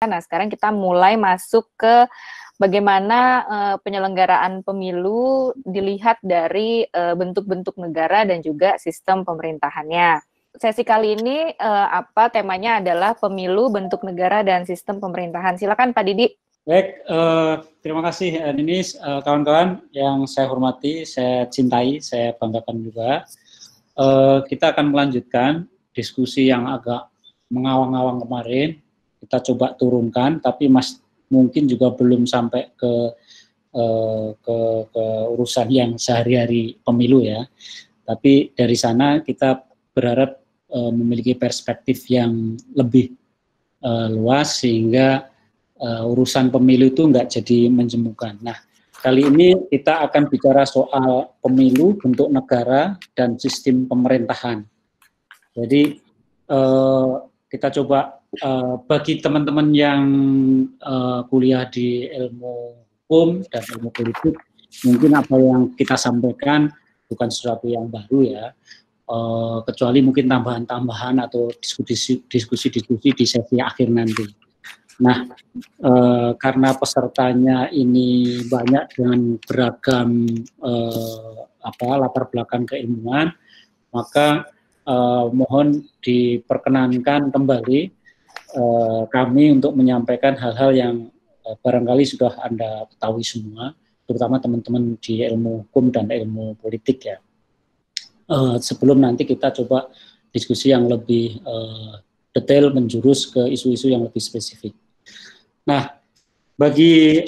Nah, sekarang kita mulai masuk ke bagaimana penyelenggaraan pemilu dilihat dari bentuk-bentuk negara dan juga sistem pemerintahanya. Sesi kali ini temanya adalah pemilu, bentuk negara, dan sistem pemerintahan. Silakan Pak Didi. Baik, terima kasih Ninis, kawan-kawan yang saya hormati, saya cintai, saya banggakan juga. Kita akan melanjutkan diskusi yang agak mengawang-awang kemarin. Kita coba turunkan, tapi mungkin juga belum sampai ke urusan yang sehari-hari pemilu ya. Tapi dari sana kita berharap memiliki perspektif yang lebih luas sehingga urusan pemilu itu nggak jadi menjemukan. Nah, kali ini kita akan bicara soal pemilu, bentuk negara, dan sistem pemerintahan. Jadi kita coba bagi teman-teman yang kuliah di ilmu hukum dan ilmu politik, mungkin apa yang kita sampaikan bukan sesuatu yang baru ya, kecuali mungkin tambahan-tambahan atau diskusi-diskusi di sesi akhir nanti. Nah, karena pesertanya ini banyak dengan beragam latar belakang keilmuan, maka mohon diperkenankan kembali kami untuk menyampaikan hal-hal yang barangkali sudah Anda ketahui semua, terutama teman-teman di ilmu hukum dan ilmu politik ya. Sebelum nanti kita coba diskusi yang lebih detail menjurus ke isu-isu yang lebih spesifik. Nah, bagi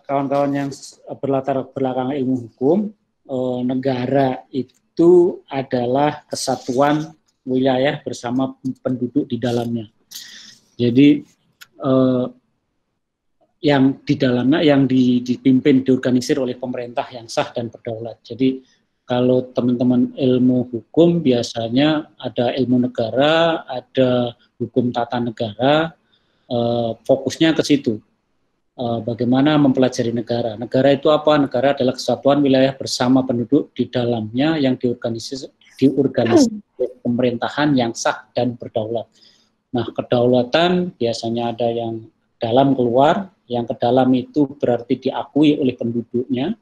kawan-kawan yang berlatar belakang ilmu hukum, negara itu adalah kesatuan wilayah bersama penduduk di dalamnya. Jadi yang di dalamnya yang dipimpin, diorganisir oleh pemerintah yang sah dan berdaulat. Jadi kalau teman-teman ilmu hukum biasanya ada ilmu negara, ada hukum tata negara, fokusnya ke situ. Bagaimana mempelajari negara. Negara itu apa? Negara adalah kesatuan wilayah bersama penduduk di dalamnya yang diorganisir pemerintahan yang sah dan berdaulat. Nah, kedaulatan biasanya ada yang dalam keluar, yang ke dalam itu berarti diakui oleh penduduknya,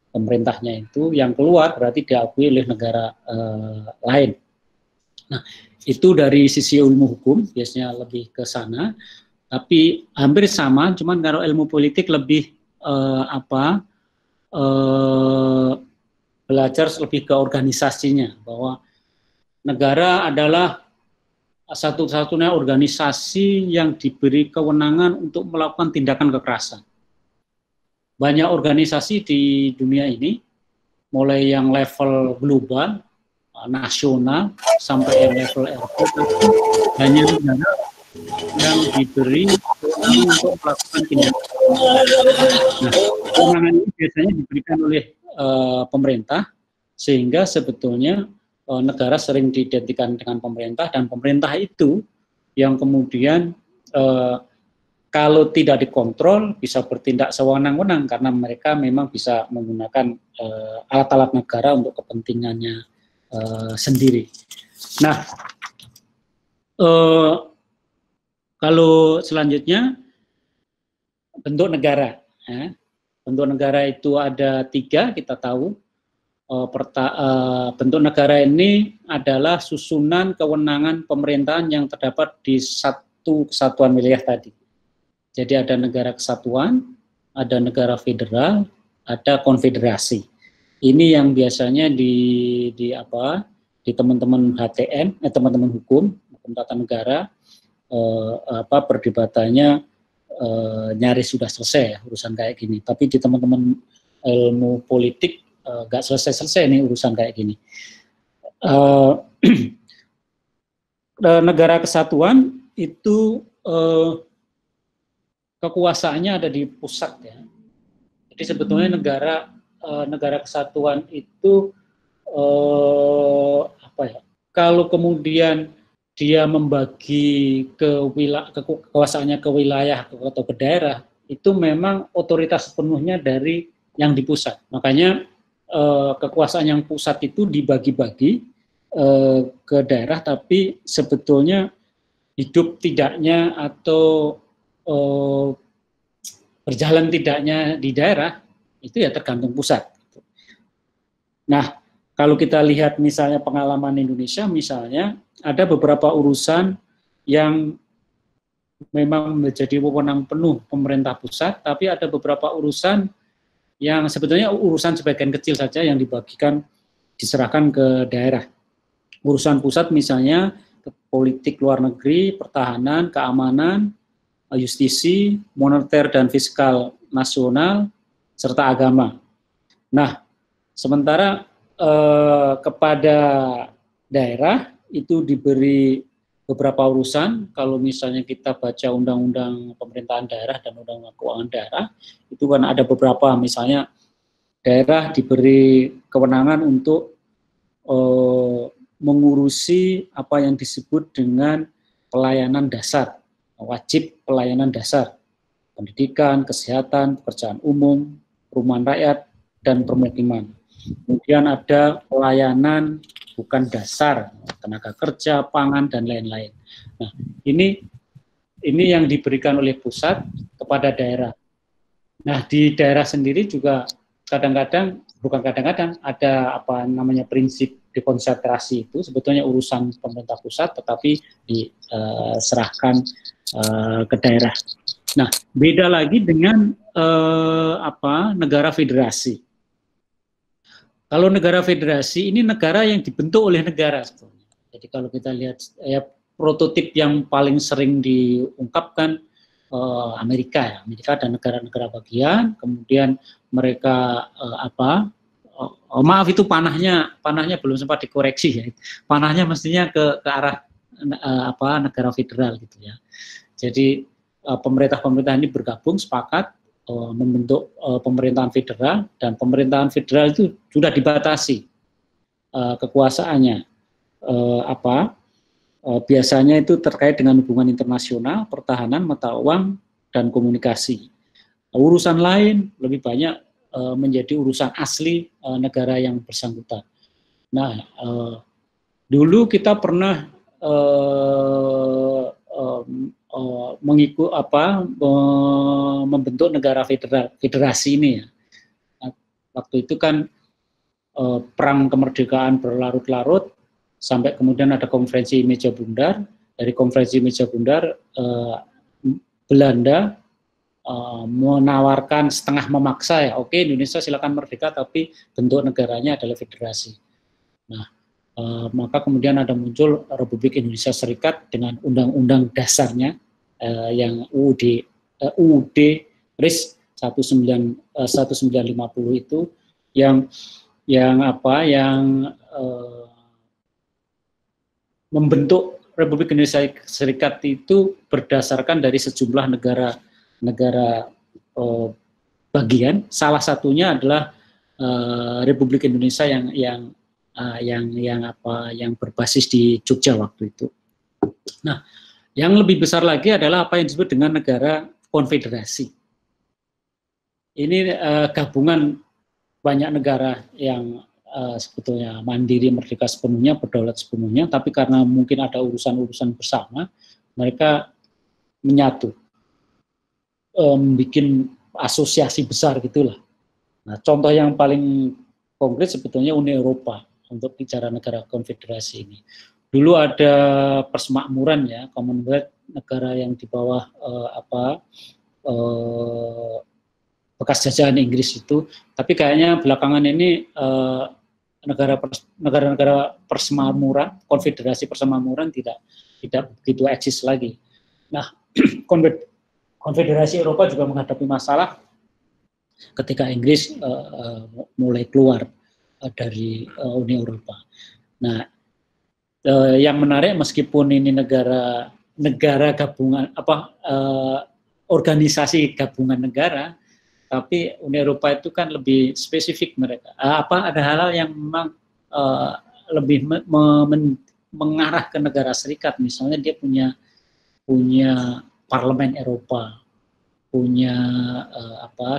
pemerintahnya itu, yang keluar berarti diakui oleh negara lain. Nah, itu dari sisi ilmu hukum biasanya lebih ke sana, tapi hampir sama, cuman kalau ilmu politik lebih belajar lebih ke organisasinya, bahwa negara adalah satu-satunya organisasi yang diberi kewenangan untuk melakukan tindakan kekerasan. Banyak organisasi di dunia ini, mulai yang level global, nasional, sampai yang level RT, hanya negara yang diberi kewenangan untuk melakukan tindakan. Nah, kewenangan ini biasanya diberikan oleh pemerintah, sehingga sebetulnya negara sering diidentikan dengan pemerintah, dan pemerintah itu yang kemudian kalau tidak dikontrol bisa bertindak sewenang-wenang karena mereka memang bisa menggunakan alat-alat negara untuk kepentingannya sendiri. Nah, kalau selanjutnya bentuk negara. Bentuk negara itu ada 3, kita tahu. Bentuk negara ini adalah susunan kewenangan pemerintahan yang terdapat di satu kesatuan wilayah tadi. Jadi ada negara kesatuan, ada negara federal, ada konfederasi. Ini yang biasanya di teman-teman HTN, teman-teman hukum tata negara, perdebatannya nyaris sudah selesai ya, urusan kayak gini. Tapi di teman-teman ilmu politik nggak selesai-selesai nih urusan kayak gini. Negara kesatuan itu kekuasaannya ada di pusat ya. Jadi sebetulnya negara kesatuan itu kalau kemudian dia membagi kekuasaannya ke wilayah atau ke daerah, itu memang otoritas sepenuhnya dari yang di pusat. Makanya kekuasaan yang pusat itu dibagi-bagi ke daerah, tapi sebetulnya hidup tidaknya atau berjalan tidaknya di daerah itu ya tergantung pusat. Nah, kalau kita lihat misalnya pengalaman Indonesia, misalnya ada beberapa urusan yang memang menjadi wewenang penuh pemerintah pusat, tapi ada beberapa urusan yang sebetulnya urusan sebagian kecil saja yang diserahkan ke daerah. Urusan pusat misalnya politik luar negeri, pertahanan, keamanan, justisi, moneter dan fiskal nasional, serta agama. Nah, sementara kepada daerah itu diberi beberapa urusan. Kalau misalnya kita baca undang-undang pemerintahan daerah dan undang-undang keuangan daerah, itu kan ada beberapa, misalnya daerah diberi kewenangan untuk mengurusi apa yang disebut dengan pelayanan dasar, wajib pelayanan dasar, pendidikan, kesehatan, pekerjaan umum, perumahan rakyat, dan permukiman. Kemudian ada pelayanan bukan dasar, tenaga kerja, pangan, dan lain-lain. Nah, ini yang diberikan oleh pusat kepada daerah. Nah, di daerah sendiri juga kadang-kadang, bukan kadang-kadang, ada apa namanya prinsip dekonsentrasi itu sebetulnya urusan pemerintah pusat, tetapi diserahkan ke daerah. Nah, beda lagi dengan negara federasi. Kalau negara federasi ini negara yang dibentuk oleh negara sebetulnya. Jadi kalau kita lihat ya prototip yang paling sering diungkapkan Amerika dan negara-negara bagian, kemudian mereka maaf itu panahnya belum sempat dikoreksi ya. Panahnya mestinya ke arah negara federal gitu ya. Jadi pemerintah ini bergabung sepakat membentuk pemerintahan federal, dan pemerintahan federal itu sudah dibatasi kekuasaannya. Biasanya itu terkait dengan hubungan internasional, pertahanan, mata uang, dan komunikasi. Urusan lain lebih banyak menjadi urusan asli negara yang bersangkutan. Nah, dulu kita pernah membentuk negara federasi ini ya. Waktu itu kan perang kemerdekaan berlarut-larut sampai kemudian ada konferensi meja bundar. Dari konferensi meja bundar Belanda menawarkan setengah memaksa ya, oke Indonesia silakan merdeka tapi bentuk negaranya adalah federasi. Nah, maka kemudian ada muncul Republik Indonesia Serikat dengan undang-undang dasarnya yang UUD RIS 1950 itu yang membentuk Republik Indonesia Serikat itu berdasarkan dari sejumlah negara bagian, salah satunya adalah Republik Indonesia yang berbasis di Jogja waktu itu. Nah, yang lebih besar lagi adalah apa yang disebut dengan negara konfederasi. Ini gabungan banyak negara yang sebetulnya mandiri, merdeka sepenuhnya, berdaulat sepenuhnya, tapi karena mungkin ada urusan-urusan bersama, mereka menyatu, bikin asosiasi besar gitulah. Nah, contoh yang paling konkret sebetulnya Uni Eropa untuk bicara negara konfederasi ini. Dulu ada persemakmuran ya, Commonwealth, negara yang di bawah bekas jajahan Inggris itu, tapi kayaknya belakangan ini negara-negara persemakmuran, konfederasi persemakmuran tidak begitu eksis lagi. Nah, konfederasi Eropa juga menghadapi masalah ketika Inggris mulai keluar dari Uni Eropa. Nah, yang menarik meskipun ini negara gabungan organisasi gabungan negara, tapi Uni Eropa itu kan lebih spesifik mereka. Ada hal-hal yang memang lebih mengarah ke negara serikat. Misalnya dia punya parlemen Eropa, punya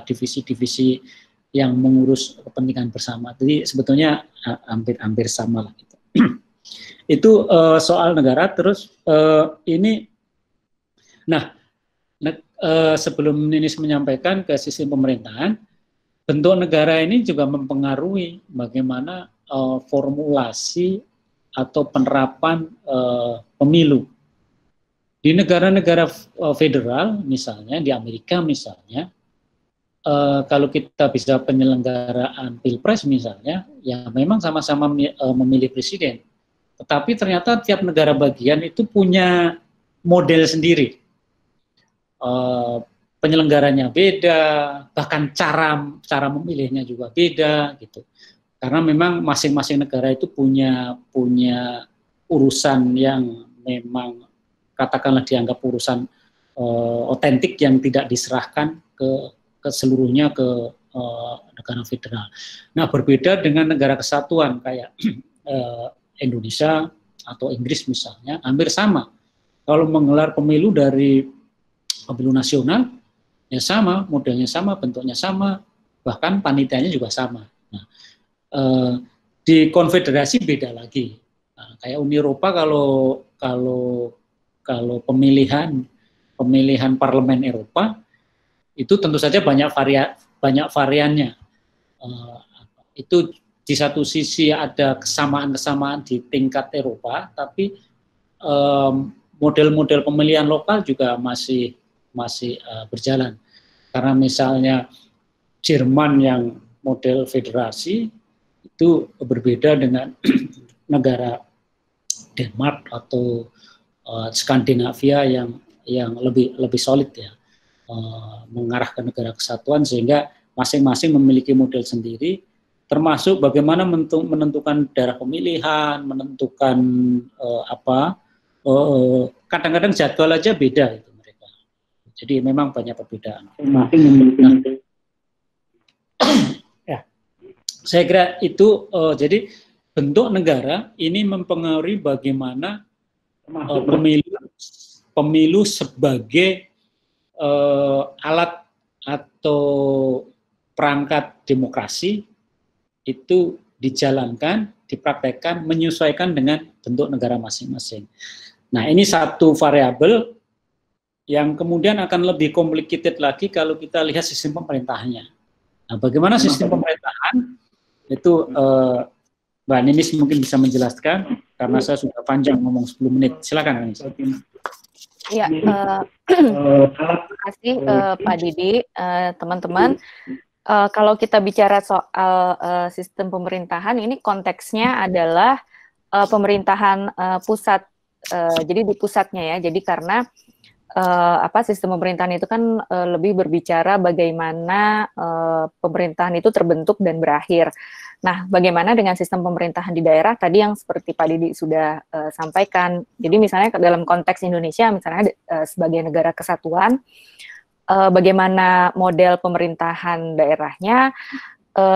divisi-divisi yang mengurus kepentingan bersama. Jadi sebetulnya hampir sama lah gitu. Itu soal negara. Terus ini, nah sebelum Ninis menyampaikan ke sistem pemerintahan, bentuk negara ini juga mempengaruhi bagaimana formulasi atau penerapan pemilu. Di negara-negara federal, misalnya di Amerika misalnya, kalau kita bisa penyelenggaraan pilpres misalnya, ya memang sama-sama memilih presiden. Tetapi ternyata tiap negara bagian itu punya model sendiri. Penyelenggaranya beda, bahkan cara memilihnya juga beda gitu. Karena memang masing-masing negara itu punya urusan yang memang katakanlah dianggap urusan otentik yang tidak diserahkan ke seluruhnya ke negara federal. Nah, berbeda dengan negara kesatuan kayak Indonesia atau Inggris misalnya, hampir sama. Kalau menggelar pemilu dari pemilu nasional, ya sama, modelnya sama, bentuknya sama, bahkan panitianya juga sama. Nah, di konfederasi beda lagi. Nah, kayak Uni Eropa kalau pemilihan parlemen Eropa itu tentu saja banyak variannya. Itu di satu sisi ada kesamaan-kesamaan di tingkat Eropa, tapi model-model pemilihan lokal juga masih berjalan. Karena misalnya Jerman yang model federasi itu berbeda dengan negara Denmark atau Skandinavia yang lebih solid ya, mengarah ke negara kesatuan, sehingga masing-masing memiliki model sendiri, termasuk bagaimana menentukan daerah pemilihan, menentukan kadang-kadang jadwal aja beda itu mereka. Jadi memang banyak perbedaan. Nah, ya, saya kira itu jadi bentuk negara ini mempengaruhi bagaimana pemilu sebagai alat atau perangkat demokrasi itu dijalankan, dipraktekkan, menyesuaikan dengan bentuk negara masing-masing. Nah, ini satu variabel yang kemudian akan lebih complicated lagi kalau kita lihat sistem pemerintahannya. Nah, bagaimana sistem pemerintahan itu Mbak Ninis mungkin bisa menjelaskan, karena saya sudah panjang ngomong 10 menit. Silakan, Ninis. Ya, terima kasih Pak Didi, teman-teman. Kalau kita bicara soal sistem pemerintahan, ini konteksnya adalah pemerintahan pusat. Jadi di pusatnya ya. Jadi karena sistem pemerintahan itu kan lebih berbicara bagaimana pemerintahan itu terbentuk dan berakhir. Nah, bagaimana dengan sistem pemerintahan di daerah tadi yang seperti Pak Didi sudah sampaikan. Jadi misalnya dalam konteks Indonesia, misalnya sebagai negara kesatuan, bagaimana model pemerintahan daerahnya,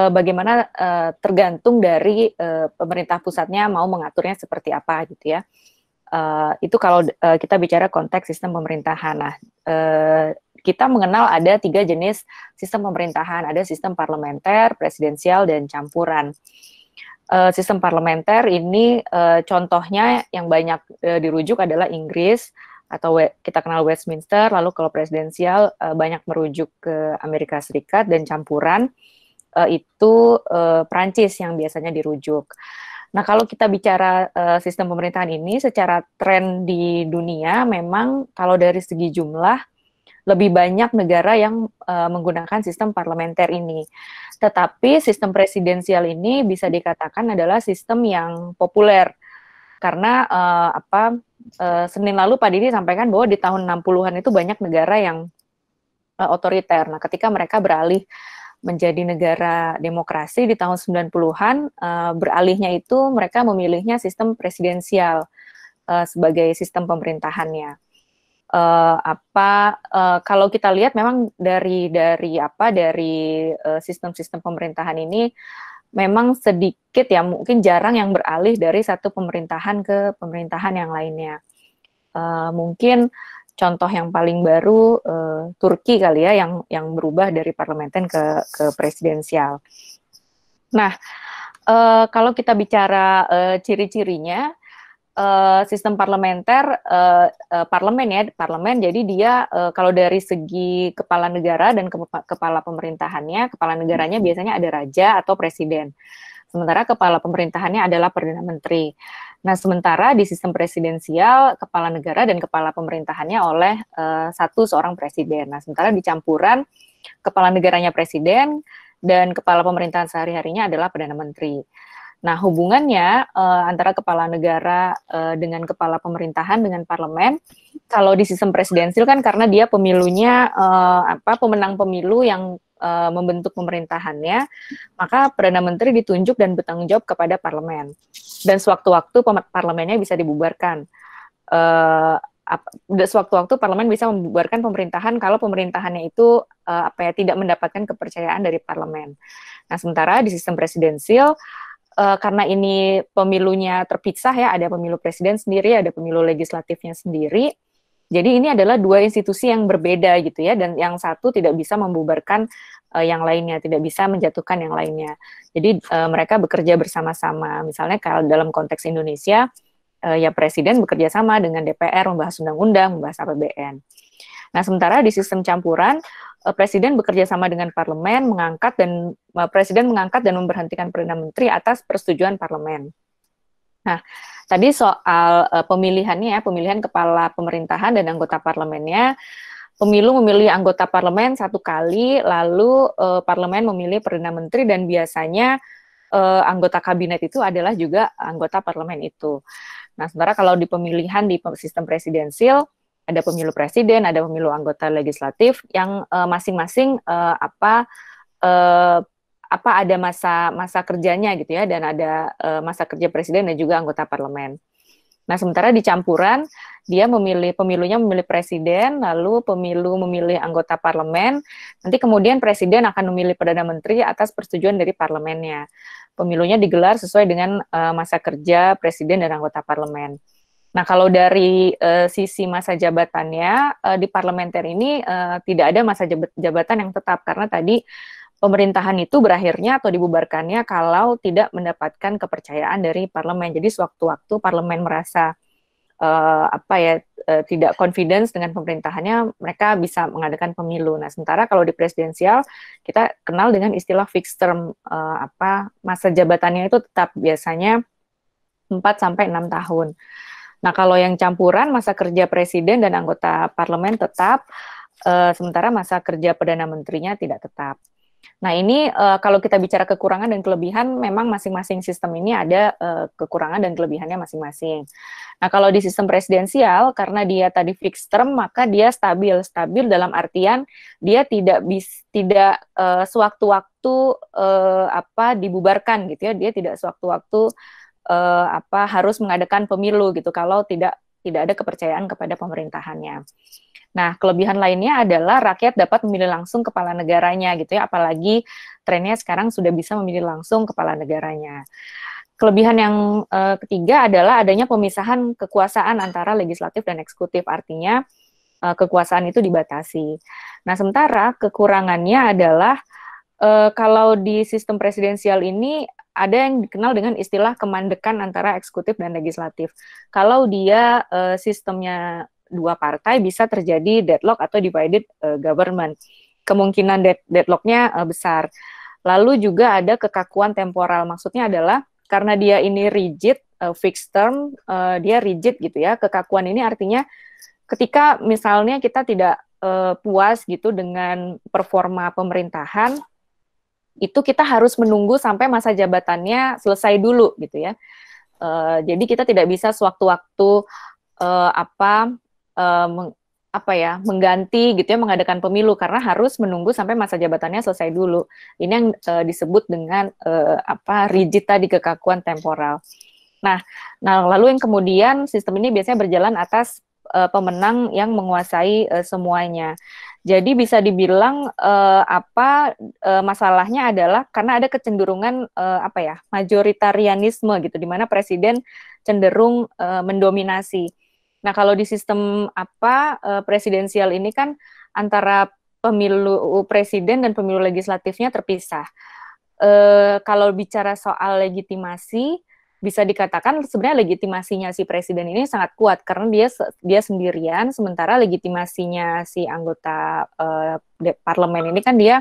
bagaimana tergantung dari pemerintah pusatnya mau mengaturnya seperti apa gitu ya. Itu kalau kita bicara konteks sistem pemerintahan. Nah, kita mengenal ada 3 jenis sistem pemerintahan, ada sistem parlementer, presidensial, dan campuran. Sistem parlementer ini contohnya yang banyak dirujuk adalah Inggris, atau kita kenal Westminster, lalu kalau presidensial banyak merujuk ke Amerika Serikat, dan campuran itu Prancis yang biasanya dirujuk. Nah, kalau kita bicara sistem pemerintahan ini secara tren di dunia, memang kalau dari segi jumlah lebih banyak negara yang menggunakan sistem parlementer ini. Tetapi sistem presidensial ini bisa dikatakan adalah sistem yang populer. Karena Senin lalu Pak Didi sampaikan bahwa di tahun 60-an itu banyak negara yang otoriter. Nah, ketika mereka beralih menjadi negara demokrasi di tahun 90-an, beralihnya itu mereka memilihnya sistem presidensial sebagai sistem pemerintahannya. Kalau kita lihat memang dari sistem-sistem pemerintahan ini memang sedikit ya, mungkin jarang yang beralih dari satu pemerintahan ke pemerintahan yang lainnya. Mungkin contoh yang paling baru Turki kali ya, yang berubah dari parlementer ke presidensial. Nah, Kalau kita bicara ciri-cirinya, sistem parlementer, parlemen, jadi dia kalau dari segi kepala negara dan kepala pemerintahannya, kepala negaranya biasanya ada raja atau presiden. Sementara kepala pemerintahannya adalah Perdana Menteri. Nah, sementara di sistem presidensial, kepala negara dan kepala pemerintahannya oleh seorang presiden. Nah, sementara di campuran, kepala negaranya presiden dan kepala pemerintahan sehari-harinya adalah Perdana Menteri. Nah, hubungannya antara kepala negara dengan kepala pemerintahan dengan parlemen, kalau di sistem presidensial kan karena dia pemilunya pemenang pemilu yang membentuk pemerintahannya, maka Perdana Menteri ditunjuk dan bertanggung jawab kepada parlemen. Dan sewaktu-waktu parlemennya bisa dibubarkan. Sewaktu-waktu parlemen bisa membubarkan pemerintahan kalau pemerintahannya itu tidak mendapatkan kepercayaan dari parlemen. Nah, sementara di sistem presidensial karena ini pemilunya terpisah ya, ada pemilu presiden sendiri, ada pemilu legislatifnya sendiri. Jadi ini adalah dua institusi yang berbeda gitu ya, dan yang satu tidak bisa membubarkan yang lainnya, tidak bisa menjatuhkan yang lainnya. Jadi mereka bekerja bersama-sama. Misalnya kalau dalam konteks Indonesia, ya presiden bekerja sama dengan DPR membahas undang-undang, membahas APBN. Nah, sementara di sistem campuran, presiden bekerja sama dengan parlemen, presiden mengangkat dan memberhentikan Perdana Menteri atas persetujuan parlemen. Nah, tadi soal pemilihannya, pemilihan kepala pemerintahan dan anggota parlemennya, pemilu memilih anggota parlemen satu kali, lalu parlemen memilih Perdana Menteri, dan biasanya anggota kabinet itu adalah juga anggota parlemen itu. Nah, sementara kalau di pemilihan di sistem presidensial, ada pemilu presiden, ada pemilu anggota legislatif yang masing-masing ada masa kerjanya gitu ya, dan ada masa kerja presiden dan juga anggota parlemen. Nah, sementara di campuran, dia pemilunya memilih presiden, lalu pemilu memilih anggota parlemen, nanti kemudian presiden akan memilih Perdana Menteri atas persetujuan dari parlemennya. Pemilunya digelar sesuai dengan masa kerja presiden dan anggota parlemen. Nah, kalau dari sisi masa jabatannya, di parlementer ini tidak ada masa jabatan yang tetap, karena tadi pemerintahan itu berakhirnya atau dibubarkannya kalau tidak mendapatkan kepercayaan dari parlemen. Jadi sewaktu-waktu parlemen merasa tidak confidence dengan pemerintahannya, mereka bisa mengadakan pemilu. Nah, sementara kalau di presidensial kita kenal dengan istilah fixed term, masa jabatannya itu tetap, biasanya 4 sampai 6 tahun. Nah, kalau yang campuran, masa kerja presiden dan anggota parlemen tetap, sementara masa kerja Perdana Menterinya tidak tetap. Nah, ini kalau kita bicara kekurangan dan kelebihan, memang masing-masing sistem ini ada kekurangan dan kelebihannya masing-masing. Nah, kalau di sistem presidensial, karena dia tadi fixed term, maka dia stabil dalam artian dia tidak sewaktu-waktu dibubarkan gitu ya, dia tidak sewaktu-waktu harus mengadakan pemilu gitu kalau tidak ada kepercayaan kepada pemerintahannya. Nah, kelebihan lainnya adalah rakyat dapat memilih langsung kepala negaranya gitu ya, apalagi trennya sekarang sudah bisa memilih langsung kepala negaranya. Kelebihan yang ketiga adalah adanya pemisahan kekuasaan antara legislatif dan eksekutif, artinya kekuasaan itu dibatasi. Nah, sementara kekurangannya adalah kalau di sistem presidensial ini ada yang dikenal dengan istilah kemandekan antara eksekutif dan legislatif. Kalau dia sistemnya dua partai, bisa terjadi deadlock atau divided government. Kemungkinan deadlocknya besar. Lalu juga ada kekakuan temporal. Maksudnya adalah karena dia ini rigid, fixed term, dia rigid gitu ya. Kekakuan ini artinya ketika misalnya kita tidak puas gitu dengan performa pemerintahan, itu kita harus menunggu sampai masa jabatannya selesai dulu gitu ya. Jadi kita tidak bisa sewaktu-waktu mengganti gitu ya, mengadakan pemilu, karena harus menunggu sampai masa jabatannya selesai dulu. Ini yang disebut dengan rigid tadi, kekakuan temporal. Nah, lalu yang kemudian sistem ini biasanya berjalan atas pemenang yang menguasai semuanya. Jadi bisa dibilang masalahnya adalah karena ada kecenderungan majoritarianisme gitu, di mana presiden cenderung mendominasi. Nah, kalau di sistem presidensial ini kan antara pemilu presiden dan pemilu legislatifnya terpisah. kalau bicara soal legitimasi, bisa dikatakan sebenarnya legitimasinya si presiden ini sangat kuat karena dia sendirian, sementara legitimasinya si anggota parlemen ini kan dia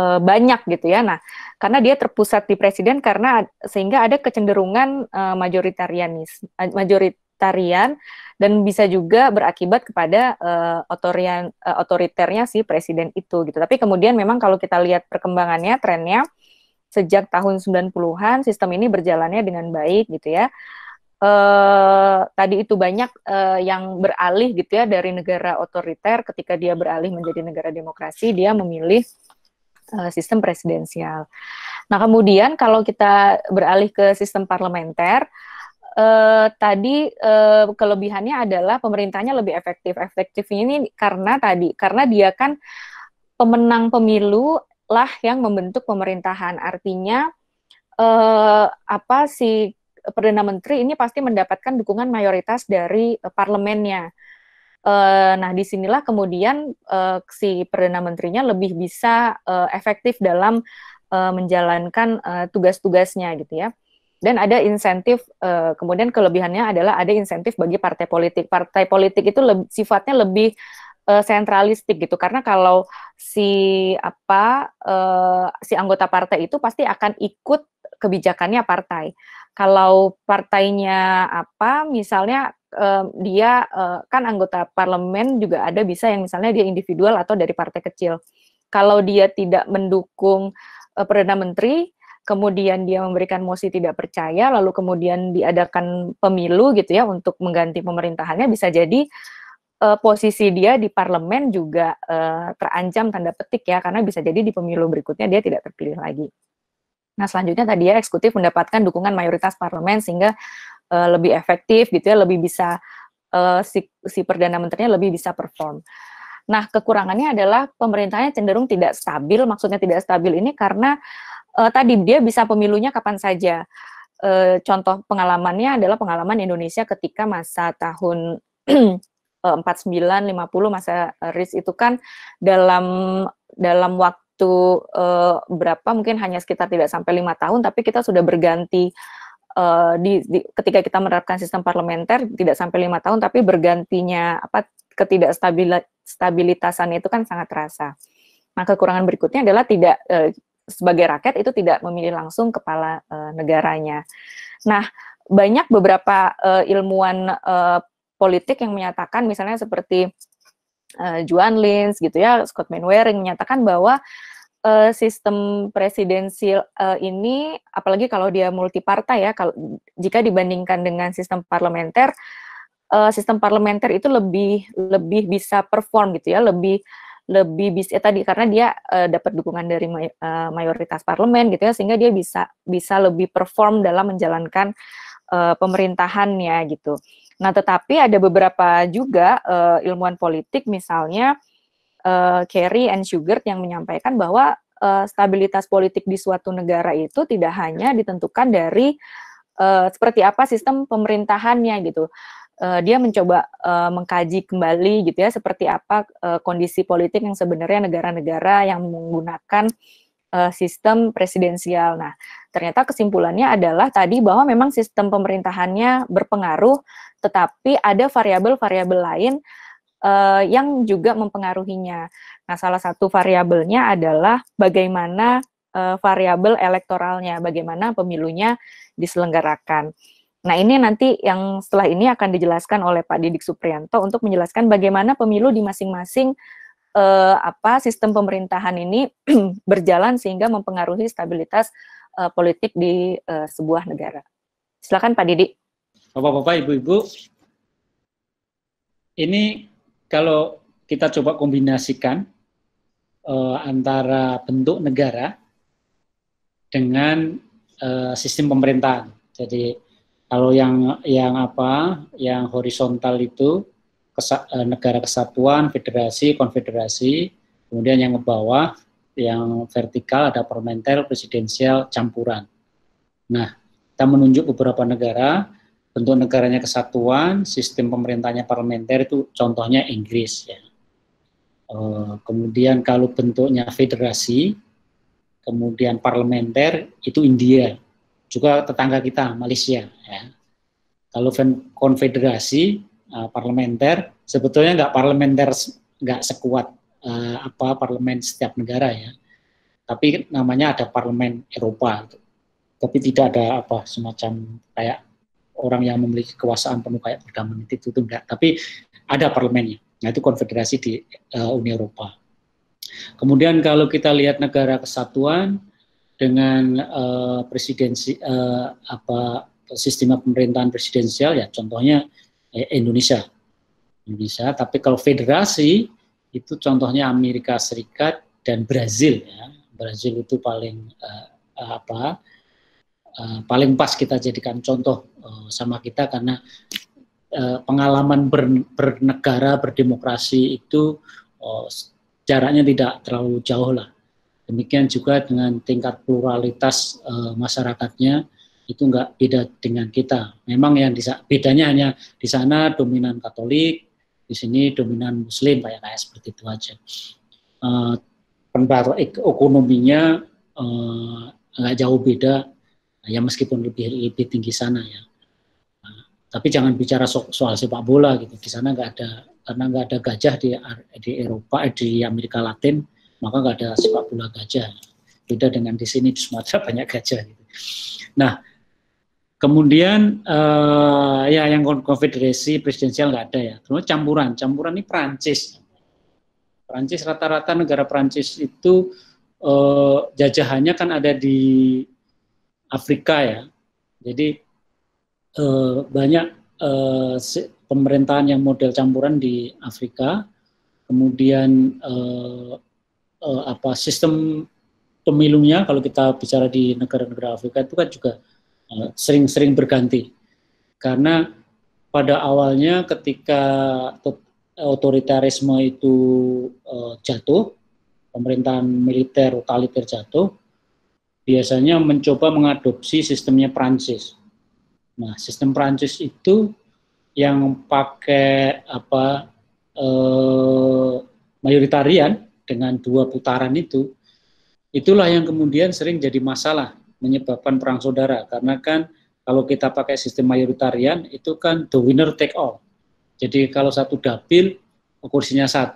banyak gitu ya. Nah, karena dia terpusat di presiden sehingga ada kecenderungan majoritarian dan bisa juga berakibat kepada otoriternya si presiden itu gitu. Tapi kemudian memang kalau kita lihat perkembangannya, trennya sejak tahun 90-an sistem ini berjalannya dengan baik gitu ya. Tadi itu banyak yang beralih gitu ya dari negara otoriter, ketika dia beralih menjadi negara demokrasi, dia memilih sistem presidensial. Nah, kemudian kalau kita beralih ke sistem parlementer, tadi kelebihannya adalah pemerintahnya lebih efektif. Efektifnya ini karena dia kan pemenang pemilu lah yang membentuk pemerintahan. Artinya si Perdana Menteri ini pasti mendapatkan dukungan mayoritas dari parlemennya. Nah, disinilah kemudian si Perdana Menterinya lebih bisa efektif dalam menjalankan tugas-tugasnya gitu ya. Dan ada insentif, kemudian kelebihannya adalah ada insentif bagi partai politik. Partai politik itu sifatnya lebih sentralistik gitu, karena kalau si anggota partai itu pasti akan ikut kebijakannya partai. Kalau partainya misalnya dia kan anggota parlemen juga ada bisa yang misalnya dia individual atau dari partai kecil. Kalau dia tidak mendukung Perdana Menteri, kemudian dia memberikan mosi tidak percaya, lalu kemudian diadakan pemilu gitu ya untuk mengganti pemerintahannya, bisa jadi posisi dia di parlemen juga terancam tanda petik ya, karena bisa jadi di pemilu berikutnya dia tidak terpilih lagi. Nah, selanjutnya tadi ya eksekutif mendapatkan dukungan mayoritas parlemen sehingga lebih efektif gitu ya, lebih bisa si Perdana Menterinya lebih bisa perform. Nah, kekurangannya adalah pemerintahnya cenderung tidak stabil. Maksudnya tidak stabil ini karena tadi dia bisa pemilunya kapan saja. Contoh pengalamannya adalah pengalaman Indonesia ketika masa tahun 49, 50 masa RIS itu kan dalam waktu berapa, mungkin hanya sekitar tidak sampai 5 tahun, tapi kita sudah berganti ketika kita menerapkan sistem parlementer tidak sampai 5 tahun, tapi bergantinya ketidakstabilitasannya itu kan sangat terasa. Nah, kekurangan berikutnya adalah sebagai rakyat itu tidak memilih langsung kepala negaranya. Nah, banyak beberapa ilmuwan politik yang menyatakan, misalnya seperti Juan Linz gitu ya, Scott Mainwaring menyatakan bahwa sistem presidensial ini, apalagi kalau dia multipartai ya, jika dibandingkan dengan sistem parlementer itu lebih bisa perform gitu ya, lebih bisa tadi karena dia dapat dukungan dari mayoritas parlemen gitu ya, sehingga dia bisa lebih perform dalam menjalankan pemerintahannya gitu. Nah, tetapi ada beberapa juga ilmuwan politik, misalnya Kerry and Shugart, yang menyampaikan bahwa stabilitas politik di suatu negara itu tidak hanya ditentukan dari seperti apa sistem pemerintahannya gitu. Dia mencoba mengkaji kembali gitu ya, seperti apa kondisi politik yang sebenarnya negara-negara yang menggunakan sistem presidensial. Nah, ternyata kesimpulannya adalah tadi bahwa memang sistem pemerintahannya berpengaruh, tetapi ada variabel-variabel lain yang juga mempengaruhinya. Nah, salah satu variabelnya adalah bagaimana variabel elektoralnya, bagaimana pemilunya diselenggarakan. Nah, ini nanti yang setelah ini akan dijelaskan oleh Pak Didik Supriyanto untuk menjelaskan bagaimana pemilu di masing-masing sistem pemerintahan ini berjalan sehingga mempengaruhi stabilitas politik di sebuah negara. Silakan Pak Didik. Bapak-bapak, Ibu-ibu, ini kalau kita coba kombinasikan antara bentuk negara dengan sistem pemerintahan. Jadi kalau yang horizontal itu negara kesatuan, federasi, konfederasi, kemudian yang ke bawah, yang vertikal ada parlementer, presidensial, campuran. Nah, kita menunjuk beberapa negara, bentuk negaranya kesatuan, sistem pemerintahnya parlementer, itu contohnya Inggris ya. Kemudian kalau bentuknya federasi, kemudian parlementer itu India, juga tetangga kita Malaysia. Ya. Kalau konfederasi parlementer sebetulnya nggak sekuat parlemen setiap negara ya, tapi namanya ada parlemen Eropa, tapi tidak ada semacam kayak orang yang memiliki kekuasaan penuh kayak perdana menteri itu enggak, tapi ada parlemennya. Nah itu konfederasi di Uni Eropa. Kemudian kalau kita lihat negara kesatuan dengan presidensi sistem pemerintahan presidensial ya, contohnya Indonesia. Tapi kalau federasi itu contohnya Amerika Serikat dan Brazil ya. Brazil itu paling paling pas kita jadikan contoh sama kita, karena pengalaman bernegara, berdemokrasi itu jaraknya tidak terlalu jauh lah. Demikian juga dengan tingkat pluralitas masyarakatnya itu nggak beda dengan kita. Memang yang bedanya hanya di sana dominan Katolik, di sini dominan Muslim, kayak seperti itu aja. Ekonominya nggak jauh beda, ya meskipun lebih tinggi sana ya. Tapi jangan bicara soal sepak bola gitu. Di sana nggak ada, karena nggak ada gajah di Eropa, di Amerika Latin, maka nggak ada sepak bola gajah. Beda dengan di sini, di Sumatera banyak gajah gitu. Nah, kemudian ya yang konfederasi presidensial nggak ada ya. Terus campuran ini Prancis rata-rata negara Prancis itu jajahannya kan ada di Afrika ya. Jadi banyak pemerintahan yang model campuran di Afrika. Kemudian sistem pemilunya kalau kita bicara di negara-negara Afrika itu kan juga sering-sering berganti, karena pada awalnya ketika otoritarisme itu jatuh, pemerintahan militer totaliter jatuh, biasanya mencoba mengadopsi sistemnya Prancis. Nah, sistem Prancis itu yang pakai mayoritarian dengan 2 putaran itu, itulah yang kemudian sering jadi masalah, menyebabkan perang saudara, karena kan kalau kita pakai sistem mayoritarian itu kan the winner take all. Jadi kalau satu dapil kursinya 1,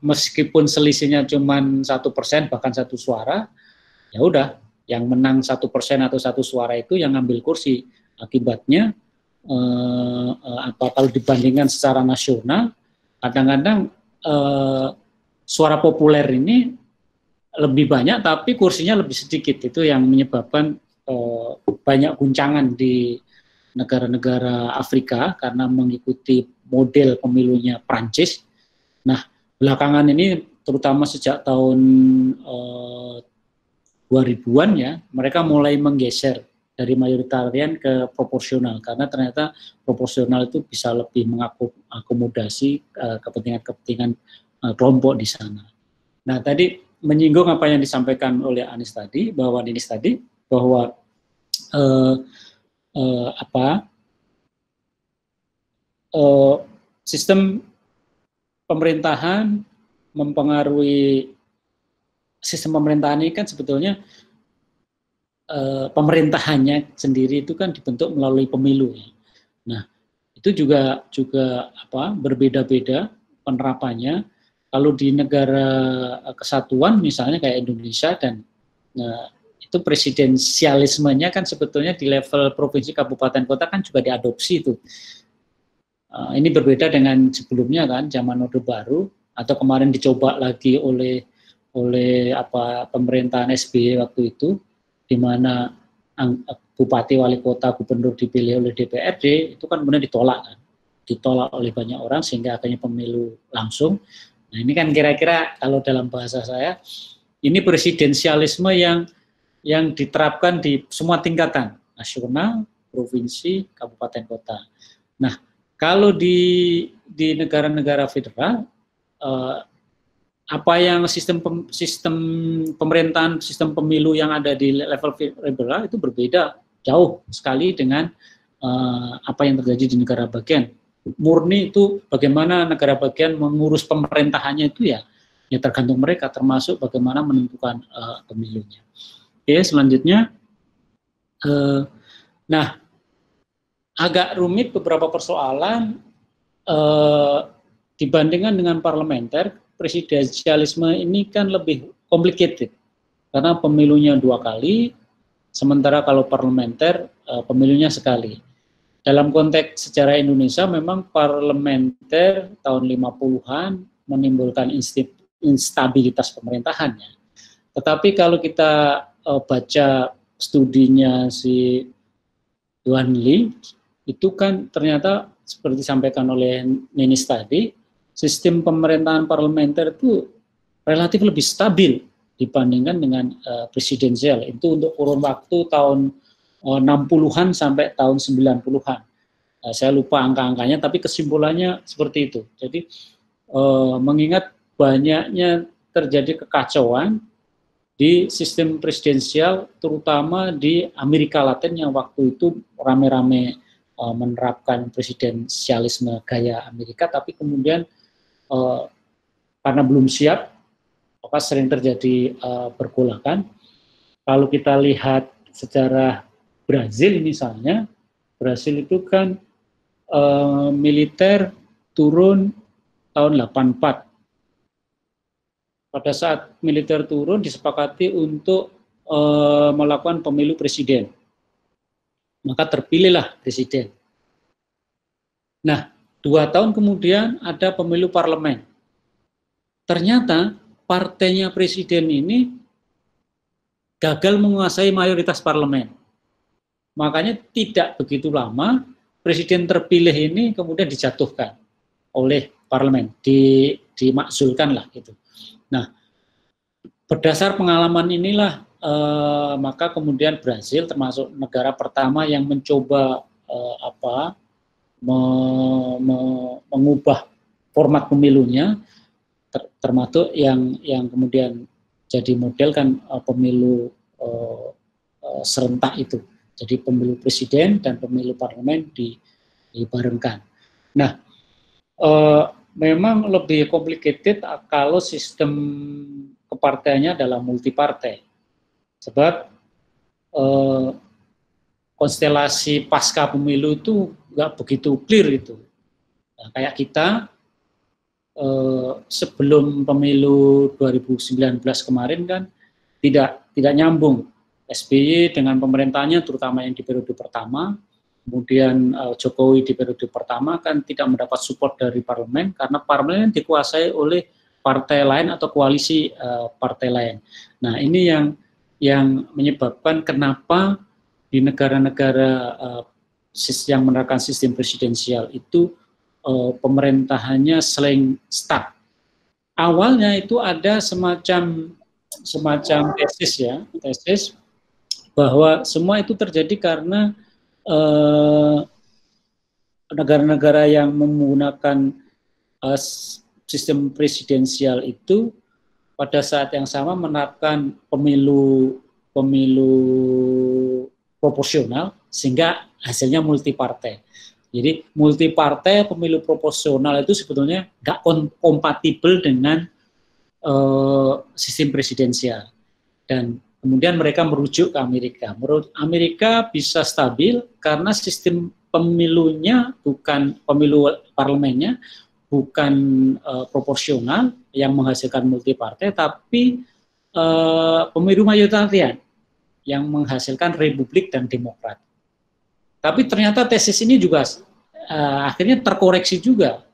meskipun selisihnya cuma 1% bahkan 1 suara, ya udah yang menang 1% atau 1 suara itu yang ngambil kursi. Akibatnya kalau dibandingkan secara nasional, kadang-kadang suara populer ini lebih banyak tapi kursinya lebih sedikit. Itu yang menyebabkan banyak guncangan di negara-negara Afrika karena mengikuti model pemilunya Prancis. Nah, belakangan ini terutama sejak tahun 2000-an ya, mereka mulai menggeser dari mayoritarian ke proporsional, karena ternyata proporsional itu bisa lebih mengakomodasi kepentingan-kepentingan kelompok di sana. Nah, tadi menyinggung apa yang disampaikan oleh Ninis tadi, bahwa sistem pemerintahan mempengaruhi sistem pemerintahan ini kan sebetulnya pemerintahannya sendiri itu kan dibentuk melalui pemilu ya. Nah, itu juga berbeda-beda penerapannya. Kalau di negara kesatuan misalnya kayak Indonesia dan itu presidensialismenya kan sebetulnya di level provinsi, kabupaten, kota kan juga diadopsi itu. Ini berbeda dengan sebelumnya kan, zaman Orde Baru atau kemarin dicoba lagi oleh pemerintahan SBY waktu itu, di mana bupati, wali kota, gubernur dipilih oleh DPRD, itu kan kemudian ditolak oleh banyak orang sehingga akhirnya pemilu langsung. Nah, ini kan kira-kira kalau dalam bahasa saya, ini presidensialisme yang diterapkan di semua tingkatan, nasional, provinsi, kabupaten, kota. Nah, kalau di negara-negara federal, apa yang sistem pemerintahan, sistem pemilu yang ada di level federal itu berbeda jauh sekali dengan apa yang terjadi di negara bagian. Murni itu bagaimana negara bagian mengurus pemerintahannya itu ya ya tergantung mereka, termasuk bagaimana menentukan pemilunya. Oke, selanjutnya, nah agak rumit beberapa persoalan dibandingkan dengan parlementer. Presidensialisme ini kan lebih complicated karena pemilunya 2 kali, sementara kalau parlementer pemilunya sekali. Dalam konteks sejarah Indonesia memang parlementer tahun 50-an menimbulkan instabilitas pemerintahannya. Tetapi kalau kita baca studinya si Yuan Li, itu kan ternyata seperti disampaikan oleh Ninis tadi, sistem pemerintahan parlementer itu relatif lebih stabil dibandingkan dengan presidensial. Itu untuk kurun waktu tahun 60-an sampai tahun 90-an. Saya lupa angka-angkanya, tapi kesimpulannya seperti itu. Jadi mengingat banyaknya terjadi kekacauan di sistem presidensial, terutama di Amerika Latin yang waktu itu rame-rame menerapkan presidensialisme gaya Amerika, tapi kemudian karena belum siap, maka sering terjadi pergolakan. Kalau kita lihat sejarah Brazil misalnya, Brazil itu kan militer turun tahun 84. Pada saat militer turun disepakati untuk melakukan pemilu presiden. Maka terpilihlah presiden. Nah, 2 tahun kemudian ada pemilu parlemen. Ternyata partainya presiden ini gagal menguasai mayoritas parlemen. Makanya tidak begitu lama presiden terpilih ini kemudian dijatuhkan oleh parlemen, dimakzulkan lah gitu. Nah, berdasar pengalaman inilah maka kemudian Brazil termasuk negara pertama yang mencoba mengubah format pemilunya, termasuk yang kemudian jadi model kan pemilu serentak itu. Jadi pemilu presiden dan pemilu parlemen dibarengkan. Nah, memang lebih complicated kalau sistem kepartaiannya adalah multipartai. Sebab konstelasi pasca pemilu itu nggak begitu clear itu. Nah, kayak kita sebelum pemilu 2019 kemarin kan tidak nyambung. SBY dengan pemerintahnya, terutama yang di periode pertama, kemudian Jokowi di periode pertama kan tidak mendapat support dari parlemen karena parlemen dikuasai oleh partai lain atau koalisi partai lain. Nah, ini yang menyebabkan kenapa di negara-negara yang menerapkan sistem presidensial itu pemerintahannya sering stuck. Awalnya itu ada semacam tesis bahwa semua itu terjadi karena negara-negara yang menggunakan sistem presidensial itu pada saat yang sama menerapkan pemilu proporsional sehingga hasilnya multipartai. Jadi multipartai pemilu proporsional itu sebetulnya nggak kompatibel dengan sistem presidensial. Dan kemudian mereka merujuk ke Amerika. Menurut Amerika bisa stabil karena sistem pemilunya bukan pemilu parlemennya bukan proporsional yang menghasilkan multipartai, tapi pemilu mayoritarian yang menghasilkan republik dan demokrat. Tapi ternyata tesis ini juga akhirnya terkoreksi juga.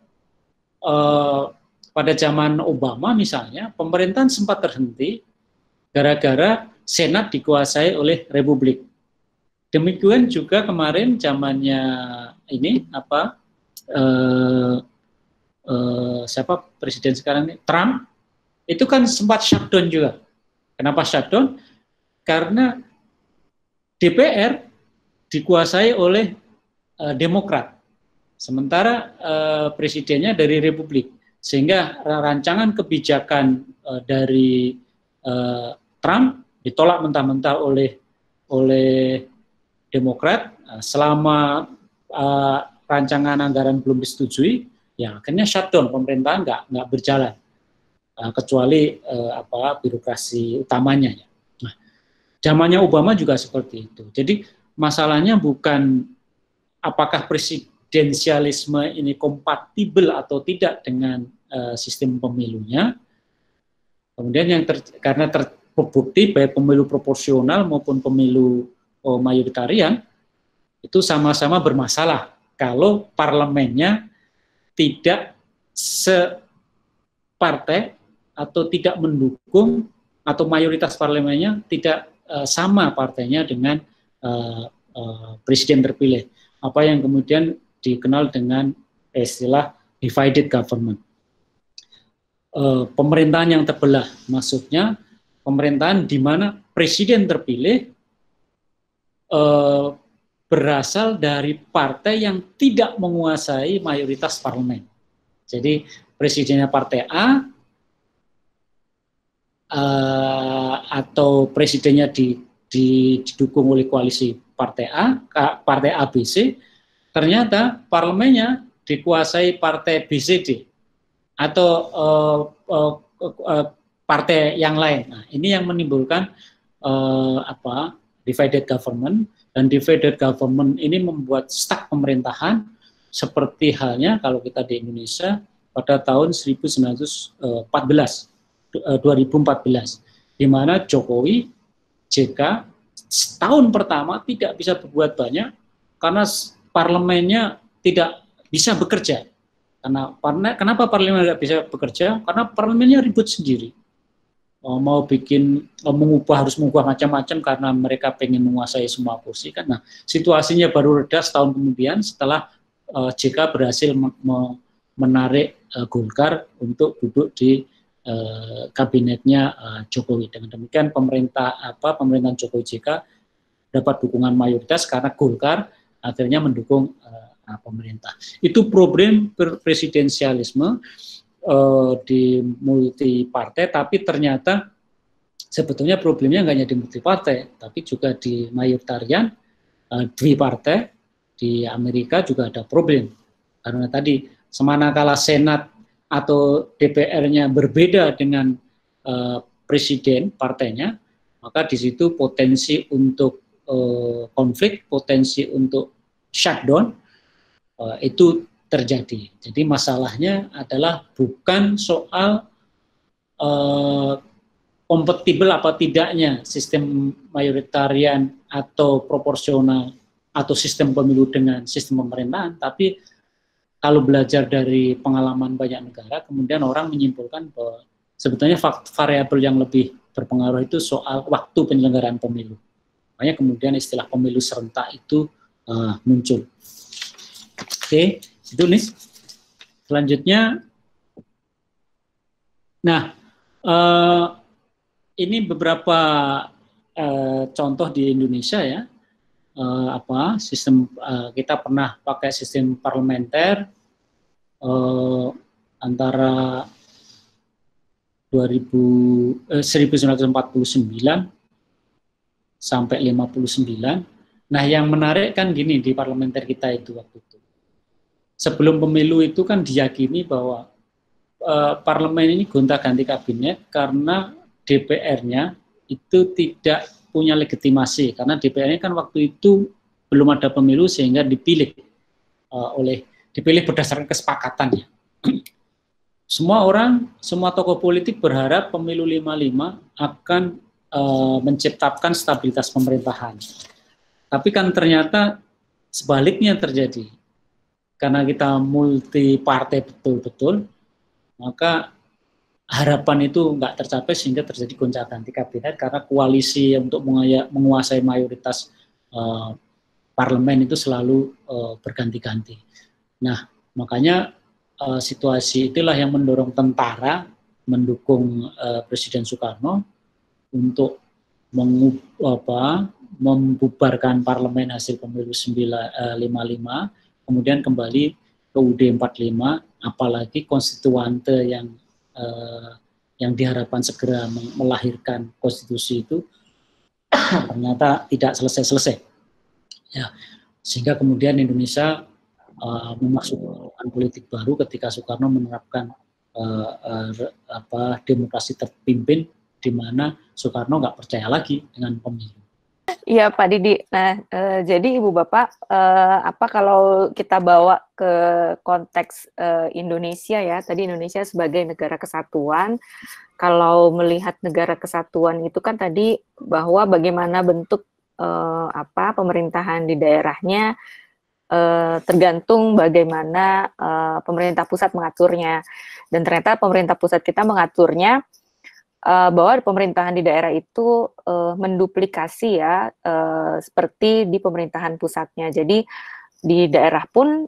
Pada zaman Obama misalnya, pemerintahan sempat terhenti gara-gara Senat dikuasai oleh Republik. Demikian juga kemarin zamannya ini siapa presiden sekarang ini, Trump, itu kan sempat shutdown juga. Kenapa shutdown? Karena DPR dikuasai oleh Demokrat, sementara presidennya dari Republik, sehingga rancangan kebijakan dari Trump ditolak mentah-mentah oleh Demokrat. Selama rancangan anggaran belum disetujui, ya akhirnya shutdown, pemerintahan nggak berjalan. kecuali birokrasi utamanya. Ya. Nah, zamannya Obama juga seperti itu. Jadi masalahnya bukan apakah presidensialisme ini kompatibel atau tidak dengan sistem pemilunya. Kemudian karena terbukti baik pemilu proporsional maupun pemilu mayoritarian itu sama-sama bermasalah kalau parlemennya tidak separtai atau tidak mendukung atau mayoritas parlemennya tidak sama partainya dengan presiden terpilih. Apa yang kemudian dikenal dengan istilah divided government. Pemerintahan yang terbelah, maksudnya pemerintahan di mana presiden terpilih berasal dari partai yang tidak menguasai mayoritas parlemen. Jadi presidennya partai A atau presidennya didukung oleh koalisi partai partai ABC, ternyata parlemennya dikuasai partai BCD atau partai yang lain. Nah, ini yang menimbulkan divided government, dan divided government ini membuat stuck pemerintahan seperti halnya kalau kita di Indonesia pada tahun 2014, di mana Jokowi, JK tahun pertama tidak bisa berbuat banyak karena parlemennya tidak bisa bekerja. Kenapa parlemen tidak bisa bekerja? Karena parlemennya ribut sendiri. Harus mengubah macam-macam karena mereka pengen menguasai semua kursi kan. Nah, situasinya baru reda setahun kemudian setelah JK berhasil menarik Golkar untuk duduk di kabinetnya Jokowi. Dengan demikian pemerintahan Jokowi JK dapat dukungan mayoritas karena Golkar akhirnya mendukung pemerintah. Itu problem presidensialisme di multi partai, tapi ternyata sebetulnya problemnya nggak hanya di multi partai, tapi juga di mayoritarian, dwi partai. Di Amerika juga ada problem karena tadi semanakala Senat atau DPR-nya berbeda dengan presiden partainya, maka di situ potensi untuk konflik, potensi untuk shutdown itu terjadi. Jadi masalahnya adalah bukan soal kompatibel apa tidaknya sistem mayoritarian atau proporsional atau sistem pemilu dengan sistem pemerintahan, tapi kalau belajar dari pengalaman banyak negara, kemudian orang menyimpulkan bahwa sebetulnya variabel yang lebih berpengaruh itu soal waktu penyelenggaraan pemilu. Makanya kemudian istilah pemilu serentak itu muncul. Oke, itu nih. Selanjutnya, nah ini beberapa contoh di Indonesia ya. Sistem kita pernah pakai sistem parlementer antara 1949 sampai 59. Nah, yang menarik kan gini di parlementer kita itu waktu itu. Sebelum pemilu itu kan diyakini bahwa parlemen ini gonta-ganti kabinet karena DPR-nya itu tidak punya legitimasi, karena DPR-nya kan waktu itu belum ada pemilu sehingga dipilih berdasarkan kesepakatannya. Semua tokoh politik berharap pemilu 55 akan menciptakan stabilitas pemerintahan. Tapi kan ternyata sebaliknya terjadi. Karena kita multi partai betul-betul, maka harapan itu nggak tercapai sehingga terjadi gonta-ganti kabinet karena koalisi untuk menguasai mayoritas parlemen itu selalu berganti-ganti. Nah, makanya situasi itulah yang mendorong tentara mendukung Presiden Soekarno untuk membubarkan parlemen hasil pemilu 55, kemudian kembali ke UUD 45, apalagi konstituante yang diharapkan segera melahirkan konstitusi itu ternyata tidak selesai-selesai. Ya, sehingga kemudian Indonesia memasukkan politik baru ketika Soekarno menerapkan demokrasi terpimpin di mana Soekarno nggak percaya lagi dengan pemilu. Iya Pak Didi. Nah, jadi Ibu Bapak, kalau kita bawa ke konteks Indonesia ya, tadi Indonesia sebagai negara kesatuan, kalau melihat negara kesatuan itu kan tadi bahwa bagaimana bentuk pemerintahan di daerahnya tergantung bagaimana pemerintah pusat mengaturnya. Dan ternyata pemerintah pusat kita mengaturnya bahwa pemerintahan di daerah itu menduplikasi ya seperti di pemerintahan pusatnya. Jadi di daerah pun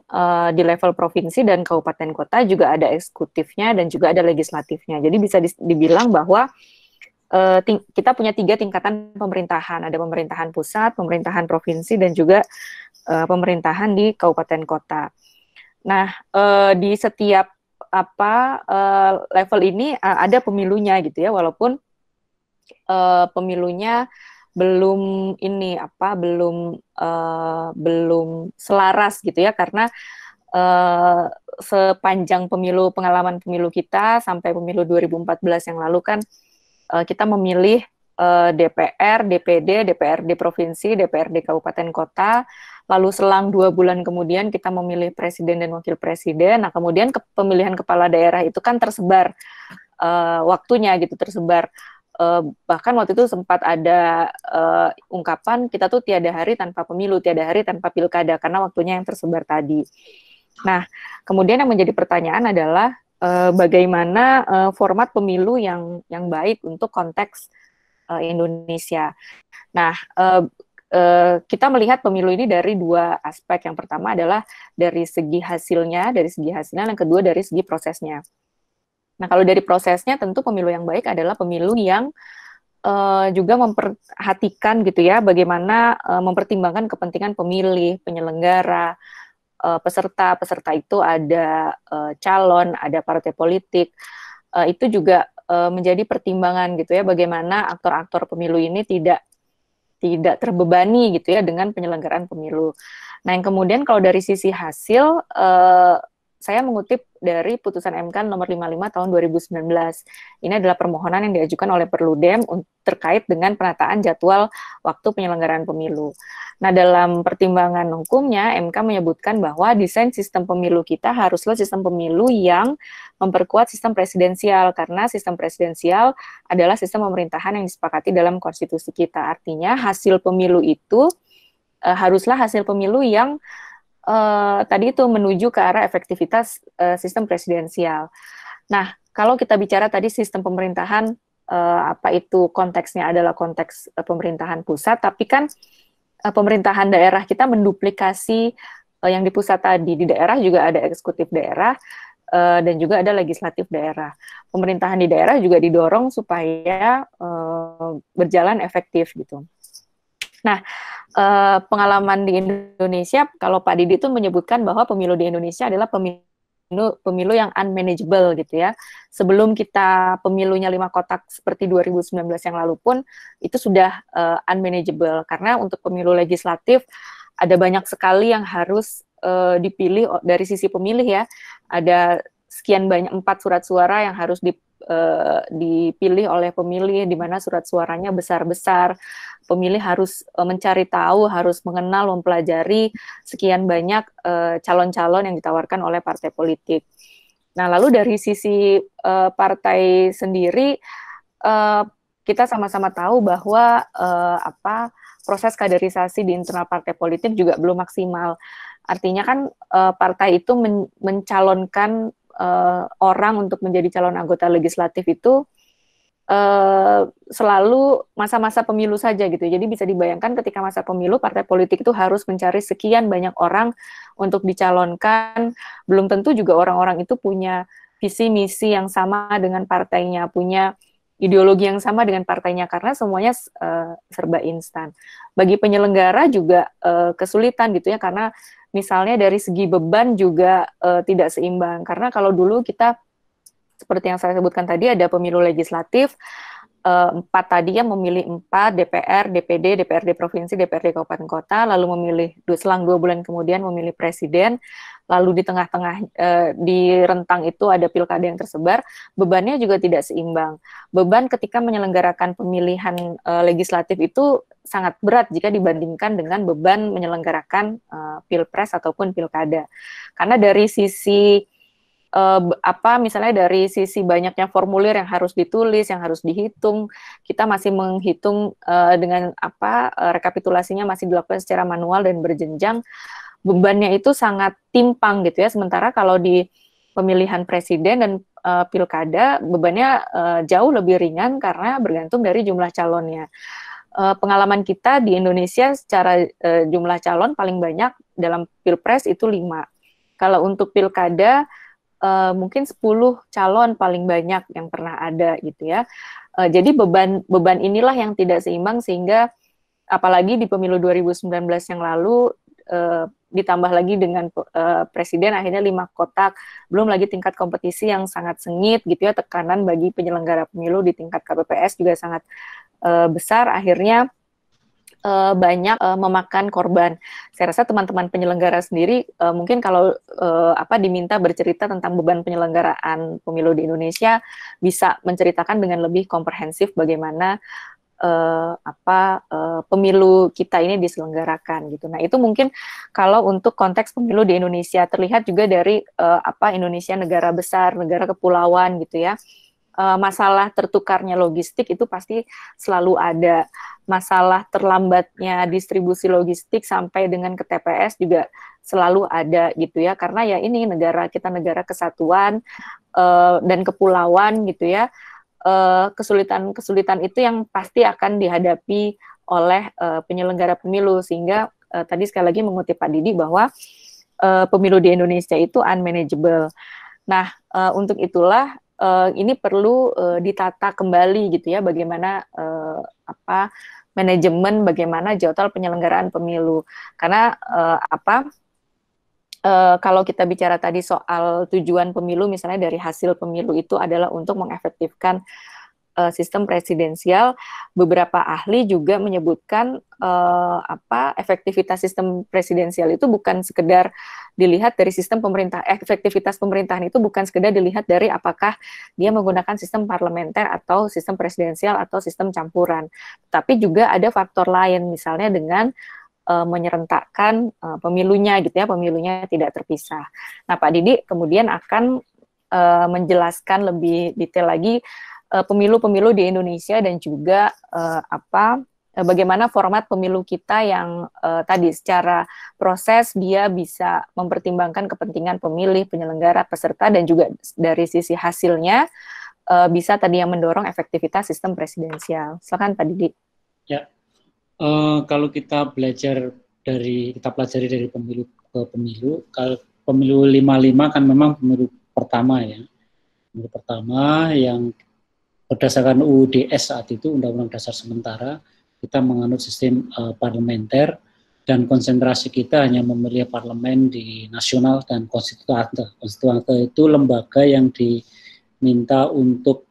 di level provinsi dan kabupaten kota juga ada eksekutifnya dan juga ada legislatifnya. Jadi bisa dibilang bahwa kita punya 3 tingkatan pemerintahan. Ada pemerintahan pusat, pemerintahan provinsi, dan juga pemerintahan di kabupaten kota. Nah, di setiap level ini ada pemilunya gitu ya, walaupun pemilunya belum selaras gitu ya, karena sepanjang pengalaman pemilu kita sampai pemilu 2014 yang lalu kan kita memilih DPR, DPD, DPRD provinsi, DPRD kabupaten kota, lalu selang 2 bulan kemudian kita memilih presiden dan wakil presiden. Nah, kemudian pemilihan kepala daerah itu kan tersebar waktunya gitu, tersebar. Bahkan waktu itu sempat ada ungkapan kita tuh tiada hari tanpa pemilu, tiada hari tanpa pilkada, karena waktunya yang tersebar tadi. Nah, kemudian yang menjadi pertanyaan adalah bagaimana format pemilu yang baik untuk konteks Indonesia. Nah, kita melihat pemilu ini dari 2 aspek. Yang pertama adalah dari segi hasilnya, yang kedua dari segi prosesnya. Nah, kalau dari prosesnya tentu pemilu yang baik adalah pemilu yang juga memperhatikan gitu ya, bagaimana mempertimbangkan kepentingan pemilih, penyelenggara, peserta itu ada calon, ada partai politik, itu juga menjadi pertimbangan gitu ya, bagaimana aktor-aktor pemilu ini tidak terbebani gitu ya dengan penyelenggaraan pemilu. Nah, yang kemudian kalau dari sisi hasil, saya mengutip dari putusan MK nomor 55 tahun 2019. Ini adalah permohonan yang diajukan oleh Perludem terkait dengan penataan jadwal waktu penyelenggaraan pemilu. Nah, dalam pertimbangan hukumnya, MK menyebutkan bahwa desain sistem pemilu kita haruslah sistem pemilu yang memperkuat sistem presidensial, karena sistem presidensial adalah sistem pemerintahan yang disepakati dalam konstitusi kita. Artinya, hasil pemilu itu haruslah hasil pemilu yang tadi itu menuju ke arah efektivitas sistem presidensial. Nah, kalau kita bicara tadi sistem pemerintahan, itu konteksnya adalah konteks pemerintahan pusat, tapi kan pemerintahan daerah kita menduplikasi yang di pusat tadi. Di daerah juga ada eksekutif daerah dan juga ada legislatif daerah. Pemerintahan di daerah juga didorong supaya berjalan efektif gitu. Nah, pengalaman di Indonesia, kalau Pak Didi itu menyebutkan bahwa pemilu di Indonesia adalah pemilu yang unmanageable gitu ya. Sebelum kita pemilunya 5 kotak seperti 2019 yang lalu pun, itu sudah unmanageable. Karena untuk pemilu legislatif, ada banyak sekali yang harus dipilih dari sisi pemilih ya. Ada sekian banyak 4 surat suara yang harus dipilih oleh pemilih, di mana surat suaranya besar-besar. Pemilih harus mencari tahu, harus mengenal, mempelajari sekian banyak calon-calon yang ditawarkan oleh partai politik. Nah, lalu dari sisi partai sendiri, kita sama-sama tahu bahwa proses kaderisasi di internal partai politik juga belum maksimal. Artinya kan partai itu mencalonkan orang untuk menjadi calon anggota legislatif itu selalu masa-masa pemilu saja gitu. Jadi bisa dibayangkan ketika masa pemilu, partai politik itu harus mencari sekian banyak orang untuk dicalonkan. Belum tentu juga orang-orang itu punya visi misi yang sama dengan partainya, punya ideologi yang sama dengan partainya, karena semuanya serba instan. Bagi penyelenggara juga kesulitan gitu ya, karena misalnya dari segi beban juga tidak seimbang. Karena kalau dulu kita seperti yang saya sebutkan tadi, ada pemilu legislatif, 4 tadi yang memilih 4, DPR, DPD, DPRD provinsi, DPRD kabupaten kota, lalu memilih selang 2 bulan kemudian memilih presiden, lalu di tengah-tengah di rentang itu ada pilkada yang tersebar, bebannya juga tidak seimbang. Beban ketika menyelenggarakan pemilihan legislatif itu sangat berat jika dibandingkan dengan beban menyelenggarakan pilpres ataupun pilkada. Karena dari sisi misalnya dari sisi banyaknya formulir yang harus ditulis, yang harus dihitung, kita masih menghitung dengan rekapitulasinya masih dilakukan secara manual dan berjenjang, bebannya itu sangat timpang gitu ya. Sementara kalau di pemilihan presiden dan pilkada, bebannya jauh lebih ringan karena bergantung dari jumlah calonnya. Pengalaman kita di Indonesia secara jumlah calon paling banyak dalam pilpres itu 5. Kalau untuk pilkada mungkin 10 calon paling banyak yang pernah ada gitu ya. Jadi beban inilah yang tidak seimbang, sehingga apalagi di pemilu 2019 yang lalu ditambah lagi dengan presiden akhirnya 5 kotak, belum lagi tingkat kompetisi yang sangat sengit gitu ya, tekanan bagi penyelenggara pemilu di tingkat KPPS juga sangat besar, akhirnya banyak memakan korban. Saya rasa teman-teman penyelenggara sendiri mungkin kalau diminta bercerita tentang beban penyelenggaraan pemilu di Indonesia bisa menceritakan dengan lebih komprehensif bagaimana pemilu kita ini diselenggarakan gitu. Nah, itu mungkin kalau untuk konteks pemilu di Indonesia, terlihat juga dari Indonesia negara besar, negara kepulauan gitu ya. Masalah tertukarnya logistik itu pasti selalu ada. Masalah terlambatnya distribusi logistik sampai dengan ke TPS juga selalu ada gitu ya, karena ya ini kita negara kesatuan dan kepulauan gitu ya. Kesulitan itu yang pasti akan dihadapi oleh penyelenggara pemilu, sehingga tadi sekali lagi mengutip Pak Didi bahwa pemilu di Indonesia itu unmanageable. Nah, untuk itulah ini perlu ditata kembali gitu ya, bagaimana manajemen, bagaimana jadwal penyelenggaraan pemilu. Karena kalau kita bicara tadi soal tujuan pemilu, misalnya dari hasil pemilu itu adalah untuk mengefektifkan sistem presidensial, beberapa ahli juga menyebutkan efektivitas sistem presidensial itu bukan sekedar dilihat dari sistem efektivitas pemerintahan itu bukan sekedar dilihat dari apakah dia menggunakan sistem parlementer atau sistem presidensial atau sistem campuran, tapi juga ada faktor lain, misalnya dengan menyerentakkan pemilunya gitu ya, pemilunya tidak terpisah. Nah, Pak Didi kemudian akan menjelaskan lebih detail lagi pemilu-pemilu di Indonesia dan juga bagaimana format pemilu kita yang tadi secara proses dia bisa mempertimbangkan kepentingan pemilih, penyelenggara, peserta, dan juga dari sisi hasilnya bisa tadi yang mendorong efektivitas sistem presidensial. Silakan Pak Didi. Ya, kalau kita pelajari dari pemilu ke pemilu, kalau pemilu 55 kan memang pemilu pertama ya, pemilu pertama yang berdasarkan UUDS saat itu, Undang-Undang Dasar Sementara, kita menganut sistem parlementer dan konsentrasi kita hanya memilih parlemen di nasional dan konstituante. Konstituante itu lembaga yang diminta untuk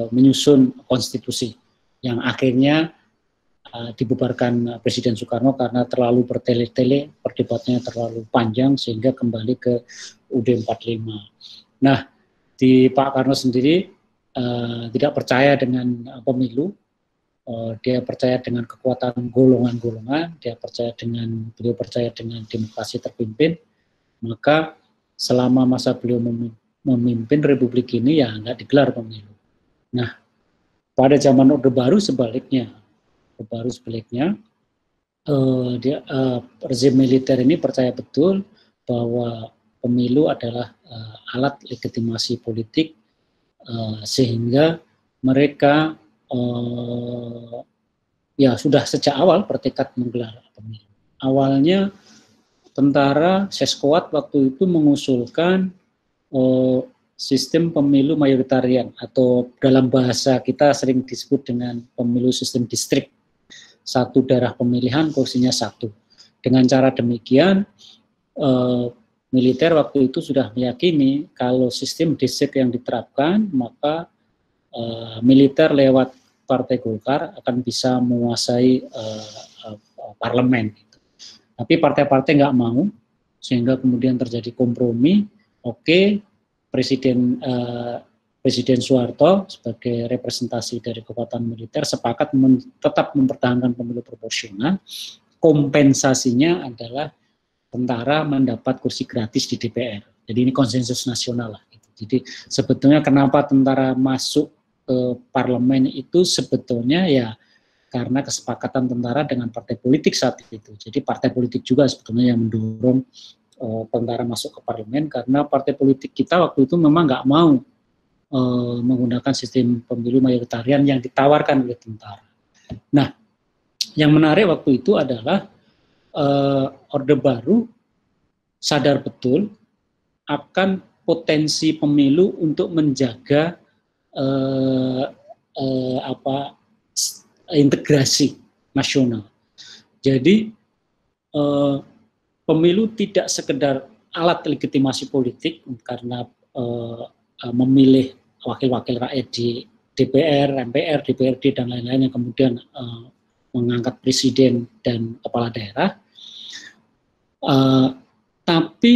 menyusun konstitusi yang akhirnya dibubarkan Presiden Soekarno karena terlalu bertele-tele, perdebatannya terlalu panjang sehingga kembali ke UUD 45. Nah, di Pak Karno sendiri tidak percaya dengan pemilu, dia percaya dengan kekuatan golongan-golongan, beliau percaya dengan demokrasi terpimpin, maka selama masa beliau memimpin Republik ini ya nggak digelar pemilu. Nah, pada zaman Orde Baru sebaliknya, rezim militer ini percaya betul bahwa pemilu adalah alat legitimasi politik, sehingga mereka sudah sejak awal bertekad menggelar pemilu. Awalnya tentara Seskowat waktu itu mengusulkan sistem pemilu mayoritarian, atau dalam bahasa kita sering disebut dengan pemilu sistem distrik, 1 daerah pemilihan kursinya 1. Dengan cara demikian militer waktu itu sudah meyakini kalau sistem distrik yang diterapkan, maka militer lewat Partai Golkar akan bisa menguasai parlemen. Tapi partai-partai nggak mau, sehingga kemudian terjadi kompromi. Oke, Presiden Soeharto sebagai representasi dari kekuatan militer sepakat tetap mempertahankan pemilu proporsional. Kompensasinya adalah tentara mendapat kursi gratis di DPR. Jadi ini konsensus nasional lah. Jadi sebetulnya kenapa tentara masuk ke parlemen itu sebetulnya ya karena kesepakatan tentara dengan partai politik saat itu. Jadi partai politik juga sebetulnya yang mendorong tentara masuk ke parlemen, karena partai politik kita waktu itu memang nggak mau menggunakan sistem pemilu mayoritarian yang ditawarkan oleh tentara. Nah, yang menarik waktu itu adalah Orde Baru sadar betul akan potensi pemilu untuk menjaga integrasi nasional. Jadi pemilu tidak sekedar alat legitimasi politik karena memilih wakil-wakil rakyat di DPR, MPR, DPRD dan lain-lain yang kemudian mengangkat presiden dan kepala daerah. Tapi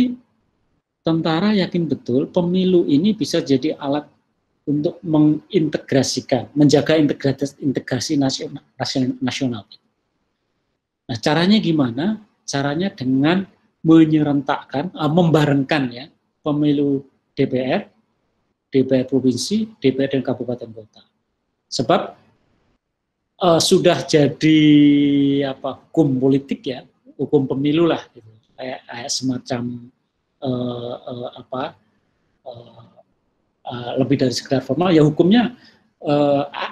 tentara yakin betul pemilu ini bisa jadi alat untuk mengintegrasikan, menjaga integrasi nasional. Nah, caranya gimana? Caranya dengan menyerentakkan, membarengkan ya pemilu DPR, DPR provinsi, DPR dan kabupaten kota. Sebab sudah jadi hukum politik ya, hukum pemilu lah, gitu. Kayak semacam lebih dari sekedar formal ya, hukumnya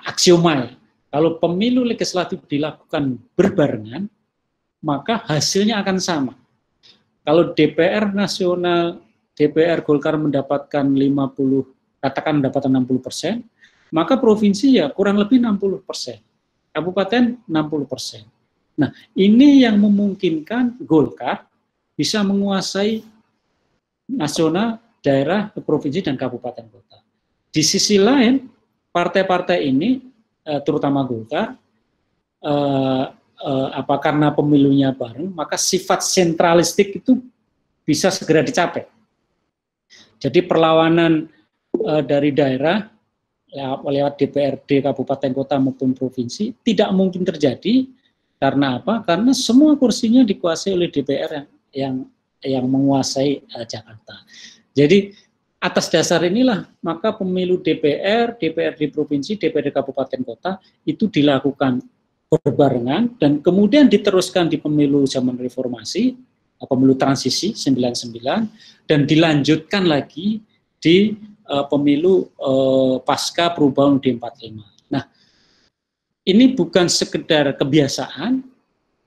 aksioma. Kalau pemilu legislatif dilakukan berbarengan, maka hasilnya akan sama. Kalau DPR nasional, DPR Golkar mendapatkan 50, katakan mendapatkan 60%, maka provinsi ya kurang lebih 60%, kabupaten 60%. Nah, ini yang memungkinkan Golkar bisa menguasai nasional, daerah, provinsi, dan kabupaten kota. Di sisi lain, partai-partai ini, terutama Golkar, karena pemilunya bareng, maka sifat sentralistik itu bisa segera dicapai. Jadi perlawanan dari daerah lewat DPRD, kabupaten kota maupun provinsi tidak mungkin terjadi. Karena apa? Karena semua kursinya dikuasai oleh DPR yang menguasai Jakarta. Jadi atas dasar inilah maka pemilu DPR, DPRD provinsi, DPRD kabupaten kota itu dilakukan berbarengan dan kemudian diteruskan di pemilu zaman reformasi, pemilu transisi 99, dan dilanjutkan lagi di pemilu pasca perubahan UUD 45. Nah, ini bukan sekedar kebiasaan,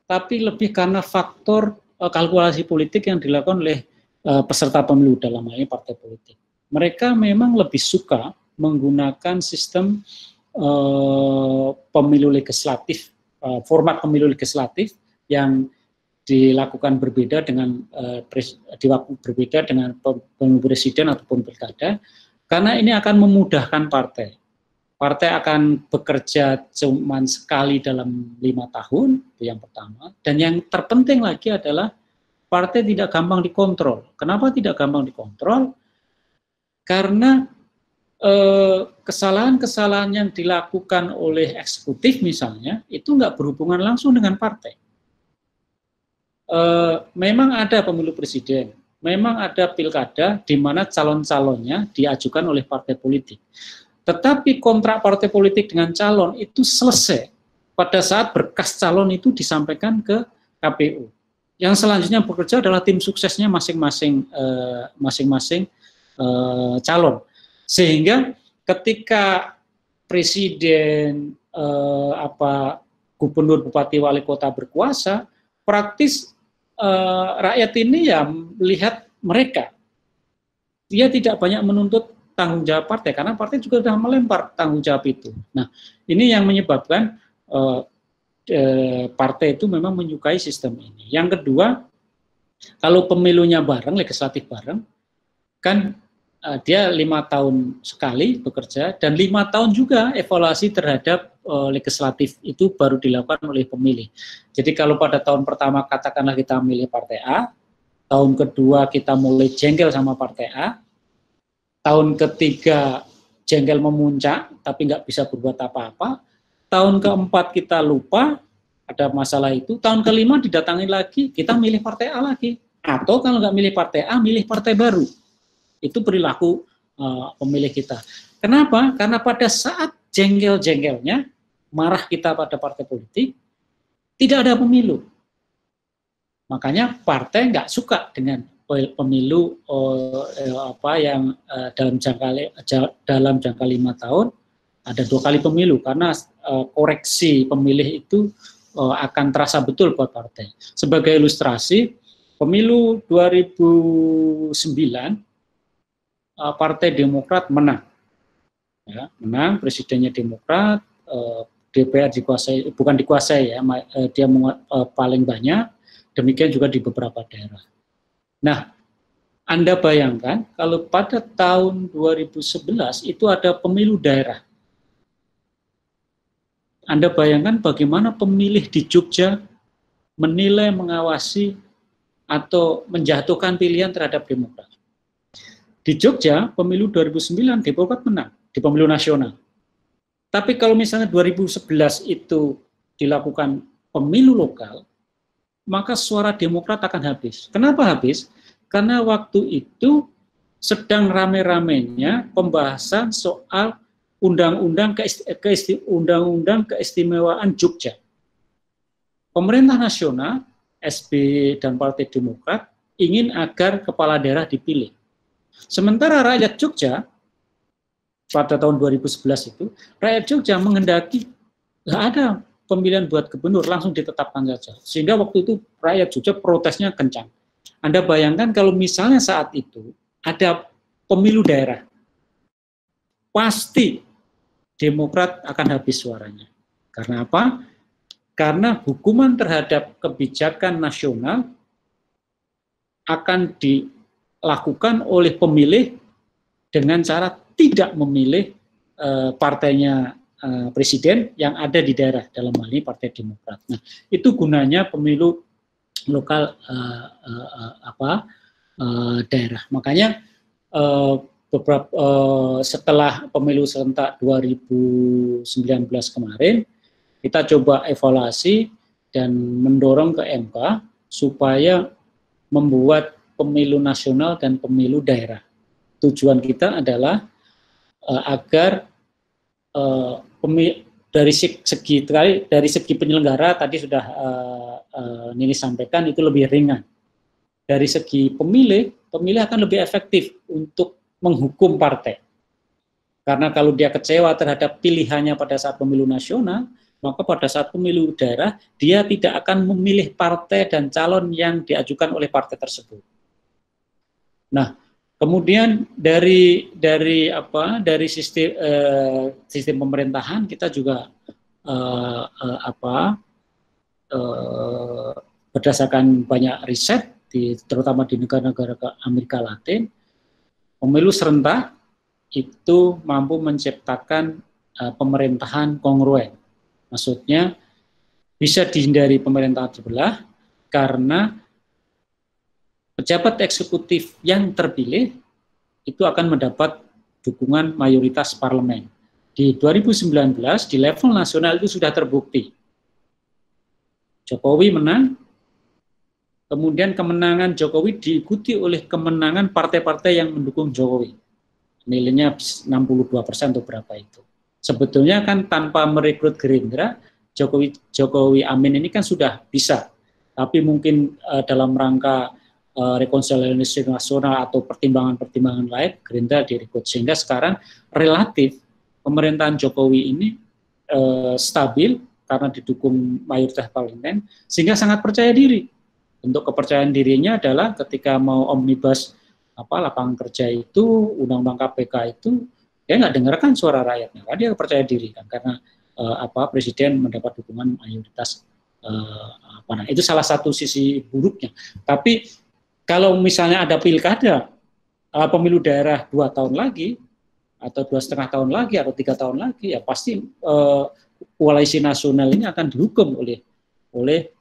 tapi lebih karena faktor kalkulasi politik yang dilakukan oleh peserta pemilu, dalam hal ini partai politik. Mereka memang lebih suka menggunakan sistem pemilu legislatif, format pemilu legislatif yang dilakukan berbeda dengan pemilu presiden ataupun pilkada, karena ini akan memudahkan partai. Partai akan bekerja cuma sekali dalam 5 tahun, itu yang pertama. Dan yang terpenting lagi adalah partai tidak gampang dikontrol. Kenapa tidak gampang dikontrol? Karena kesalahan-kesalahan yang dilakukan oleh eksekutif misalnya, itu nggak berhubungan langsung dengan partai. Memang ada pemilu presiden, memang ada pilkada di mana calon-calonnya diajukan oleh partai politik. Tetapi kontrak partai politik dengan calon itu selesai pada saat berkas calon itu disampaikan ke KPU. Yang selanjutnya bekerja adalah tim suksesnya masing-masing calon. Sehingga ketika presiden, gubernur, bupati, wali kota berkuasa, praktis rakyat ini ya melihat mereka. Dia tidak banyak menuntut tanggung jawab partai, karena partai juga sudah melempar tanggung jawab itu. Nah, ini yang menyebabkan partai itu memang menyukai sistem ini. Yang kedua, kalau pemilunya bareng, legislatif bareng, kan dia 5 tahun sekali bekerja, dan 5 tahun juga evaluasi terhadap legislatif itu baru dilakukan oleh pemilih. Jadi kalau pada tahun pertama katakanlah kita memilih partai A, tahun kedua kita mulai jengkel sama partai A, tahun ketiga jengkel memuncak tapi nggak bisa berbuat apa-apa, tahun keempat kita lupa ada masalah itu, tahun kelima didatangi lagi, kita milih partai A lagi, atau kalau nggak milih partai A, milih partai baru. Itu perilaku pemilih kita. Kenapa? Karena pada saat jengkel-jengkelnya, marah kita pada partai politik, tidak ada pemilu. Makanya partai nggak suka dengan pemilu yang dalam jangka 5 tahun ada 2 kali pemilu, karena koreksi pemilih itu akan terasa betul buat partai. Sebagai ilustrasi, pemilu 2009 Partai Demokrat menang, ya, menang, presidennya Demokrat, DPR dikuasai, bukan dikuasai ya, dia paling banyak, demikian juga di beberapa daerah. Nah, Anda bayangkan kalau pada tahun 2011 itu ada pemilu daerah. Anda bayangkan bagaimana pemilih di Jogja menilai, mengawasi, atau menjatuhkan pilihan terhadap Demokrat. Di Jogja, pemilu 2009 Demokrat menang di pemilu nasional. Tapi kalau misalnya 2011 itu dilakukan pemilu lokal, maka suara Demokrat akan habis. Kenapa habis? Karena waktu itu sedang rame-ramenya pembahasan soal undang-undang keistimewaan Jogja. Pemerintah nasional, SBY dan Partai Demokrat ingin agar kepala daerah dipilih. Sementara rakyat Jogja pada tahun 2011 itu, rakyat Jogja menghendaki nggak ada pemilihan buat gubernur, langsung ditetapkan saja. Sehingga waktu itu rakyat Jogja protesnya kencang. Anda bayangkan kalau misalnya saat itu ada pemilu daerah, pasti Demokrat akan habis suaranya. Karena apa? Karena hukuman terhadap kebijakan nasional akan dilakukan oleh pemilih dengan cara tidak memilih partainya presiden yang ada di daerah, dalam hal ini Partai Demokrat. Nah, itu gunanya pemilu lokal daerah. Makanya setelah pemilu serentak 2019 kemarin, kita coba evaluasi dan mendorong ke MK supaya membuat pemilu nasional dan pemilu daerah. Tujuan kita adalah agar dari segi penyelenggara tadi sudah Nini sampaikan itu lebih ringan. Dari segi pemilih akan lebih efektif untuk menghukum partai. Karena kalau dia kecewa terhadap pilihannya pada saat pemilu nasional, maka pada saat pemilu daerah dia tidak akan memilih partai dan calon yang diajukan oleh partai tersebut. Nah, kemudian dari sistem pemerintahan kita juga berdasarkan banyak riset terutama di negara-negara Amerika Latin, pemilu serentak itu mampu menciptakan pemerintahan kongruen. Maksudnya bisa dihindari pemerintahan terbelah karena pejabat eksekutif yang terpilih itu akan mendapat dukungan mayoritas parlemen. Di 2019 di level nasional itu sudah terbukti. Jokowi menang, kemudian kemenangan Jokowi diikuti oleh kemenangan partai-partai yang mendukung Jokowi. Nilainya 62% atau berapa itu. Sebetulnya kan tanpa merekrut Gerindra, Jokowi Amin ini kan sudah bisa. Tapi mungkin dalam rangka rekonsiliasi nasional atau pertimbangan-pertimbangan lain, Gerindra direkrut. Sehingga sekarang relatif pemerintahan Jokowi ini stabil karena didukung mayoritas parlemen, sehingga sangat percaya diri. Untuk kepercayaan dirinya adalah ketika mau omnibus lapangan kerja itu, undang-undang KPK itu, dia nggak dengarkan suara rakyatnya, dia percaya diri kan, karena presiden mendapat dukungan mayoritas. Itu salah satu sisi buruknya. Tapi kalau misalnya ada pilkada, pemilu daerah 2 tahun lagi, atau 2,5 tahun lagi, atau 3 tahun lagi, ya pasti koalisi nasional ini akan dihukum oleh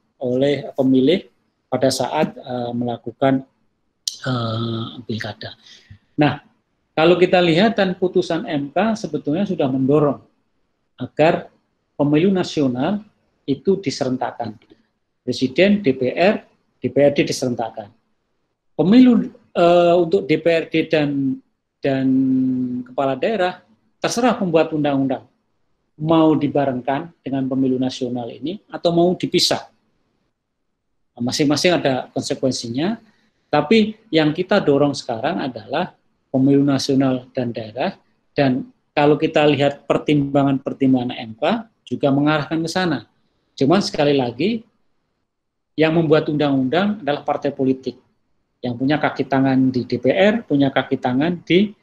pemilih pada saat melakukan pilkada. Nah, kalau kita lihat dan putusan MK sebetulnya sudah mendorong agar pemilu nasional itu diserentakkan. Presiden, DPR, DPRD diserentakkan. Pemilu untuk DPRD dan kepala daerah terserah pembuat undang-undang mau dibarengkan dengan pemilu nasional ini atau mau dipisah. Masing-masing ada konsekuensinya, tapi yang kita dorong sekarang adalah pemilu nasional dan daerah, dan kalau kita lihat pertimbangan-pertimbangan MK juga mengarahkan ke sana. Cuman sekali lagi, yang membuat undang-undang adalah partai politik, yang punya kaki tangan di DPR, punya kaki tangan di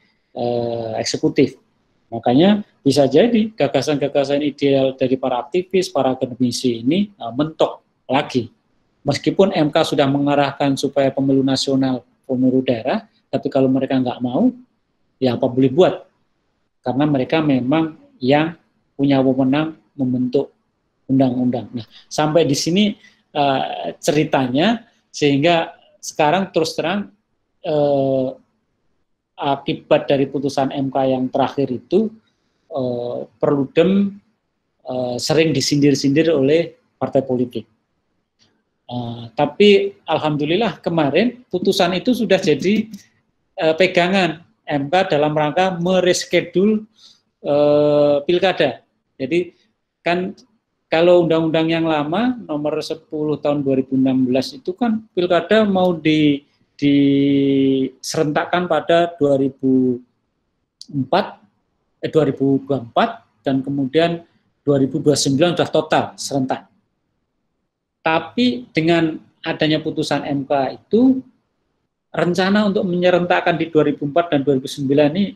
eksekutif. Makanya bisa jadi gagasan-gagasan ideal dari para aktivis, para akademisi ini mentok lagi. Meskipun MK sudah mengarahkan supaya pemilu nasional, pemilu daerah, tapi kalau mereka nggak mau, ya apa boleh buat. Karena mereka memang yang punya wewenang membentuk undang-undang. Nah, sampai di sini ceritanya, sehingga sekarang terus terang akibat dari putusan MK yang terakhir itu, Perludem sering disindir-sindir oleh partai politik. Tapi alhamdulillah kemarin putusan itu sudah jadi pegangan MK dalam rangka mereschedule pilkada. Jadi kan kalau undang-undang yang lama nomor 10 tahun 2016 itu kan pilkada mau diserentakkan pada 2024 dan kemudian 2029 sudah total serentak. Tapi dengan adanya putusan MK itu, rencana untuk menyerentakkan di 2004 dan 2009 ini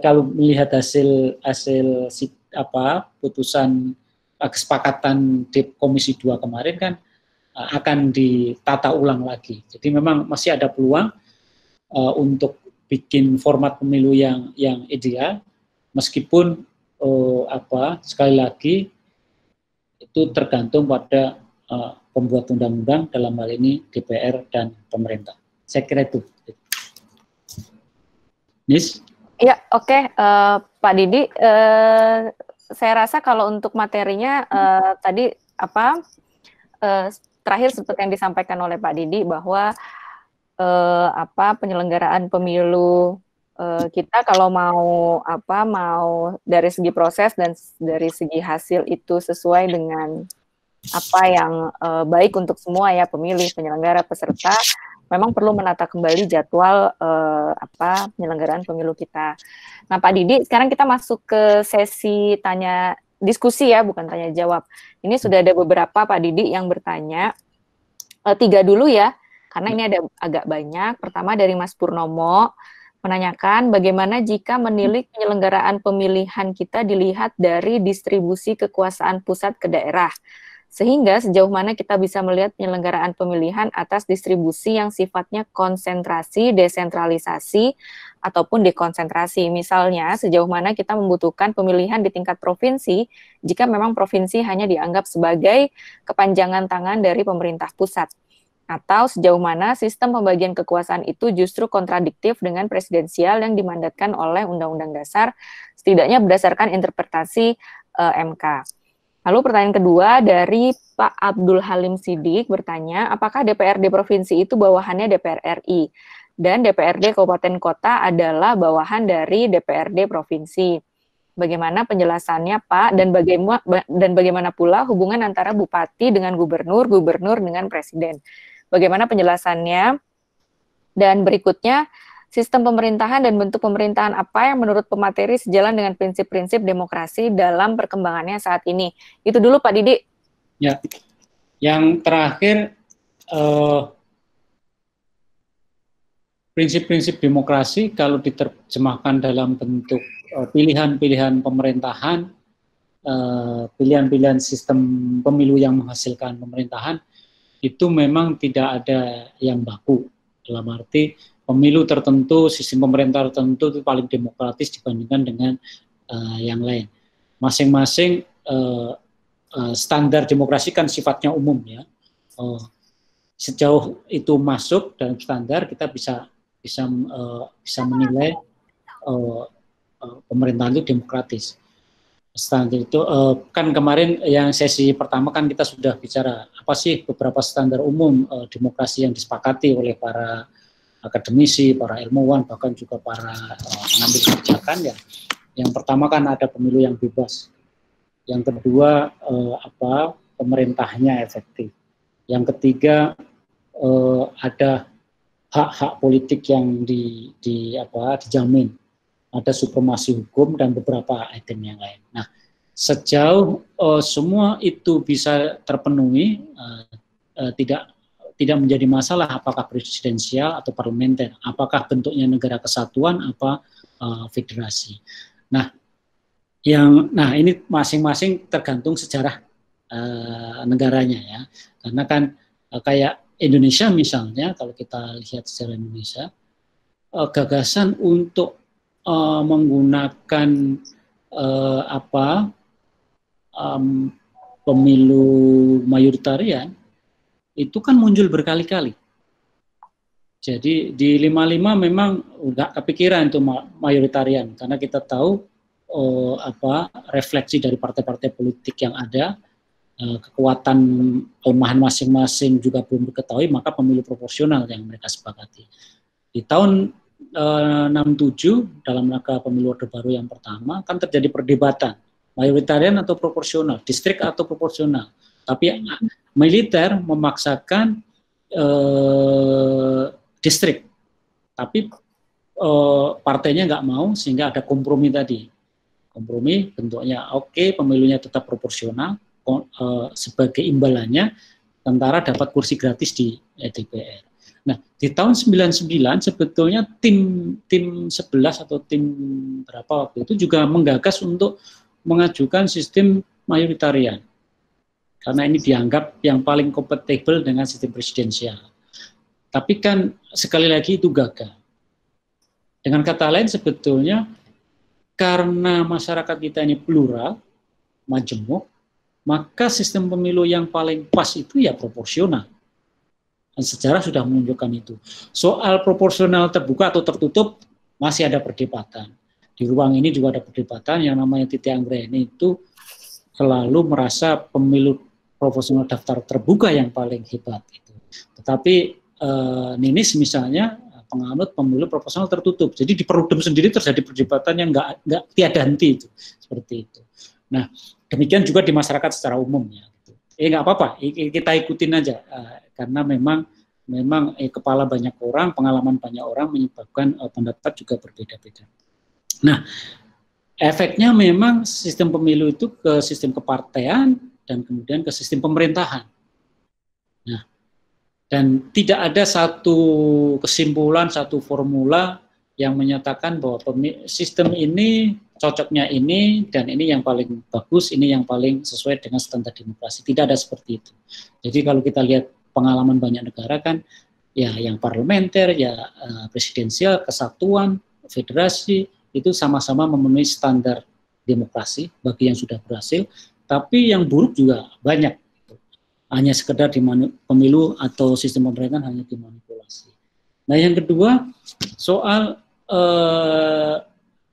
kalau melihat hasil putusan kesepakatan di Komisi 2 kemarin kan akan ditata ulang lagi. Jadi memang masih ada peluang untuk bikin format pemilu yang ideal, meskipun sekali lagi itu tergantung pada pembuat undang-undang, dalam hal ini DPR dan pemerintah. Saya kira itu. Nis? Ya, oke. Pak Didi, saya rasa kalau untuk materinya tadi terakhir seperti yang disampaikan oleh Pak Didi bahwa penyelenggaraan pemilu kita kalau mau dari segi proses dan dari segi hasil itu sesuai dengan apa yang baik untuk semua ya, pemilih, penyelenggara, peserta, memang perlu menata kembali jadwal penyelenggaraan pemilu kita. Nah, Pak Didi, sekarang kita masuk ke sesi tanya diskusi ya, bukan tanya jawab. Ini sudah ada beberapa Pak Didi yang bertanya. 3 dulu ya, karena ini ada agak banyak. Pertama dari Mas Purnomo menanyakan bagaimana jika menilik penyelenggaraan pemilihan kita dilihat dari distribusi kekuasaan pusat ke daerah. Sehingga sejauh mana kita bisa melihat penyelenggaraan pemilihan atas distribusi yang sifatnya konsentrasi, desentralisasi, ataupun dekonsentrasi. Misalnya, sejauh mana kita membutuhkan pemilihan di tingkat provinsi jika memang provinsi hanya dianggap sebagai kepanjangan tangan dari pemerintah pusat. Atau sejauh mana sistem pembagian kekuasaan itu justru kontradiktif dengan presidensial yang dimandatkan oleh Undang-Undang Dasar, setidaknya berdasarkan interpretasi MK. Lalu pertanyaan kedua dari Pak Abdul Halim Sidik bertanya, apakah DPRD Provinsi itu bawahannya DPR RI? Dan DPRD Kabupaten Kota adalah bawahan dari DPRD Provinsi. Bagaimana penjelasannya Pak, dan bagaimana pula hubungan antara Bupati dengan Gubernur, Gubernur dengan Presiden? Bagaimana penjelasannya? Dan berikutnya, sistem pemerintahan dan bentuk pemerintahan apa yang menurut pemateri sejalan dengan prinsip-prinsip demokrasi dalam perkembangannya saat ini? Itu dulu Pak Didi. Ya, yang terakhir prinsip-prinsip demokrasi kalau diterjemahkan dalam bentuk pilihan-pilihan pemerintahan, pilihan-pilihan sistem pemilu yang menghasilkan pemerintahan, itu memang tidak ada yang baku. Dalam arti pemilu tertentu, sistem pemerintah tertentu itu paling demokratis dibandingkan dengan yang lain. Masing-masing standar demokrasi kan sifatnya umum ya. Sejauh itu masuk dalam standar, kita bisa bisa menilai pemerintahan itu demokratis. Standar itu kan kemarin yang sesi pertama kan kita sudah bicara apa sih beberapa standar umum demokrasi yang disepakati oleh para akademisi, para ilmuwan, bahkan juga para pengambil kebijakan ya. Yang pertama kan ada pemilu yang bebas. Yang kedua pemerintahnya efektif. Yang ketiga ada hak-hak politik yang dijamin. Ada supremasi hukum dan beberapa item yang lain. Nah, sejauh semua itu bisa terpenuhi, tidak menjadi masalah apakah presidensial atau parlementer, apakah bentuknya negara kesatuan, federasi. Nah, ini masing-masing tergantung sejarah negaranya ya, karena kan kayak Indonesia misalnya, kalau kita lihat sejarah Indonesia, gagasan untuk menggunakan pemilu mayoritarian itu kan muncul berkali-kali. Jadi di 55 memang nggak kepikiran itu mayoritarian, karena kita tahu refleksi dari partai-partai politik yang ada, kekuatan kelemahan masing-masing juga belum diketahui, maka pemilu proporsional yang mereka sepakati. Di tahun 67 dalam rangka pemilu Orde Baru yang pertama kan terjadi perdebatan mayoritarian atau proporsional, distrik atau proporsional. Tapi militer memaksakan distrik, tapi partainya nggak mau sehingga ada kompromi tadi. Kompromi bentuknya pemilunya tetap proporsional, sebagai imbalannya tentara dapat kursi gratis di DPR. Nah, di tahun 99 sebetulnya tim 11 atau tim berapa waktu itu juga menggagas untuk mengajukan sistem mayoritarian. Karena ini dianggap yang paling kompatibel dengan sistem presidensial. Tapi kan sekali lagi itu gagal. Dengan kata lain sebetulnya karena masyarakat kita ini plural, majemuk, maka sistem pemilu yang paling pas itu ya proporsional. Dan sejarah sudah menunjukkan itu. Soal proporsional terbuka atau tertutup masih ada perdebatan. Di ruang ini juga ada perdebatan, yang namanya Titi Anggreni itu selalu merasa pemilu proporsional daftar terbuka yang paling hebat itu. Tetapi Ninis misalnya penganut pemilu proporsional tertutup. Jadi di Perludem sendiri terjadi perdebatan yang nggak tiada henti itu, seperti itu. Nah, demikian juga di masyarakat secara umum ya. Nggak apa-apa, kita ikutin aja, karena memang kepala banyak orang, pengalaman banyak orang menyebabkan pendapat juga berbeda-beda. Nah, efeknya memang sistem pemilu itu ke sistem kepartean dan kemudian ke sistem pemerintahan. Nah, dan tidak ada satu kesimpulan, satu formula yang menyatakan bahwa sistem ini cocoknya ini, dan ini yang paling bagus, ini yang paling sesuai dengan standar demokrasi. Tidak ada seperti itu. Jadi kalau kita lihat pengalaman banyak negara kan, ya yang parlementer, ya presidensial, kesatuan, federasi, itu sama-sama memenuhi standar demokrasi bagi yang sudah berhasil, tapi yang buruk juga banyak. Hanya sekedar pemilu atau sistem pemerintahan hanya dimanipulasi. Nah yang kedua, soal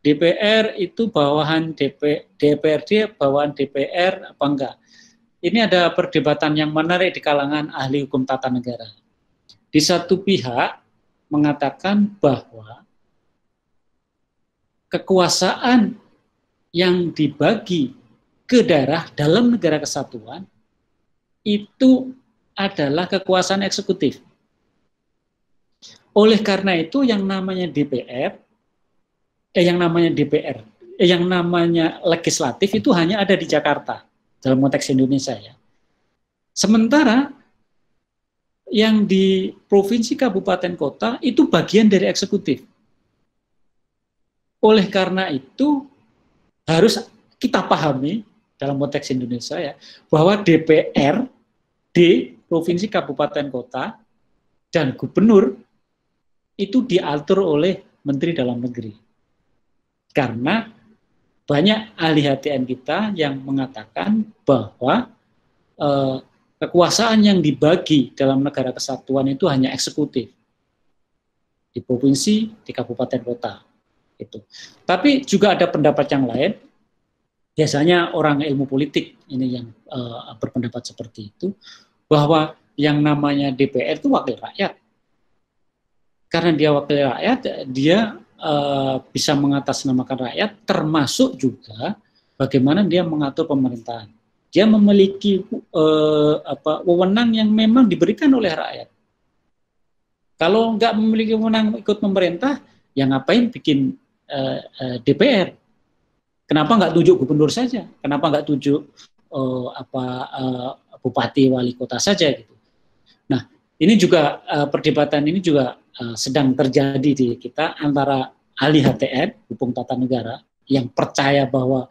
DPR itu bawahan DPRD, bawahan DPR apa enggak? Ini ada perdebatan yang menarik di kalangan ahli hukum tata negara. Di satu pihak mengatakan bahwa kekuasaan yang dibagi ke daerah dalam negara kesatuan itu adalah kekuasaan eksekutif. Oleh karena itu yang namanya yang namanya legislatif itu hanya ada di Jakarta dalam konteks Indonesia ya. Sementara yang di provinsi, kabupaten, kota itu bagian dari eksekutif. Oleh karena itu harus kita pahami dalam konteks Indonesia ya, bahwa DPR di provinsi, kabupaten, kota dan gubernur itu diatur oleh Menteri Dalam Negeri. Karena banyak ahli HTN kita yang mengatakan bahwa kekuasaan yang dibagi dalam negara kesatuan itu hanya eksekutif. di provinsi, di kabupaten kota. Itu. Tapi juga ada pendapat yang lain. Biasanya orang ilmu politik ini yang berpendapat seperti itu, bahwa yang namanya DPR itu wakil rakyat. Karena dia wakil rakyat, dia bisa mengatasnamakan rakyat, termasuk juga bagaimana dia mengatur pemerintahan. Dia memiliki wewenang yang memang diberikan oleh rakyat. Kalau nggak memiliki wewenang ikut pemerintah, ya ngapain bikin DPR? Kenapa nggak tunjuk gubernur saja? Kenapa nggak tunjuk bupati, wali kota saja gitu? Nah, ini juga perdebatan ini juga sedang terjadi di kita antara ahli HTN, hukum tata negara, yang percaya bahwa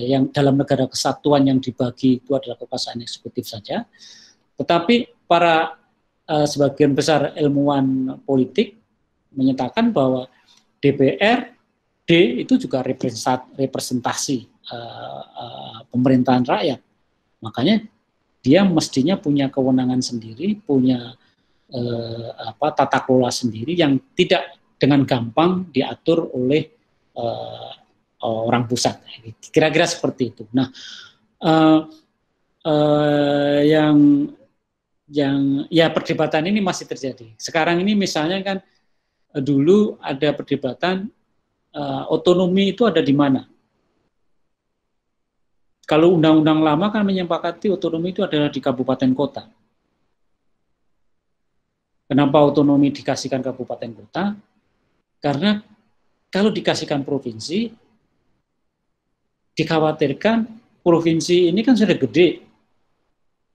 yang dalam negara kesatuan yang dibagi itu adalah kekuasaan eksekutif saja, tetapi para sebagian besar ilmuwan politik menyatakan bahwa DPRD itu juga representasi pemerintahan rakyat. Makanya dia mestinya punya kewenangan sendiri, punya tata kelola sendiri yang tidak dengan gampang diatur oleh orang pusat. Kira-kira seperti itu. Nah, yang ya perdebatan ini masih terjadi. Sekarang ini misalnya kan dulu ada perdebatan otonomi itu ada di mana. Kalau undang-undang lama kan menyepakati otonomi itu adalah di kabupaten kota. Kenapa otonomi dikasihkan kabupaten kota? Karena kalau dikasihkan provinsi, dikhawatirkan provinsi ini kan sudah gede.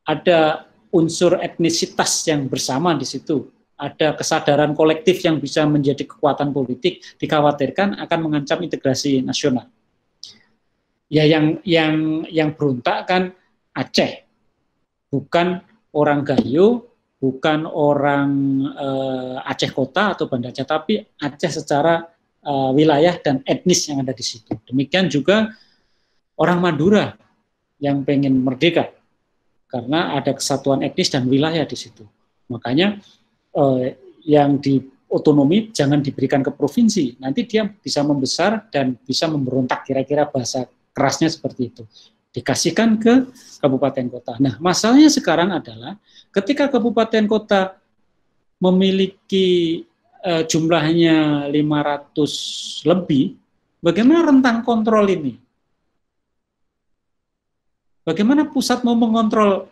Ada unsur etnisitas yang bersama di situ. Ada kesadaran kolektif yang bisa menjadi kekuatan politik, dikhawatirkan akan mengancam integrasi nasional. Ya yang berontak kan Aceh, bukan orang Gayo, bukan orang Aceh kota atau Banda Aceh, tapi Aceh secara wilayah dan etnis yang ada di situ. Demikian juga orang Madura yang pengen merdeka, karena ada kesatuan etnis dan wilayah di situ. Makanya yang di otonomi jangan diberikan ke provinsi, nanti dia bisa membesar dan bisa memberontak, kira-kira bahasa kerasnya seperti itu. Dikasihkan ke kabupaten kota. Nah, masalahnya sekarang adalah ketika kabupaten kota memiliki jumlahnya 500 lebih, bagaimana rentang kontrol ini? Bagaimana pusat mau mengontrol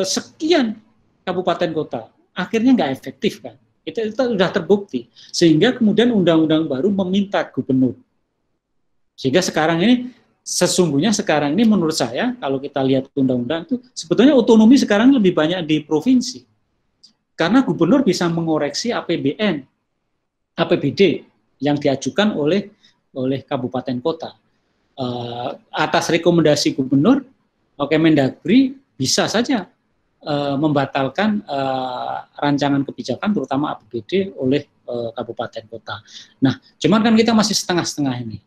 sekian kabupaten kota? Akhirnya nggak efektif kan? Itu sudah terbukti. Sehingga kemudian undang-undang baru meminta gubernur. Sehingga sekarang ini sesungguhnya sekarang ini menurut saya kalau kita lihat undang-undang itu sebetulnya otonomi sekarang lebih banyak di provinsi. Karena gubernur bisa mengoreksi APBN, APBD yang diajukan oleh kabupaten kota. Atas rekomendasi gubernur, Kemendagri bisa saja membatalkan rancangan kebijakan terutama APBD oleh kabupaten kota. Nah, cuman kan kita masih setengah-setengah ini.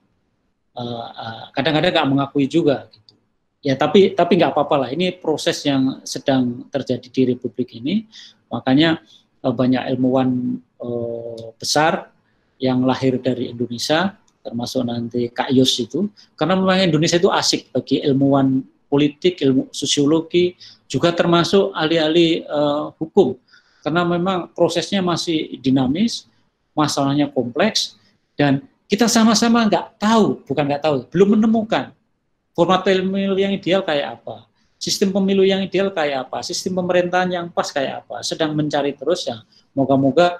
Kadang-kadang nggak mengakui juga gitu. Ya tapi nggak apa-apa lah, ini proses yang sedang terjadi di Republik ini. Makanya banyak ilmuwan besar yang lahir dari Indonesia, termasuk nanti Kak Yus itu, karena memang Indonesia itu asik bagi ilmuwan politik, ilmu sosiologi, juga termasuk ahli-ahli hukum, karena memang prosesnya masih dinamis, masalahnya kompleks, dan kita sama-sama belum menemukan format pemilu yang ideal kayak apa, sistem pemilu yang ideal kayak apa, sistem pemerintahan yang pas kayak apa, sedang mencari terus ya. Moga-moga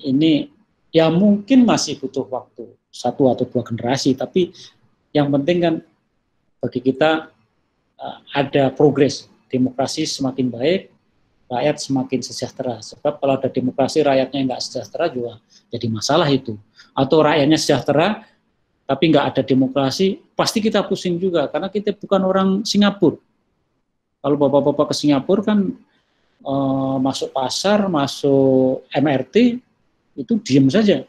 ini ya mungkin masih butuh waktu 1 atau 2 generasi, tapi yang penting kan bagi kita ada progres, demokrasi semakin baik, rakyat semakin sejahtera. Sebab kalau ada demokrasi rakyatnya nggak sejahtera juga jadi masalah itu. Atau rakyatnya sejahtera tapi nggak ada demokrasi, pasti kita pusing juga karena kita bukan orang Singapura. Kalau bapak-bapak ke Singapura kan masuk pasar, masuk MRT itu diem saja,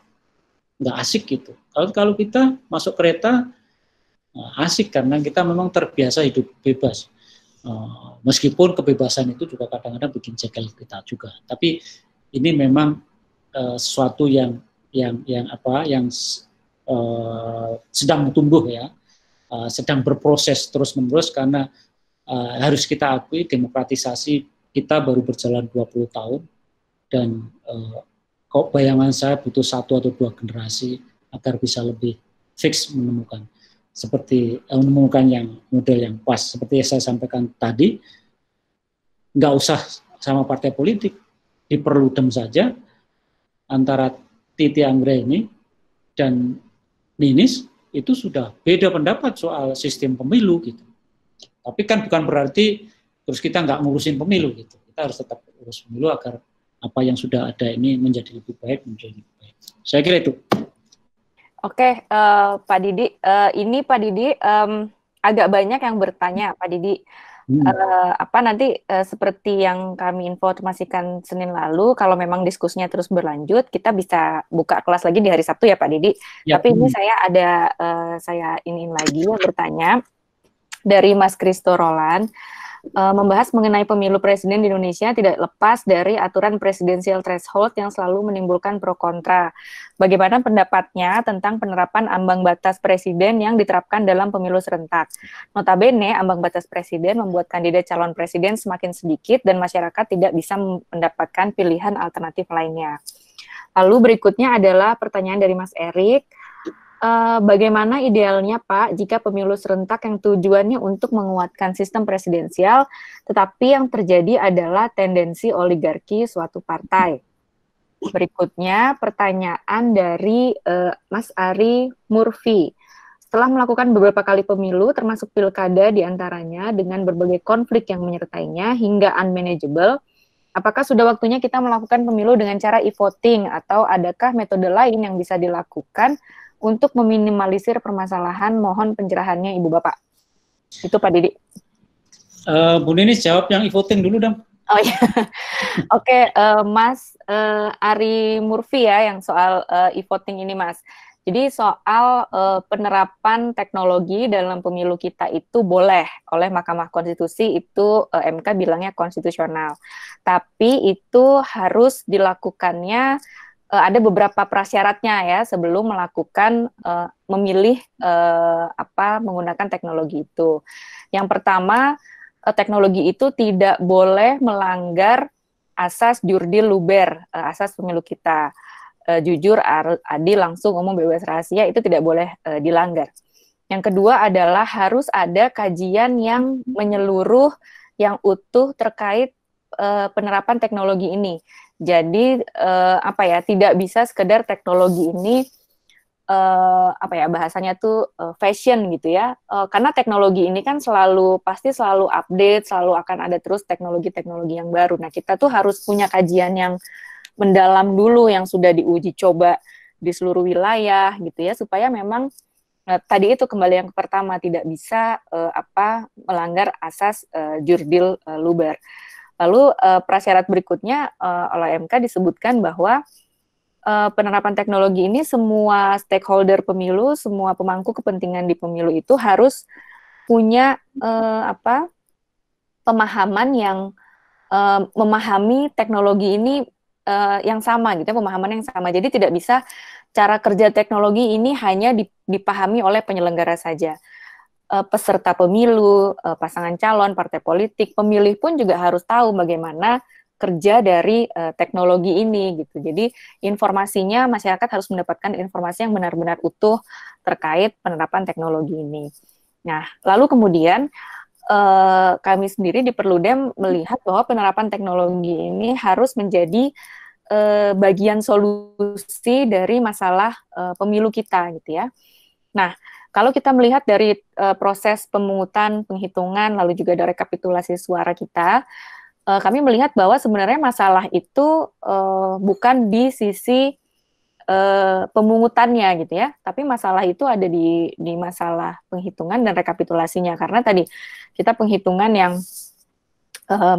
nggak asik gitu. Kalau kita masuk kereta asik karena kita memang terbiasa hidup bebas. Meskipun kebebasan itu juga kadang-kadang bikin jengkel kita juga. Tapi ini memang sesuatu yang sedang tumbuh ya, sedang berproses terus-menerus, karena harus kita akui demokratisasi kita baru berjalan 20 tahun, dan kok bayangan saya butuh 1 atau 2 generasi agar bisa lebih fix menemukan yang model yang pas. Seperti yang saya sampaikan tadi, nggak usah sama partai politik, diperludem saja antara Titi Anggraini dan Ninis, itu sudah beda pendapat soal sistem pemilu gitu. Tapi kan bukan berarti terus kita nggak ngurusin pemilu gitu. Kita harus tetap urus pemilu agar apa yang sudah ada ini menjadi lebih baik, Saya kira itu. Oke, Pak Didi. Ini Pak Didi agak banyak yang bertanya, Pak Didi. Nanti seperti yang kami informasikan Senin lalu, kalau memang diskusinya terus berlanjut, kita bisa buka kelas lagi di hari Sabtu ya, Pak Didi. Ya. Tapi ini saya ingin lagi bertanya dari Mas Kristo Roland, membahas mengenai pemilu presiden di Indonesia tidak lepas dari aturan presidensial threshold yang selalu menimbulkan pro kontra. Bagaimana pendapatnya tentang penerapan ambang batas presiden yang diterapkan dalam pemilu serentak? Notabene, ambang batas presiden membuat kandidat calon presiden semakin sedikit dan masyarakat tidak bisa mendapatkan pilihan alternatif lainnya. Lalu berikutnya adalah pertanyaan dari Mas Erik. Bagaimana idealnya Pak jika pemilu serentak yang tujuannya untuk menguatkan sistem presidensial, tetapi yang terjadi adalah tendensi oligarki suatu partai? Berikutnya pertanyaan dari Mas Ari Murphy. Setelah melakukan beberapa kali pemilu, termasuk pilkada diantaranya dengan berbagai konflik yang menyertainya hingga unmanageable, apakah sudah waktunya kita melakukan pemilu dengan cara e-voting atau adakah metode lain yang bisa dilakukan untuk meminimalisir permasalahan? Mohon pencerahannya Ibu Bapak. Itu Pak Didi. Bu Ninis jawab yang e-voting dulu dong. Oh iya. Oke, Mas Ari Murphy ya yang soal e-voting ini Mas. Jadi soal penerapan teknologi dalam pemilu kita itu boleh oleh Mahkamah Konstitusi, itu MK bilangnya konstitusional. Tapi itu harus dilakukannya ada beberapa prasyaratnya ya sebelum melakukan memilih menggunakan teknologi itu. Yang pertama, teknologi itu tidak boleh melanggar asas jurdil luber, asas pemilu kita. Jujur, adil, langsung, umum, bebas rahasia itu tidak boleh dilanggar. Yang kedua adalah harus ada kajian yang menyeluruh, yang utuh terkait penerapan teknologi ini. Jadi tidak bisa sekedar teknologi ini bahasanya tuh fashion gitu ya. Karena teknologi ini kan pasti selalu update, selalu akan ada terus teknologi-teknologi yang baru. Nah, kita tuh harus punya kajian yang mendalam dulu, yang sudah diuji coba di seluruh wilayah gitu ya, supaya memang tadi itu kembali yang pertama, tidak bisa melanggar asas jurdil luber. Lalu prasyarat berikutnya oleh MK disebutkan bahwa penerapan teknologi ini semua stakeholder pemilu, semua pemangku kepentingan di pemilu itu harus punya pemahaman yang memahami teknologi ini yang sama gitu, pemahaman yang sama. Jadi tidak bisa cara kerja teknologi ini hanya dipahami oleh penyelenggara saja. Peserta pemilu, pasangan calon, partai politik, pemilih pun juga harus tahu bagaimana kerja dari teknologi ini gitu. Jadi informasinya, masyarakat harus mendapatkan informasi yang benar-benar utuh terkait penerapan teknologi ini. Nah, lalu kemudian kami sendiri di Perludem melihat bahwa penerapan teknologi ini harus menjadi bagian solusi dari masalah pemilu kita gitu ya. Nah, kalau kita melihat dari proses pemungutan, penghitungan, lalu juga dari rekapitulasi suara kita, kami melihat bahwa sebenarnya masalah itu bukan di sisi pemungutannya gitu ya, tapi masalah itu ada di masalah penghitungan dan rekapitulasinya, karena tadi kita penghitungan yang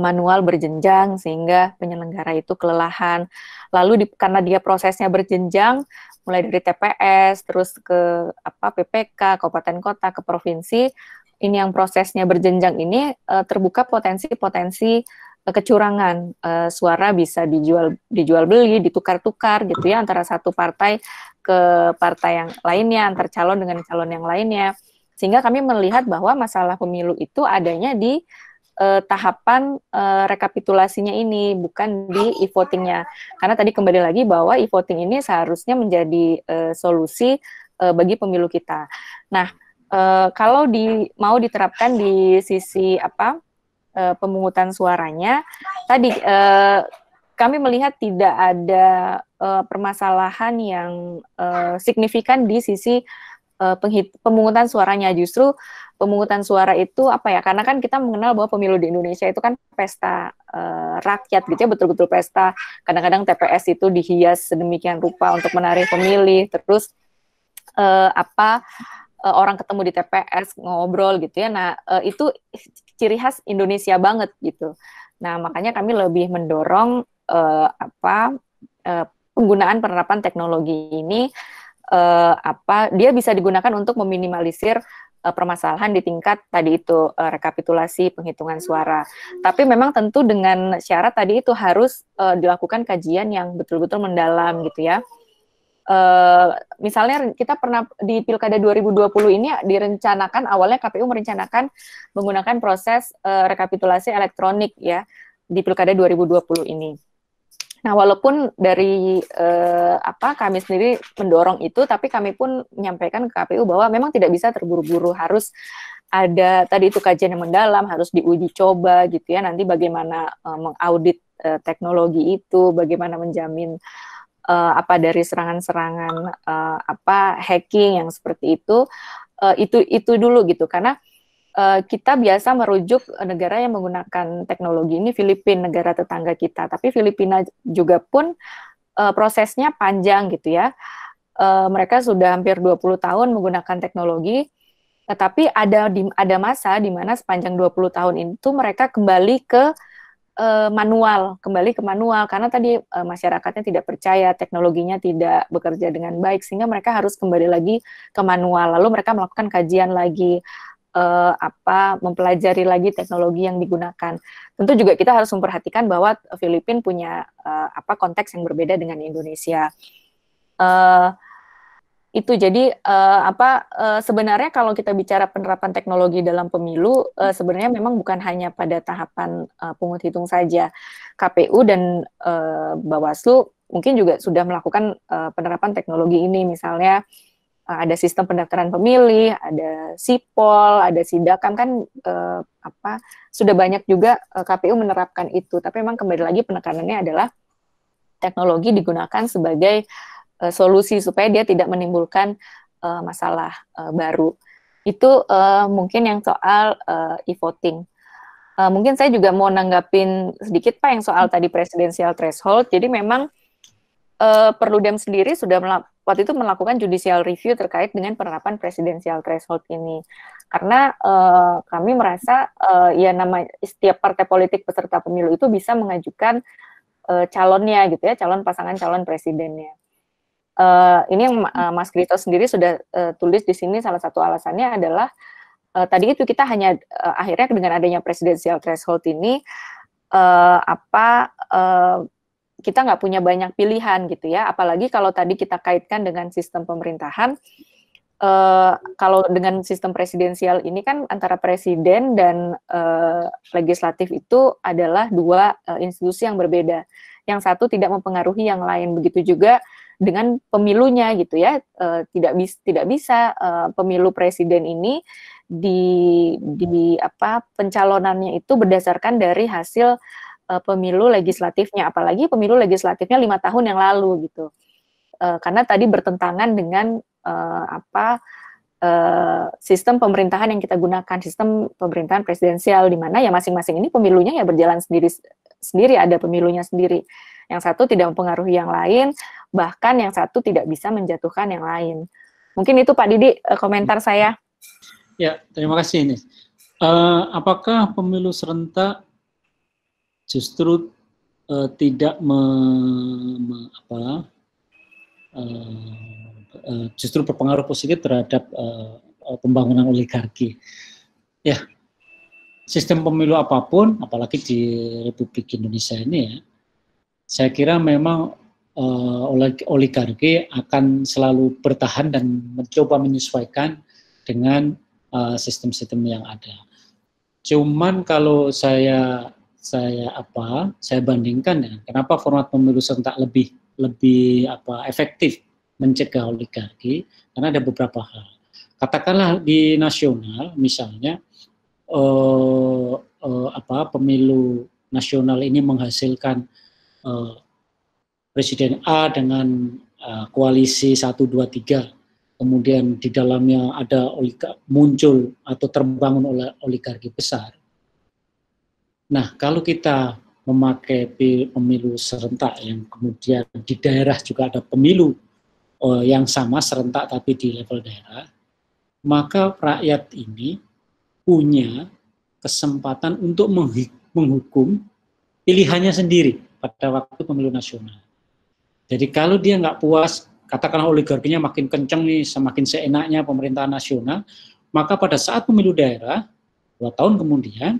manual berjenjang sehingga penyelenggara itu kelelahan. Lalu karena dia prosesnya berjenjang, mulai dari TPS, terus ke PPK, kabupaten kota, ke provinsi, ini yang prosesnya berjenjang ini terbuka potensi-potensi kecurangan, suara bisa dijual beli, ditukar-tukar gitu ya antara satu partai ke partai yang lainnya, antar calon dengan calon yang lainnya. Sehingga kami melihat bahwa masalah pemilu itu adanya di tahapan rekapitulasinya ini, bukan di e-votingnya. Karena tadi kembali lagi bahwa e-voting ini seharusnya menjadi solusi bagi pemilu kita. Nah, kalau mau diterapkan di sisi pemungutan suaranya, tadi kami melihat tidak ada permasalahan yang signifikan di sisi pemungutan suaranya. Justru pemungutan suara itu karena kan kita mengenal bahwa pemilu di Indonesia itu kan pesta rakyat gitu ya, betul-betul pesta. Kadang-kadang TPS itu dihias sedemikian rupa untuk menarik pemilih, terus orang ketemu di TPS ngobrol gitu ya. Nah, itu ciri khas Indonesia banget gitu. Nah, makanya kami lebih mendorong penggunaan penerapan teknologi ini dia bisa digunakan untuk meminimalisir permasalahan di tingkat tadi itu rekapitulasi penghitungan suara. Tapi memang tentu dengan syarat tadi itu harus dilakukan kajian yang betul-betul mendalam gitu ya. Misalnya kita pernah di Pilkada 2020 ini direncanakan awalnya KPU merencanakan menggunakan proses rekapitulasi elektronik ya di Pilkada 2020 ini. Nah, walaupun dari kami sendiri mendorong itu, tapi kami pun menyampaikan ke KPU bahwa memang tidak bisa terburu-buru, harus ada tadi itu kajian yang mendalam, harus diuji coba gitu ya, nanti bagaimana mengaudit teknologi itu, bagaimana menjamin dari serangan-serangan hacking yang seperti itu dulu gitu, karena kita biasa merujuk negara yang menggunakan teknologi ini Filipina, negara tetangga kita. Tapi Filipina juga pun prosesnya panjang gitu ya. Mereka sudah hampir 20 tahun menggunakan teknologi, tetapi ada masa di mana sepanjang 20 tahun itu mereka kembali ke manual karena tadi masyarakatnya tidak percaya, teknologinya tidak bekerja dengan baik, sehingga mereka harus kembali lagi ke manual. Lalu mereka melakukan kajian lagi, mempelajari lagi teknologi yang digunakan. Tentu juga kita harus memperhatikan bahwa Filipina punya konteks yang berbeda dengan Indonesia. Itu jadi sebenarnya kalau kita bicara penerapan teknologi dalam pemilu, sebenarnya memang bukan hanya pada tahapan pungut hitung saja. KPU dan Bawaslu mungkin juga sudah melakukan penerapan teknologi ini, misalnya ada sistem pendaftaran pemilih, ada Sipol, ada Sidakam, kan sudah banyak juga KPU menerapkan itu. Tapi memang kembali lagi penekanannya adalah teknologi digunakan sebagai solusi supaya dia tidak menimbulkan masalah baru. Itu mungkin yang soal e-voting. Mungkin saya juga mau nanggapin sedikit Pak yang soal tadi presidensial threshold. Jadi memang Perludem sendiri sudah waktu itu melakukan judicial review terkait dengan penerapan presidensial threshold ini. Karena kami merasa setiap partai politik peserta pemilu itu bisa mengajukan calonnya gitu ya, pasangan calon presidennya. Ini yang Mas Grito sendiri sudah tulis di sini, salah satu alasannya adalah tadi itu kita hanya akhirnya dengan adanya presidensial threshold ini kita nggak punya banyak pilihan gitu ya, apalagi kalau tadi kita kaitkan dengan sistem pemerintahan. Kalau dengan sistem presidensial ini kan antara presiden dan legislatif itu adalah dua institusi yang berbeda. Yang satu tidak mempengaruhi yang lain, begitu juga dengan pemilunya gitu ya. Tidak bisa pemilu presiden ini pencalonannya itu berdasarkan dari hasil pemilu legislatifnya, apalagi pemilu legislatifnya 5 tahun yang lalu gitu. Karena tadi bertentangan dengan sistem pemerintahan yang kita gunakan, sistem pemerintahan presidensial, di mana ya masing-masing ini pemilunya ya berjalan sendiri, ada pemilunya sendiri. Yang satu tidak mempengaruhi yang lain, bahkan yang satu tidak bisa menjatuhkan yang lain. Mungkin itu Pak Didi komentar saya. Ya, terima kasih ini. Apakah pemilu serentak justru tidak justru berpengaruh positif terhadap pembangunan oligarki? Ya, sistem pemilu apapun, apalagi di Republik Indonesia ini ya, saya kira memang oligarki akan selalu bertahan dan mencoba menyesuaikan dengan sistem-sistem yang ada. Cuman kalau saya bandingkan ya, kenapa format pemilu serentak lebih efektif mencegah oligarki, karena ada beberapa hal. Katakanlah di nasional misalnya pemilu nasional ini menghasilkan Presiden A dengan koalisi 1, 2, 3, kemudian di dalamnya ada muncul atau terbangun oleh oligarki besar. Nah, kalau kita memakai pemilu serentak yang kemudian di daerah juga ada pemilu yang sama serentak tapi di level daerah, maka rakyat ini punya kesempatan untuk menghukum pilihannya sendiri pada waktu pemilu nasional. Jadi kalau dia nggak puas, katakanlah oligarkinya makin kenceng nih, semakin seenaknya pemerintahan nasional, maka pada saat pemilu daerah, 2 tahun kemudian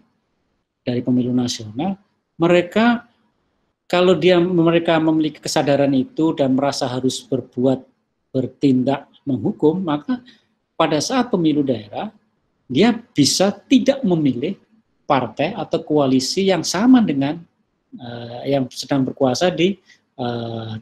dari pemilu nasional, mereka memiliki kesadaran itu dan merasa harus bertindak menghukum, maka pada saat pemilu daerah, dia bisa tidak memilih partai atau koalisi yang sama dengan yang sedang berkuasa di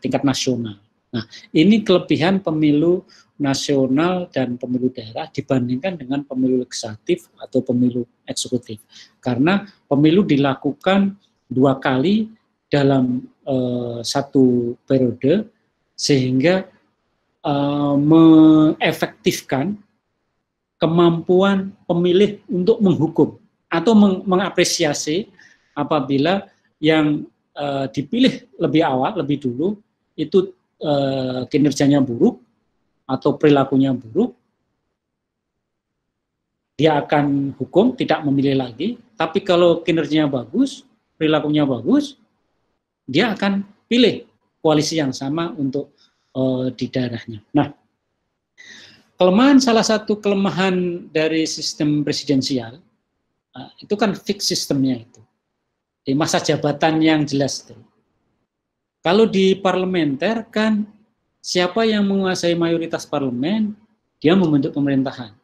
tingkat nasional. Nah, ini kelebihan pemilu nasional dan pemilu daerah dibandingkan dengan pemilu legislatif atau pemilu eksekutif. Karena pemilu dilakukan 2 kali dalam satu periode, sehingga mengefektifkan kemampuan pemilih untuk menghukum atau mengapresiasi apabila yang dipilih lebih awal, lebih dulu, itu kinerjanya buruk atau perilakunya buruk, dia akan hukum, tidak memilih lagi. Tapi kalau kinerjanya bagus, perilakunya bagus, dia akan pilih koalisi yang sama untuk di daerahnya. Nah, salah satu kelemahan dari sistem presidensial, itu kan fix sistemnya itu. Di masa jabatan yang jelas itu. Kalau di parlementer kan siapa yang menguasai mayoritas parlemen, dia membentuk pemerintahan.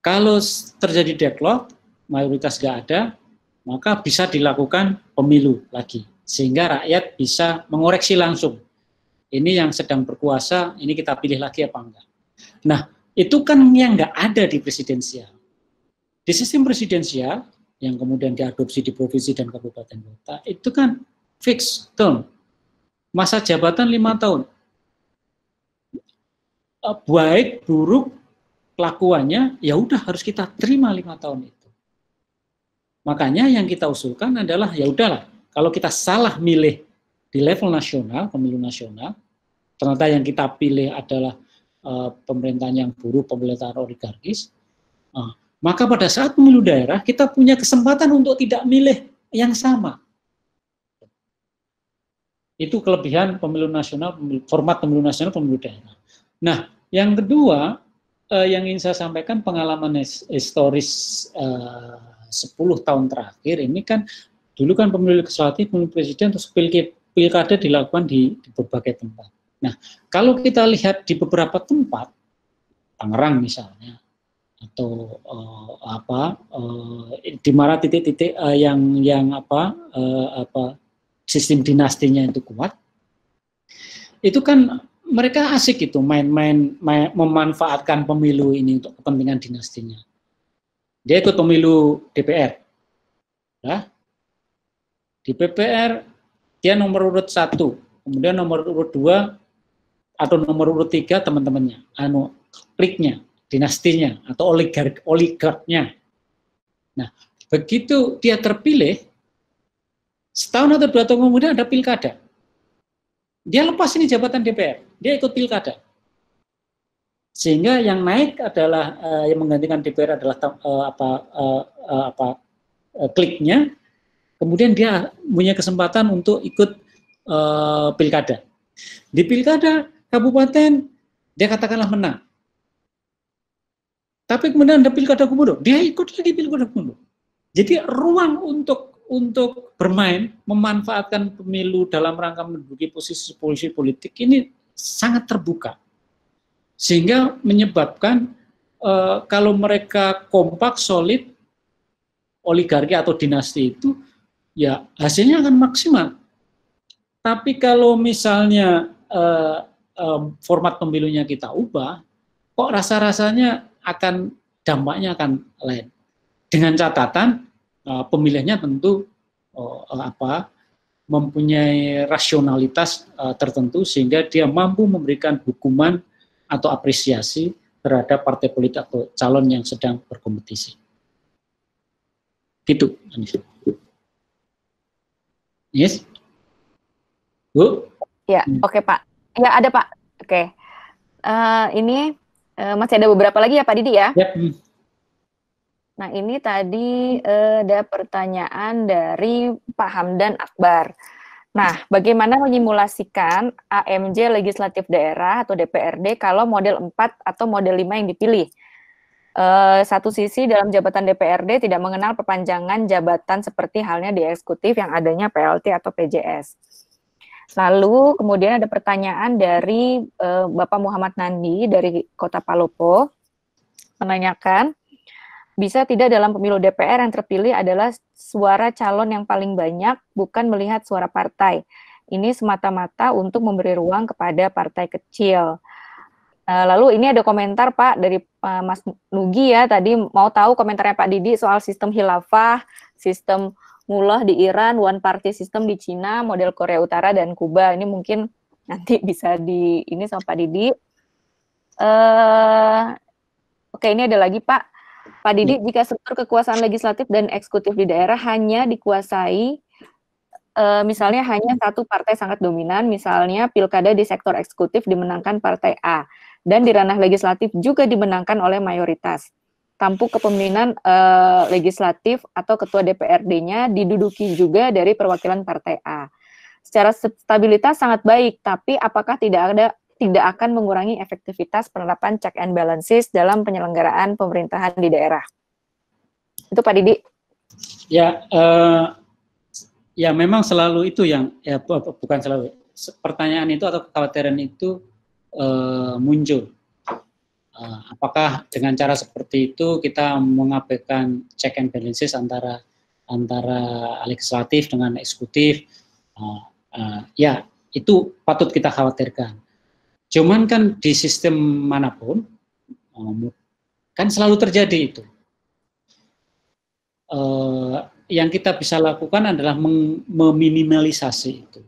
Kalau terjadi deadlock, mayoritas nggak ada, maka bisa dilakukan pemilu lagi. Sehingga rakyat bisa mengoreksi langsung. Ini yang sedang berkuasa, ini kita pilih lagi apa enggak. Nah, itu kan yang nggak ada di presidensial. Di sistem presidensial, yang kemudian diadopsi di provinsi dan kabupaten kota, itu kan fix term, masa jabatan 5 tahun. Baik, buruk, kelakuannya, ya udah harus kita terima 5 tahun itu. Makanya yang kita usulkan adalah, ya udahlah, kalau kita salah milih di level nasional, pemilu nasional, ternyata yang kita pilih adalah pemerintahan yang buruk, pemerintahan oligarkis, maka pada saat pemilu daerah, kita punya kesempatan untuk tidak milih yang sama. Itu kelebihan pemilu nasional, format pemilu nasional, pemilu daerah. Nah, yang kedua, yang ingin saya sampaikan, pengalaman historis 10 tahun terakhir, ini kan, dulu kan pemilu legislatif, pemilu presiden, terus pilkada dilakukan di berbagai tempat. Nah, kalau kita lihat di beberapa tempat, Tangerang misalnya, atau di mana titik-titik sistem dinastinya itu kuat, itu kan mereka asik itu main-main memanfaatkan pemilu ini untuk kepentingan dinastinya. Dia ikut pemilu DPR, ya. Di DPR dia nomor urut 1, kemudian nomor urut 2 atau nomor urut 3 teman-temannya, kliknya, dinastinya atau oligarknya. Nah, begitu dia terpilih, setahun atau 2 tahun kemudian ada pilkada. Dia lepas ini jabatan DPR, dia ikut pilkada. Sehingga yang naik adalah yang menggantikan DPR adalah kliknya. Kemudian dia punya kesempatan untuk ikut pilkada. Di pilkada kabupaten dia katakanlah menang. Tapi kemudian ada pilkada gubernur, dia ikut lagi pilkada gubernur. Jadi ruang untuk bermain, memanfaatkan pemilu dalam rangka menduduki posisi politik ini sangat terbuka. Sehingga menyebabkan kalau mereka kompak, solid, oligarki atau dinasti itu, ya hasilnya akan maksimal. Tapi kalau misalnya format pemilunya kita ubah, kok rasa-rasanya dampaknya akan lain. Dengan catatan pemilihnya tentu mempunyai rasionalitas tertentu sehingga dia mampu memberikan hukuman atau apresiasi terhadap partai politik atau calon yang sedang berkompetisi. Gitu, Anis. Yes? Bu? Ya, oke Pak. Ya ada Pak. Oke. Ini masih ada beberapa lagi ya Pak Didi ya? Yep. Nah ini tadi ada pertanyaan dari Pak Hamdan Akbar. Nah, bagaimana menyimulasikan AMJ Legislatif Daerah atau DPRD kalau model 4 atau model 5 yang dipilih? Satu sisi dalam jabatan DPRD tidak mengenal perpanjangan jabatan seperti halnya di eksekutif yang adanya PLT atau PJS. Lalu kemudian ada pertanyaan dari Bapak Muhammad Nandi dari Kota Palopo menanyakan, bisa tidak dalam pemilu DPR yang terpilih adalah suara calon yang paling banyak, bukan melihat suara partai. Ini semata-mata untuk memberi ruang kepada partai kecil. Lalu ini ada komentar Pak dari Mas Nugi ya, tadi mau tahu komentarnya Pak Didi soal sistem khilafah, sistem mullah di Iran, one party system di Cina, model Korea Utara dan Kuba. Ini mungkin nanti bisa ini sama Pak Didi. Oke, ini ada lagi Pak. Pak Didi, jika struktur kekuasaan legislatif dan eksekutif di daerah hanya dikuasai, misalnya hanya satu partai sangat dominan, misalnya pilkada di sektor eksekutif dimenangkan partai A, dan di ranah legislatif juga dimenangkan oleh mayoritas. Tampuk kepemimpinan legislatif atau ketua DPRD-nya diduduki juga dari perwakilan partai A. Secara stabilitas sangat baik, tapi apakah tidak akan mengurangi efektivitas penerapan check and balances dalam penyelenggaraan pemerintahan di daerah? Itu Pak Didi. Ya, ya memang selalu itu yang, ya bukan selalu, pertanyaan itu atau kekhawatiran itu muncul. Apakah dengan cara seperti itu kita mengabaikan check and balances antara legislatif dengan eksekutif? Ya, itu patut kita khawatirkan. Cuman kan di sistem manapun kan selalu terjadi itu. Yang kita bisa lakukan adalah meminimalisasi itu.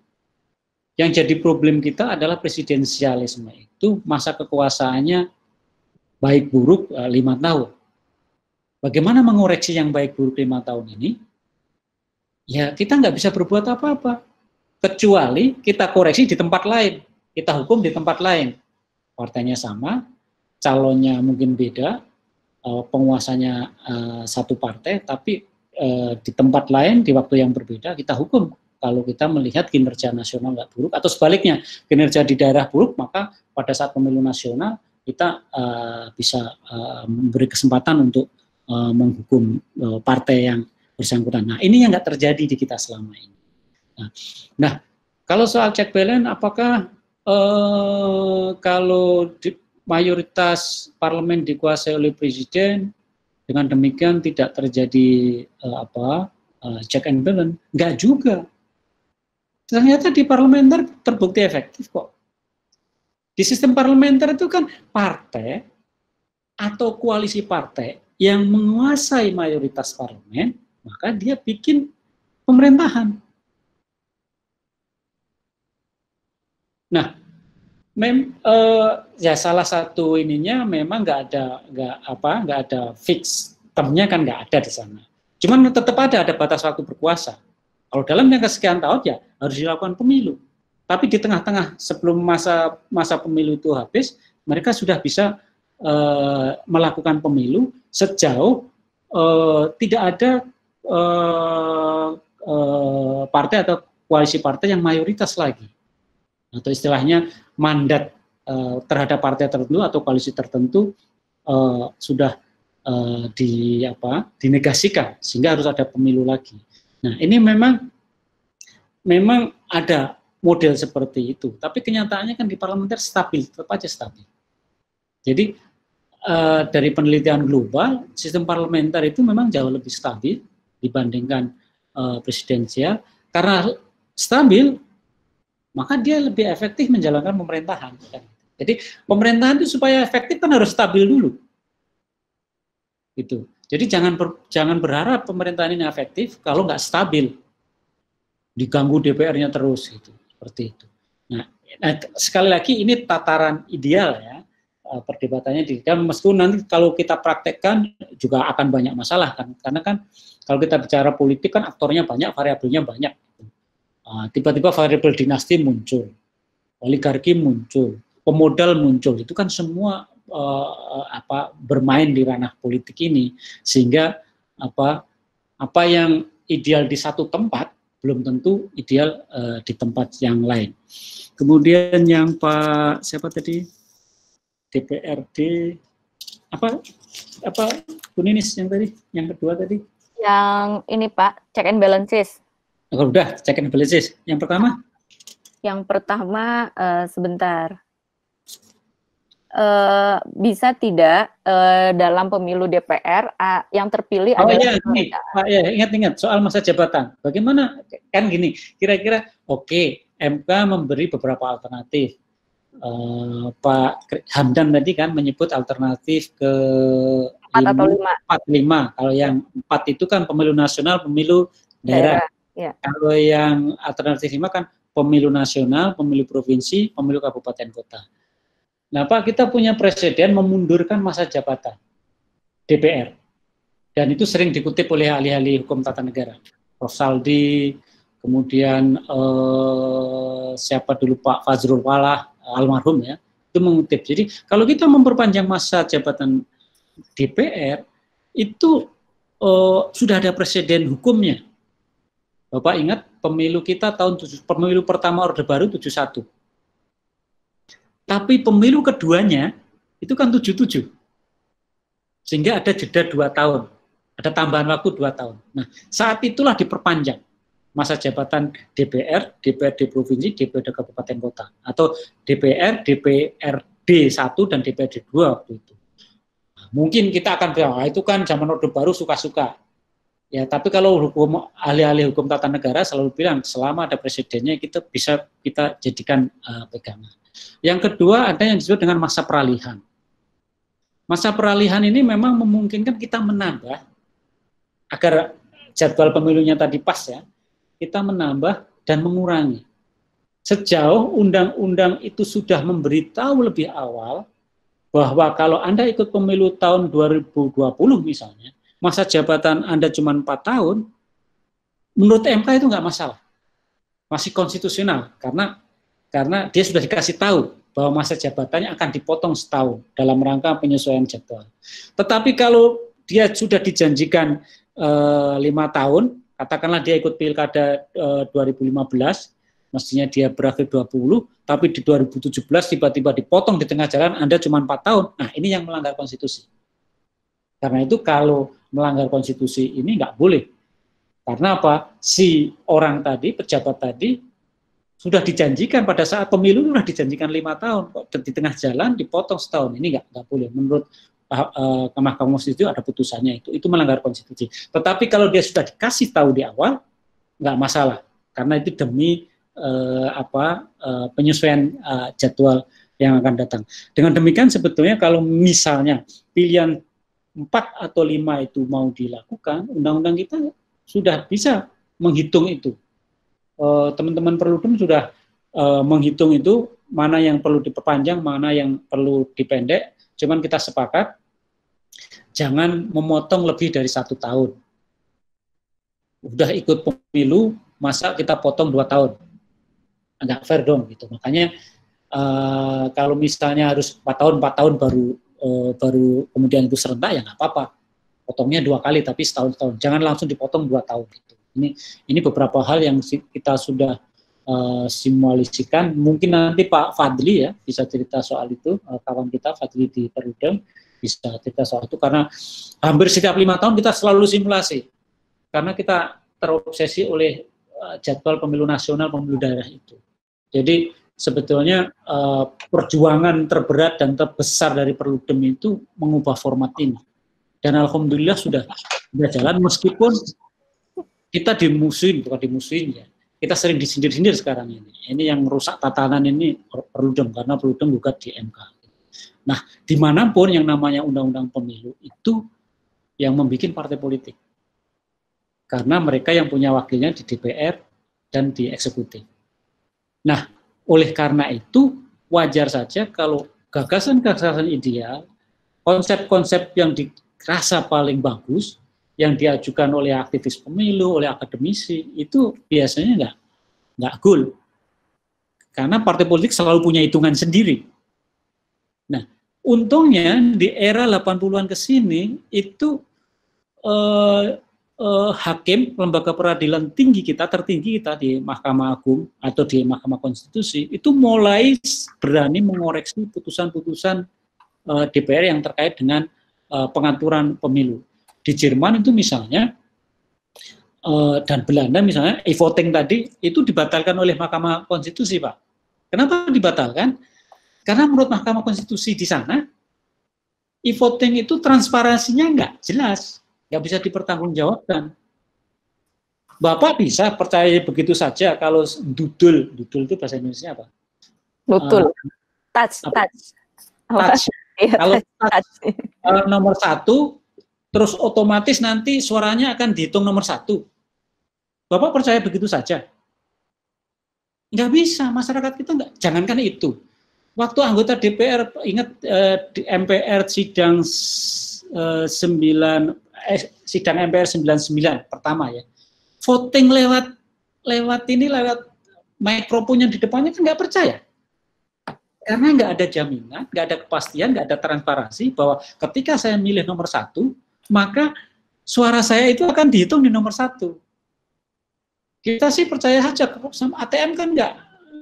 Yang jadi problem kita adalah presidensialisme itu, masa kekuasaannya baik buruk 5 tahun. Bagaimana mengoreksi yang baik buruk 5 tahun ini? Ya kita nggak bisa berbuat apa-apa, kecuali kita koreksi di tempat lain. Kita hukum di tempat lain, partainya sama, calonnya mungkin beda, penguasanya satu partai, tapi di tempat lain, di waktu yang berbeda, kita hukum. Kalau kita melihat kinerja nasional nggak buruk, atau sebaliknya, kinerja di daerah buruk, maka pada saat pemilu nasional, kita bisa memberi kesempatan untuk menghukum partai yang bersangkutan. Nah, ini yang nggak terjadi di kita selama ini. Nah, kalau soal check balance, apakah kalau mayoritas parlemen dikuasai oleh presiden, dengan demikian tidak terjadi check and balance? Enggak juga. Ternyata di parlementer terbukti efektif kok. Di sistem parlementer itu kan partai atau koalisi partai yang menguasai mayoritas parlemen, maka dia bikin pemerintahan. Nah, ya salah satu ininya memang nggak ada fix termnya, kan nggak ada di sana. Cuman tetap ada batas waktu berkuasa. Kalau dalam jangka sekian tahun ya harus dilakukan pemilu. Tapi di tengah-tengah sebelum masa pemilu itu habis, mereka sudah bisa melakukan pemilu sejauh tidak ada partai atau koalisi partai yang mayoritas lagi. Atau istilahnya mandat terhadap partai tertentu atau koalisi tertentu sudah dinegasikan sehingga harus ada pemilu lagi. Nah, ini memang ada model seperti itu, tapi kenyataannya kan di parlementer stabil, tetap aja stabil. Jadi dari penelitian global, sistem parlementer itu memang jauh lebih stabil dibandingkan presidensial. Karena stabil, maka dia lebih efektif menjalankan pemerintahan. Jadi pemerintahan itu supaya efektif kan harus stabil dulu. Gitu. Jadi jangan berharap pemerintahan ini efektif kalau nggak stabil, diganggu DPR-nya terus, gitu. Seperti itu. Nah, sekali lagi ini tataran ideal ya, perdebatannya dan meskipun nanti kalau kita praktekkan juga akan banyak masalah kan, karena kan kalau kita bicara politik kan aktornya banyak, variabelnya banyak. Tiba-tiba variabel dinasti muncul, oligarki muncul, pemodal muncul, itu kan semua bermain di ranah politik ini, sehingga apa yang ideal di satu tempat belum tentu ideal di tempat yang lain. Kemudian yang Pak siapa tadi, DPRD apa Bu Ninis yang tadi, yang kedua tadi? Yang ini Pak, check and balances. Oh, udah check and balances. Yang pertama? Yang pertama sebentar. Bisa tidak dalam pemilu DPR yang terpilih adalah Pak, ya, ingat soal masa jabatan. Bagaimana kan gini, kira-kira oke, MK memberi beberapa alternatif. Pak Hamdan tadi kan menyebut alternatif ke 4 atau 5. 4, 5. Kalau yang 4 itu kan pemilu nasional, pemilu daerah. Ya. Kalau yang alternatif 5 kan pemilu nasional, pemilu provinsi, pemilu kabupaten kota. Nah, Pak, kita punya presiden memundurkan masa jabatan DPR. Dan itu sering dikutip oleh ahli-ahli hukum tata negara. Prof. Saldi, kemudian siapa dulu Pak Fazrul Walah, almarhum ya, itu mengutip. Jadi, kalau kita memperpanjang masa jabatan DPR, itu sudah ada presiden hukumnya. Bapak ingat pemilu kita pemilu pertama Orde Baru 71. Tapi pemilu keduanya itu kan 77. Sehingga ada jeda 2 tahun. Ada tambahan waktu 2 tahun. Nah, saat itulah diperpanjang masa jabatan DPR, DPRD provinsi, DPRD kabupaten kota. Atau DPR, DPRD 1 dan DPRD 2 waktu itu. Nah, mungkin kita akan bilang, itu kan zaman Orde Baru suka-suka. Ya, tapi kalau ahli-ahli hukum tata negara selalu bilang, selama ada presidennya kita bisa kita jadikan pegangan. Yang kedua ada yang disebut dengan masa peralihan. Masa peralihan ini memang memungkinkan kita menambah, agar jadwal pemilunya tadi pas ya, kita menambah dan mengurangi. Sejauh undang-undang itu sudah memberitahu lebih awal bahwa kalau Anda ikut pemilu tahun 2020 misalnya, masa jabatan Anda cuma 4 tahun, menurut MK itu nggak masalah. Masih konstitusional, karena dia sudah dikasih tahu bahwa masa jabatannya akan dipotong setahun dalam rangka penyesuaian jadwal. Tetapi kalau dia sudah dijanjikan 5 tahun, katakanlah dia ikut pilkada 2015, mestinya dia berakhir 20, tapi di 2017 tiba-tiba dipotong di tengah jalan, Anda cuma 4 tahun. Nah, ini yang melanggar konstitusi. Karena itu kalau melanggar konstitusi ini nggak boleh. Karena apa? Si orang tadi, pejabat tadi, sudah dijanjikan pada saat pemilu sudah dijanjikan 5 tahun, kok di tengah jalan dipotong setahun, ini nggak boleh. Menurut Mahkamah Konstitusi ada putusannya itu melanggar konstitusi. Tetapi kalau dia sudah dikasih tahu di awal, nggak masalah, karena itu demi penyesuaian jadwal yang akan datang. Dengan demikian sebetulnya kalau misalnya pilihan 4 atau 5 itu mau dilakukan, undang-undang kita sudah bisa menghitung itu. Teman-teman Perludem sudah menghitung itu, mana yang perlu diperpanjang, mana yang perlu dipendek. Cuman kita sepakat jangan memotong lebih dari 1 tahun. Udah ikut pemilu, masa kita potong 2 tahun? Agak fair dong gitu. Makanya kalau misalnya harus 4 tahun baru kemudian itu serentak, ya nggak apa-apa. Potongnya 2 kali tapi setahun. Jangan langsung dipotong 2 tahun gitu. Ini beberapa hal yang kita sudah simulasikan. Mungkin nanti Pak Fadli ya bisa cerita soal itu, kawan kita Fadli di Perludem bisa kita soal itu, karena hampir setiap 5 tahun kita selalu simulasi, karena kita terobsesi oleh jadwal pemilu nasional, pemilu daerah itu. Jadi sebetulnya perjuangan terberat dan terbesar dari Perludem itu mengubah format ini. Dan alhamdulillah sudah jalan, meskipun kita dimusuhin, bukan dimusuhin ya. Kita sering disindir-sindir sekarang ini. Ini yang merusak tatanan ini Perludem, karena Perludem gugat di MK. Nah, dimanapun yang namanya undang-undang pemilu itu yang membuat partai politik. Karena mereka yang punya wakilnya di DPR dan di eksekutif. Nah, oleh karena itu wajar saja kalau gagasan-gagasan ideal, konsep-konsep yang dirasa paling bagus, yang diajukan oleh aktivis pemilu, oleh akademisi, itu biasanya nggak goal. Karena partai politik selalu punya hitungan sendiri. Nah, untungnya di era 80-an ke sini, itu hakim, lembaga peradilan tinggi kita, tertinggi kita di Mahkamah Agung atau di Mahkamah Konstitusi, itu mulai berani mengoreksi putusan-putusan DPR yang terkait dengan pengaturan pemilu. Di Jerman itu misalnya, dan Belanda misalnya, e-voting tadi itu dibatalkan oleh Mahkamah Konstitusi, Pak. Kenapa dibatalkan? Karena menurut Mahkamah Konstitusi di sana, e-voting itu transparansinya nggak jelas, nggak bisa dipertanggungjawabkan. Bapak bisa percaya begitu saja kalau dudul itu bahasa Indonesia apa? Betul. Touch. Kalau touch nomor 1, terus otomatis nanti suaranya akan dihitung nomor 1. Bapak percaya begitu saja? Nggak bisa, masyarakat kita nggak. Jangankan itu. Waktu anggota DPR, ingat di MPR sidang sidang MPR 99 pertama ya, voting lewat mikrofon yang di depannya kan nggak percaya, karena nggak ada jaminan, nggak ada kepastian, nggak ada transparansi bahwa ketika saya milih nomor 1, maka suara saya itu akan dihitung di nomor 1. Kita sih percaya saja, sama ATM kan nggak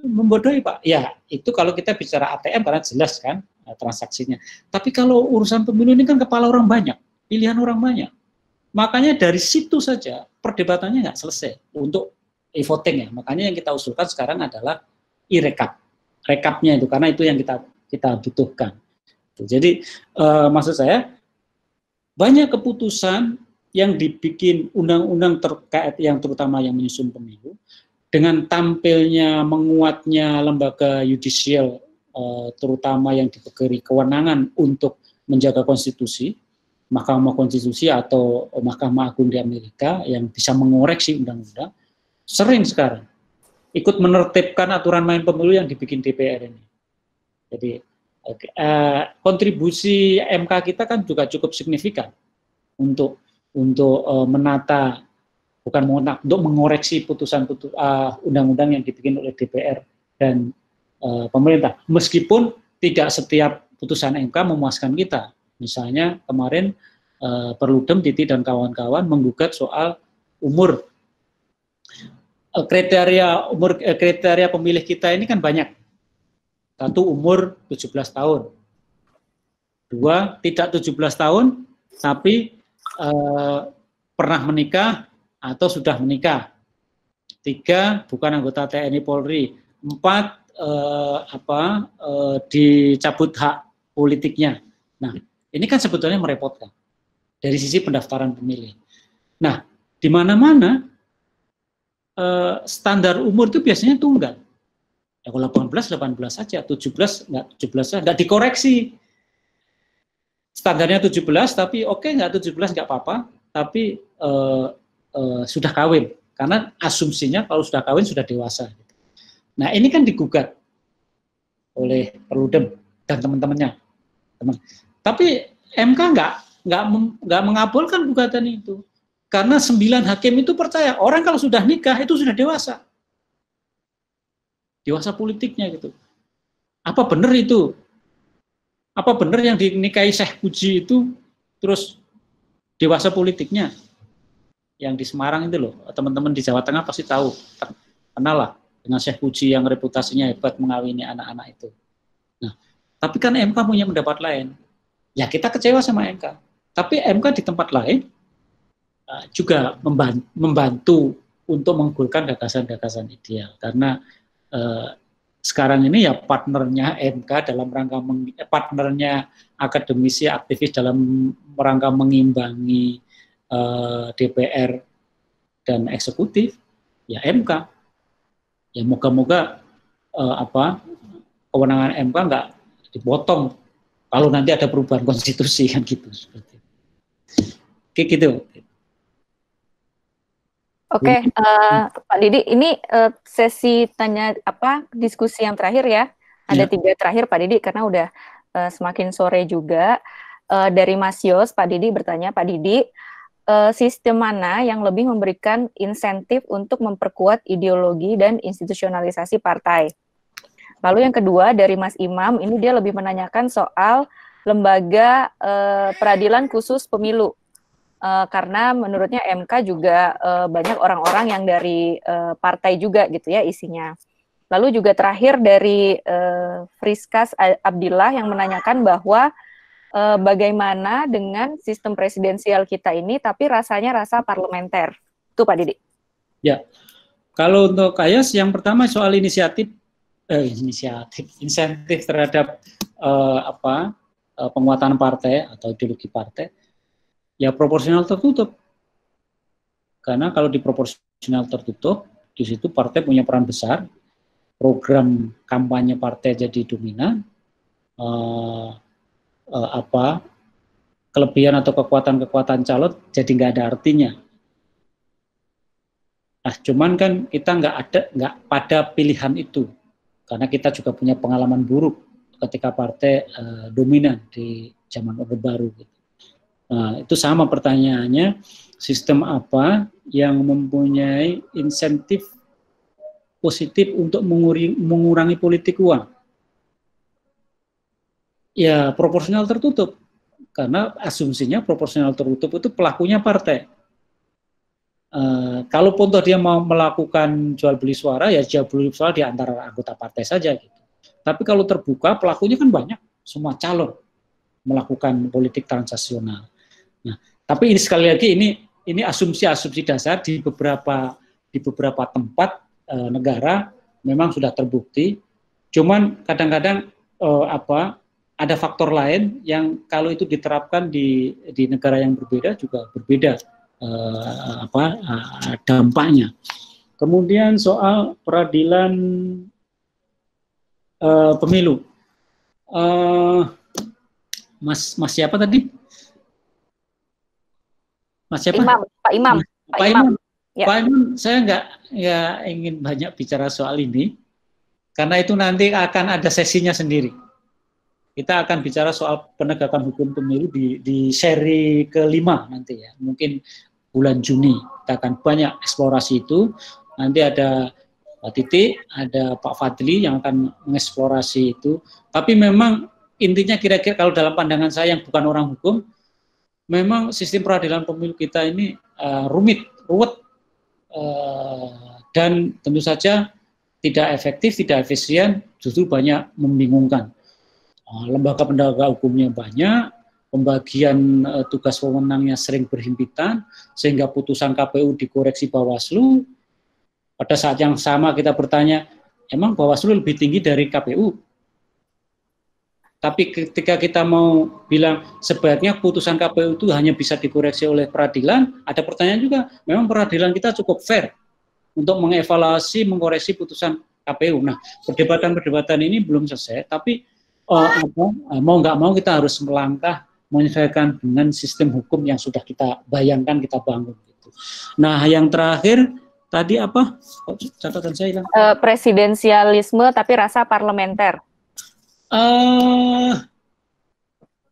membodohi, Pak. Ya, itu kalau kita bicara ATM karena jelas kan transaksinya. Tapi kalau urusan pemilu ini kan kepala orang banyak, pilihan orang banyak. Makanya dari situ saja perdebatannya nggak selesai untuk e-voting ya. Makanya yang kita usulkan sekarang adalah e-rekap. Rekapnya itu, karena itu yang kita butuhkan. Jadi maksud saya, banyak keputusan yang dibikin undang-undang terkait yang terutama yang menyusun pemilu, dengan tampilnya menguatnya lembaga yudisial, terutama yang diberi kewenangan untuk menjaga konstitusi, Mahkamah Konstitusi atau Mahkamah Agung di Amerika yang bisa mengoreksi undang-undang, sering sekarang ikut menertibkan aturan main pemilu yang dibikin DPR ini. Jadi kontribusi MK kita kan juga cukup signifikan untuk menata, bukan untuk mengoreksi putusan undang-undang yang dibikin oleh DPR dan pemerintah. Meskipun tidak setiap putusan MK memuaskan kita. Misalnya kemarin Perludem, Titi dan kawan-kawan menggugat soal umur. Kriteria pemilih kita ini kan banyak. 1, umur 17 tahun. 2, tidak 17 tahun tapi pernah menikah atau sudah menikah. 3, bukan anggota TNI Polri. 4, dicabut hak politiknya. Nah, ini kan sebetulnya merepotkan dari sisi pendaftaran pemilih. Nah, di mana-mana standar umur itu biasanya tunggal. Ya, kalau 18 saja, 17 nggak dikoreksi. Standarnya 17, tapi oke, nggak 17 nggak apa-apa, tapi sudah kawin. Karena asumsinya kalau sudah kawin sudah dewasa. Nah, ini kan digugat oleh Perludem dan teman-temannya. Tapi MK nggak mengabulkan gugatan itu. Karena 9 hakim itu percaya orang kalau sudah nikah itu sudah dewasa. Dewasa politiknya gitu. Apa benar itu? Apa benar yang dinikahi Syekh Puji itu terus dewasa politiknya? Yang di Semarang itu loh, teman-teman di Jawa Tengah pasti tahu, kenal lah dengan Syekh Puji yang reputasinya hebat mengawini anak-anak itu. Nah, tapi kan MK punya pendapat lain. ya kita kecewa sama MK. Tapi MK di tempat lain juga membantu untuk menggolkan gagasan-gagasan ideal, karena sekarang ini ya partnernya MK dalam rangka partnernya akademisi aktivis dalam rangka mengimbangi DPR dan eksekutif ya MK. Ya moga-moga kewenangan MK nggak dipotong kalau nanti ada perubahan konstitusi kan gitu, seperti kayak gitu. Oke, Pak Didi, ini sesi diskusi yang terakhir ya. Ada 3 terakhir Pak Didi, karena udah semakin sore juga. Dari Mas Yos, Pak Didi bertanya, Pak Didi, sistem mana yang lebih memberikan insentif untuk memperkuat ideologi dan institusionalisasi partai? Lalu yang kedua dari Mas Imam, ini dia lebih menanyakan soal lembaga peradilan khusus pemilu. Karena menurutnya MK juga banyak orang-orang yang dari partai juga gitu ya isinya. Lalu juga terakhir dari Friskas Abdillah yang menanyakan bahwa bagaimana dengan sistem presidensial kita ini tapi rasanya rasa parlementer. Itu Pak Didi. Ya, kalau untuk KAYAS yang pertama soal insentif terhadap penguatan partai atau ideologi partai, ya proporsional tertutup. Karena kalau di proporsional tertutup, di situ partai punya peran besar, program kampanye partai jadi dominan, kelebihan atau kekuatan calon jadi nggak ada artinya. Nah, cuman kan kita nggak pada pilihan itu, karena kita juga punya pengalaman buruk ketika partai dominan di zaman Orde Baru. Gitu. Nah, itu sama pertanyaannya, sistem apa yang mempunyai insentif positif untuk mengurangi politik uang? Ya, proporsional tertutup. Karena asumsinya proporsional tertutup itu pelakunya partai. Kalaupun toh dia mau melakukan jual beli suara, ya jual beli suara di antara anggota partai saja. Gitu. Tapi kalau terbuka, pelakunya kan banyak, semua calon melakukan politik transaksional. Nah, tapi ini sekali lagi ini asumsi-asumsi dasar di beberapa tempat negara memang sudah terbukti. Cuman kadang-kadang ada faktor lain yang kalau itu diterapkan di negara yang berbeda juga berbeda dampaknya. Kemudian soal peradilan pemilu, Mas siapa tadi? Mas siapa? Pak Imam. Ya. Pak Imam, saya nggak ingin banyak bicara soal ini, karena itu nanti akan ada sesinya sendiri. Kita akan bicara soal penegakan hukum pemilu di seri ke-5 nanti ya, mungkin bulan Juni. Kita akan banyak eksplorasi itu. Nanti ada Pak Titi, ada Pak Fadli yang akan mengeksplorasi itu. Tapi memang intinya kira-kira kalau dalam pandangan saya yang bukan orang hukum, memang sistem peradilan pemilu kita ini ruwet, dan tentu saja tidak efektif, tidak efisien, justru banyak membingungkan. Lembaga penegak hukumnya banyak, pembagian tugas wewenangnya sering berhimpitan, sehingga putusan KPU dikoreksi Bawaslu. Pada saat yang sama kita bertanya, emang Bawaslu lebih tinggi dari KPU? Tapi ketika kita mau bilang sebaiknya putusan KPU itu hanya bisa dikoreksi oleh peradilan, ada pertanyaan juga, memang peradilan kita cukup fair untuk mengevaluasi, mengkoreksi putusan KPU. Nah, perdebatan-perdebatan ini belum selesai, tapi mau nggak mau kita harus melangkah menyesuaikan dengan sistem hukum yang sudah kita bayangkan, kita bangun. Gitu. Nah, yang terakhir tadi apa? Catatan saya hilang. Presidensialisme tapi rasa parlementer.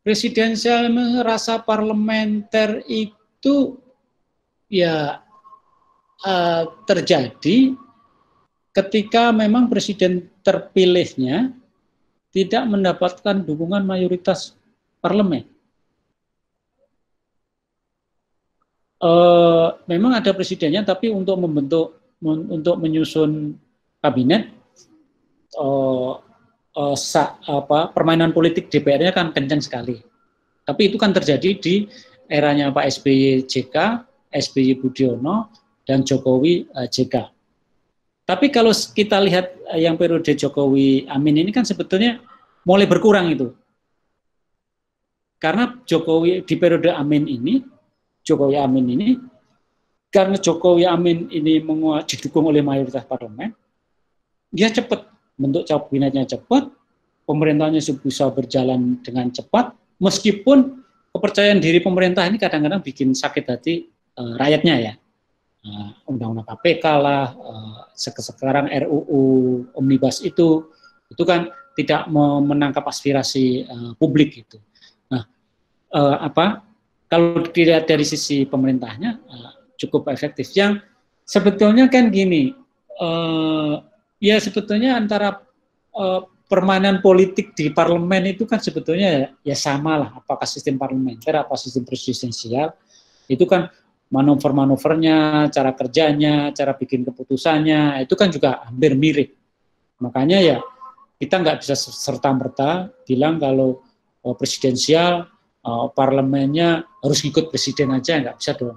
Presidensialisme rasa parlementer itu ya terjadi ketika memang presiden terpilihnya tidak mendapatkan dukungan mayoritas parlemen. Memang ada presidennya, tapi untuk menyusun kabinet, permainan politik DPR-nya kan kencang sekali. Tapi itu kan terjadi di eranya Pak SBY JK, SBY Budiono, dan Jokowi JK. Tapi kalau kita lihat yang periode Jokowi Amin ini kan sebetulnya mulai berkurang itu. Karena Jokowi di periode Amin ini, karena Jokowi Amin ini didukung oleh mayoritas parlemen, dia cepat, bentuk kabinetnya cepat, pemerintahnya bisa berjalan dengan cepat, meskipun kepercayaan diri pemerintah ini kadang-kadang bikin sakit hati rakyatnya ya. Undang-undang KPK lah, sekarang RUU Omnibus itu kan tidak menangkap aspirasi publik gitu. Nah, kalau dilihat dari sisi pemerintahnya cukup efektif. Yang sebetulnya kan gini, ya sebetulnya antara permainan politik di parlemen itu kan sebetulnya ya sama lah, apakah sistem parlementer, apa sistem presidensial, itu kan manuver-manuvernya, cara kerjanya, cara bikin keputusannya, itu kan juga hampir mirip. Makanya ya kita nggak bisa serta-merta bilang kalau presidensial, parlemennya harus ikut presiden aja, nggak bisa dong.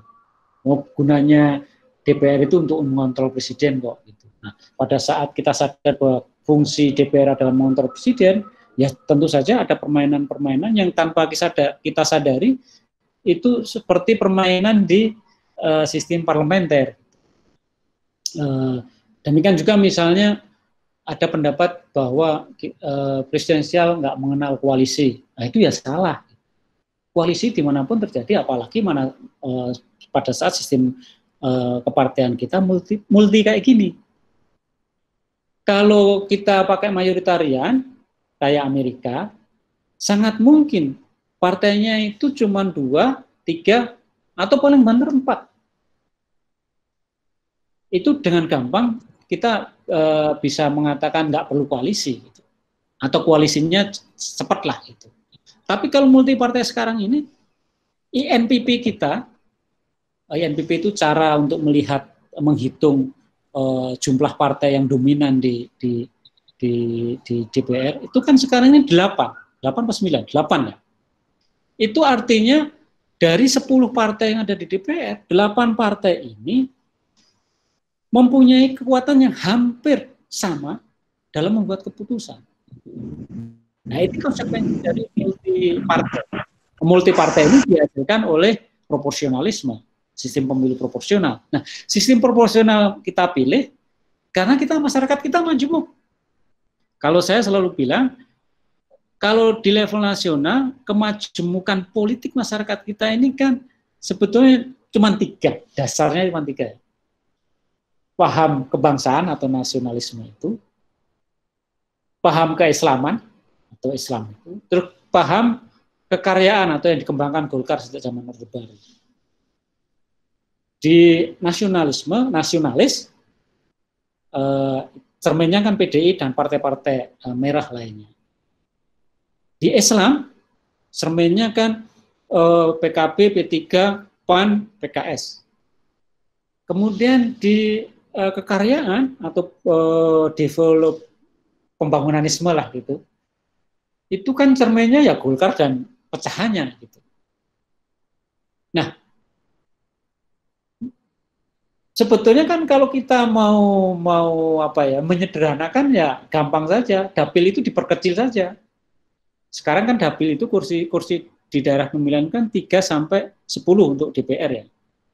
Mau gunanya DPR itu untuk mengontrol presiden kok. Gitu. Nah, pada saat kita sadar bahwa fungsi DPR adalah mengontrol presiden, ya tentu saja ada permainan-permainan yang tanpa kita sadari itu seperti permainan di sistem parlementer. Demikian juga misalnya ada pendapat bahwa presidensial nggak mengenal koalisi. Nah itu ya salah. Koalisi dimanapun terjadi, apalagi pada saat sistem kepartean kita multi kayak gini. Kalau kita pakai mayoritarian kayak Amerika, sangat mungkin partainya itu cuma 2, 3, atau paling banter 4. Itu dengan gampang kita bisa mengatakan nggak perlu koalisi, gitu. Atau koalisinya cepatlah gitu. Tapi kalau multi partai sekarang ini, INPP kita, INPP itu cara untuk menghitung jumlah partai yang dominan di DPR, itu kan sekarang ini 8 atau 9, 8 ya. Itu artinya dari 10 partai yang ada di DPR, 8 partai ini mempunyai kekuatan yang hampir sama dalam membuat keputusan. Nah, itu konsekuensi dari multi partai ini dihasilkan oleh proporsionalisme, sistem pemilu proporsional. Nah, sistem proporsional kita pilih karena masyarakat kita majemuk. Kalau saya selalu bilang, kalau di level nasional, kemajemukan politik masyarakat kita ini kan sebetulnya cuma 3, dasarnya cuma 3. Paham kebangsaan atau nasionalisme itu, paham keislaman atau Islam itu, terus paham kekaryaan atau yang dikembangkan Golkar sejak zaman Orde Baru. Di nasionalis, cerminnya kan PDI dan partai-partai merah lainnya. Di Islam, cerminnya kan PKB, P3, PAN, PKS. Kemudian di kekaryaan atau develop pembangunanisme lah gitu, itu kan cerminnya ya Golkar dan pecahannya gitu. Nah, sebetulnya kan kalau kita mau menyederhanakan ya gampang saja, dapil itu diperkecil saja. Sekarang kan dapil itu kursi di daerah pemilihan kan 3 sampai 10 untuk DPR ya.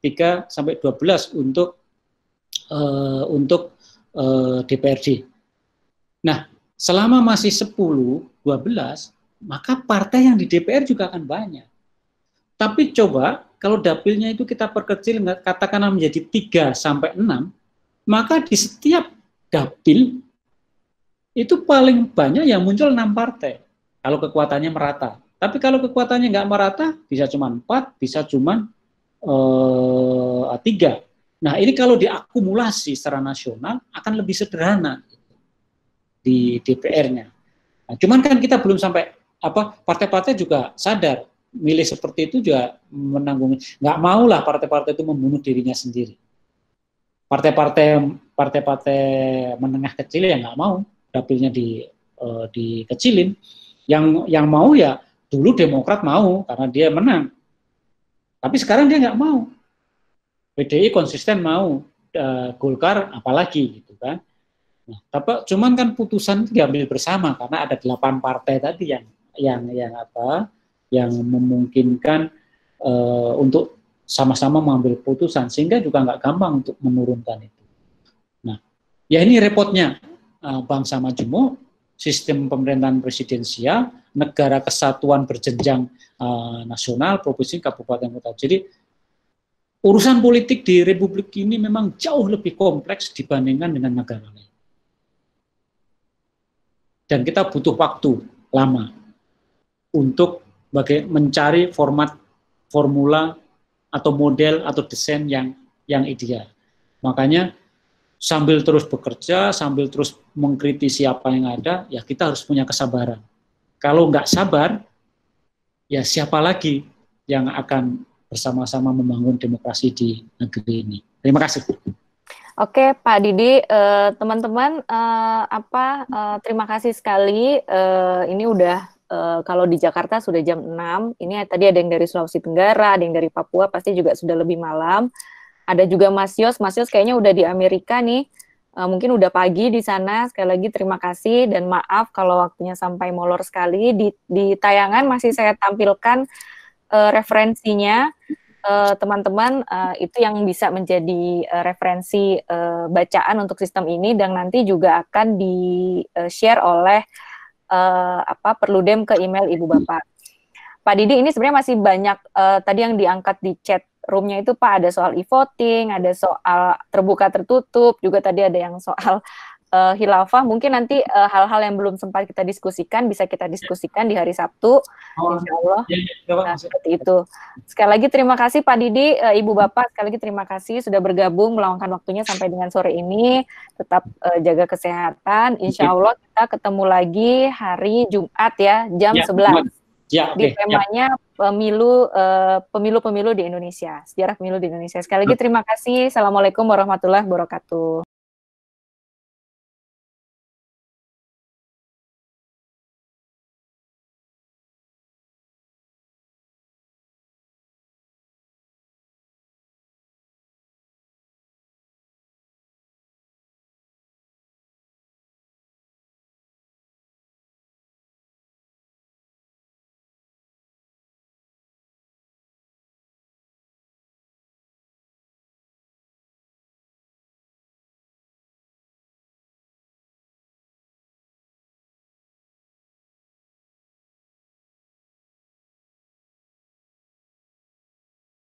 3 sampai 12 untuk DPRD. Nah, selama masih 10, 12, maka partai yang di DPR juga akan banyak. Tapi coba kalau dapilnya itu kita perkecil, katakanlah menjadi 3 sampai 6, maka di setiap dapil itu paling banyak yang muncul 6 partai. Kalau kekuatannya merata. Tapi kalau kekuatannya nggak merata, bisa cuma 4, bisa cuma 3. Nah, ini kalau diakumulasi secara nasional akan lebih sederhana di DPR-nya. Nah, cuman kan kita belum sampai partai-partai juga sadar milih seperti itu juga menanggung. Nggak mau lah partai-partai itu membunuh dirinya sendiri. Partai-partai menengah kecil ya nggak mau dapilnya dikecilin. Yang mau ya Dulu Demokrat mau karena dia menang, tapi sekarang dia nggak mau. PDI konsisten mau, Golkar apalagi gitu kan. Nah, tapi cuman kan putusan itu diambil bersama karena ada 8 partai tadi yang memungkinkan untuk sama-sama mengambil putusan, sehingga juga nggak gampang untuk menurunkan itu. Nah, ya ini repotnya bangsa majemuk, sistem pemerintahan presidensial, negara kesatuan berjenjang nasional, provinsi, kabupaten, kota. Jadi urusan politik di Republik ini memang jauh lebih kompleks dibandingkan dengan negara lain. Dan kita butuh waktu lama untuk mencari formula atau model atau desain yang ideal. Makanya sambil terus bekerja, sambil terus mengkritisi apa yang ada, ya kita harus punya kesabaran. Kalau nggak sabar, ya siapa lagi yang akan bersama-sama membangun demokrasi di negeri ini. Terima kasih. Oke, Pak Didi, teman-teman, terima kasih sekali. Ini udah kalau di Jakarta sudah jam 6, ini tadi ada yang dari Sulawesi Tenggara, ada yang dari Papua, pasti juga sudah lebih malam. Ada juga Mas Yos kayaknya udah di Amerika nih, mungkin udah pagi di sana. Sekali lagi terima kasih dan maaf kalau waktunya sampai molor sekali. Di tayangan masih saya tampilkan referensinya, teman-teman, itu yang bisa menjadi referensi bacaan untuk sistem ini, dan nanti juga akan di-share oleh Perludem ke email Ibu Bapak. Pak Didi, ini sebenarnya masih banyak tadi yang diangkat di chat room-nya itu, Pak, ada soal e-voting, ada soal terbuka tertutup, juga tadi ada yang soal khilafah. Mungkin nanti hal-hal yang belum sempat kita diskusikan bisa kita diskusikan di hari Sabtu, insya Allah. Nah, seperti itu. Sekali lagi terima kasih Pak Didi, Ibu Bapak, sekali lagi terima kasih sudah bergabung meluangkan waktunya sampai dengan sore ini. Tetap jaga kesehatan. Insya Allah kita ketemu lagi hari Jumat ya, jam 11. Di temanya pemilu di Indonesia, sejarah pemilu di Indonesia. Sekali lagi terima kasih. Assalamualaikum warahmatullahi wabarakatuh.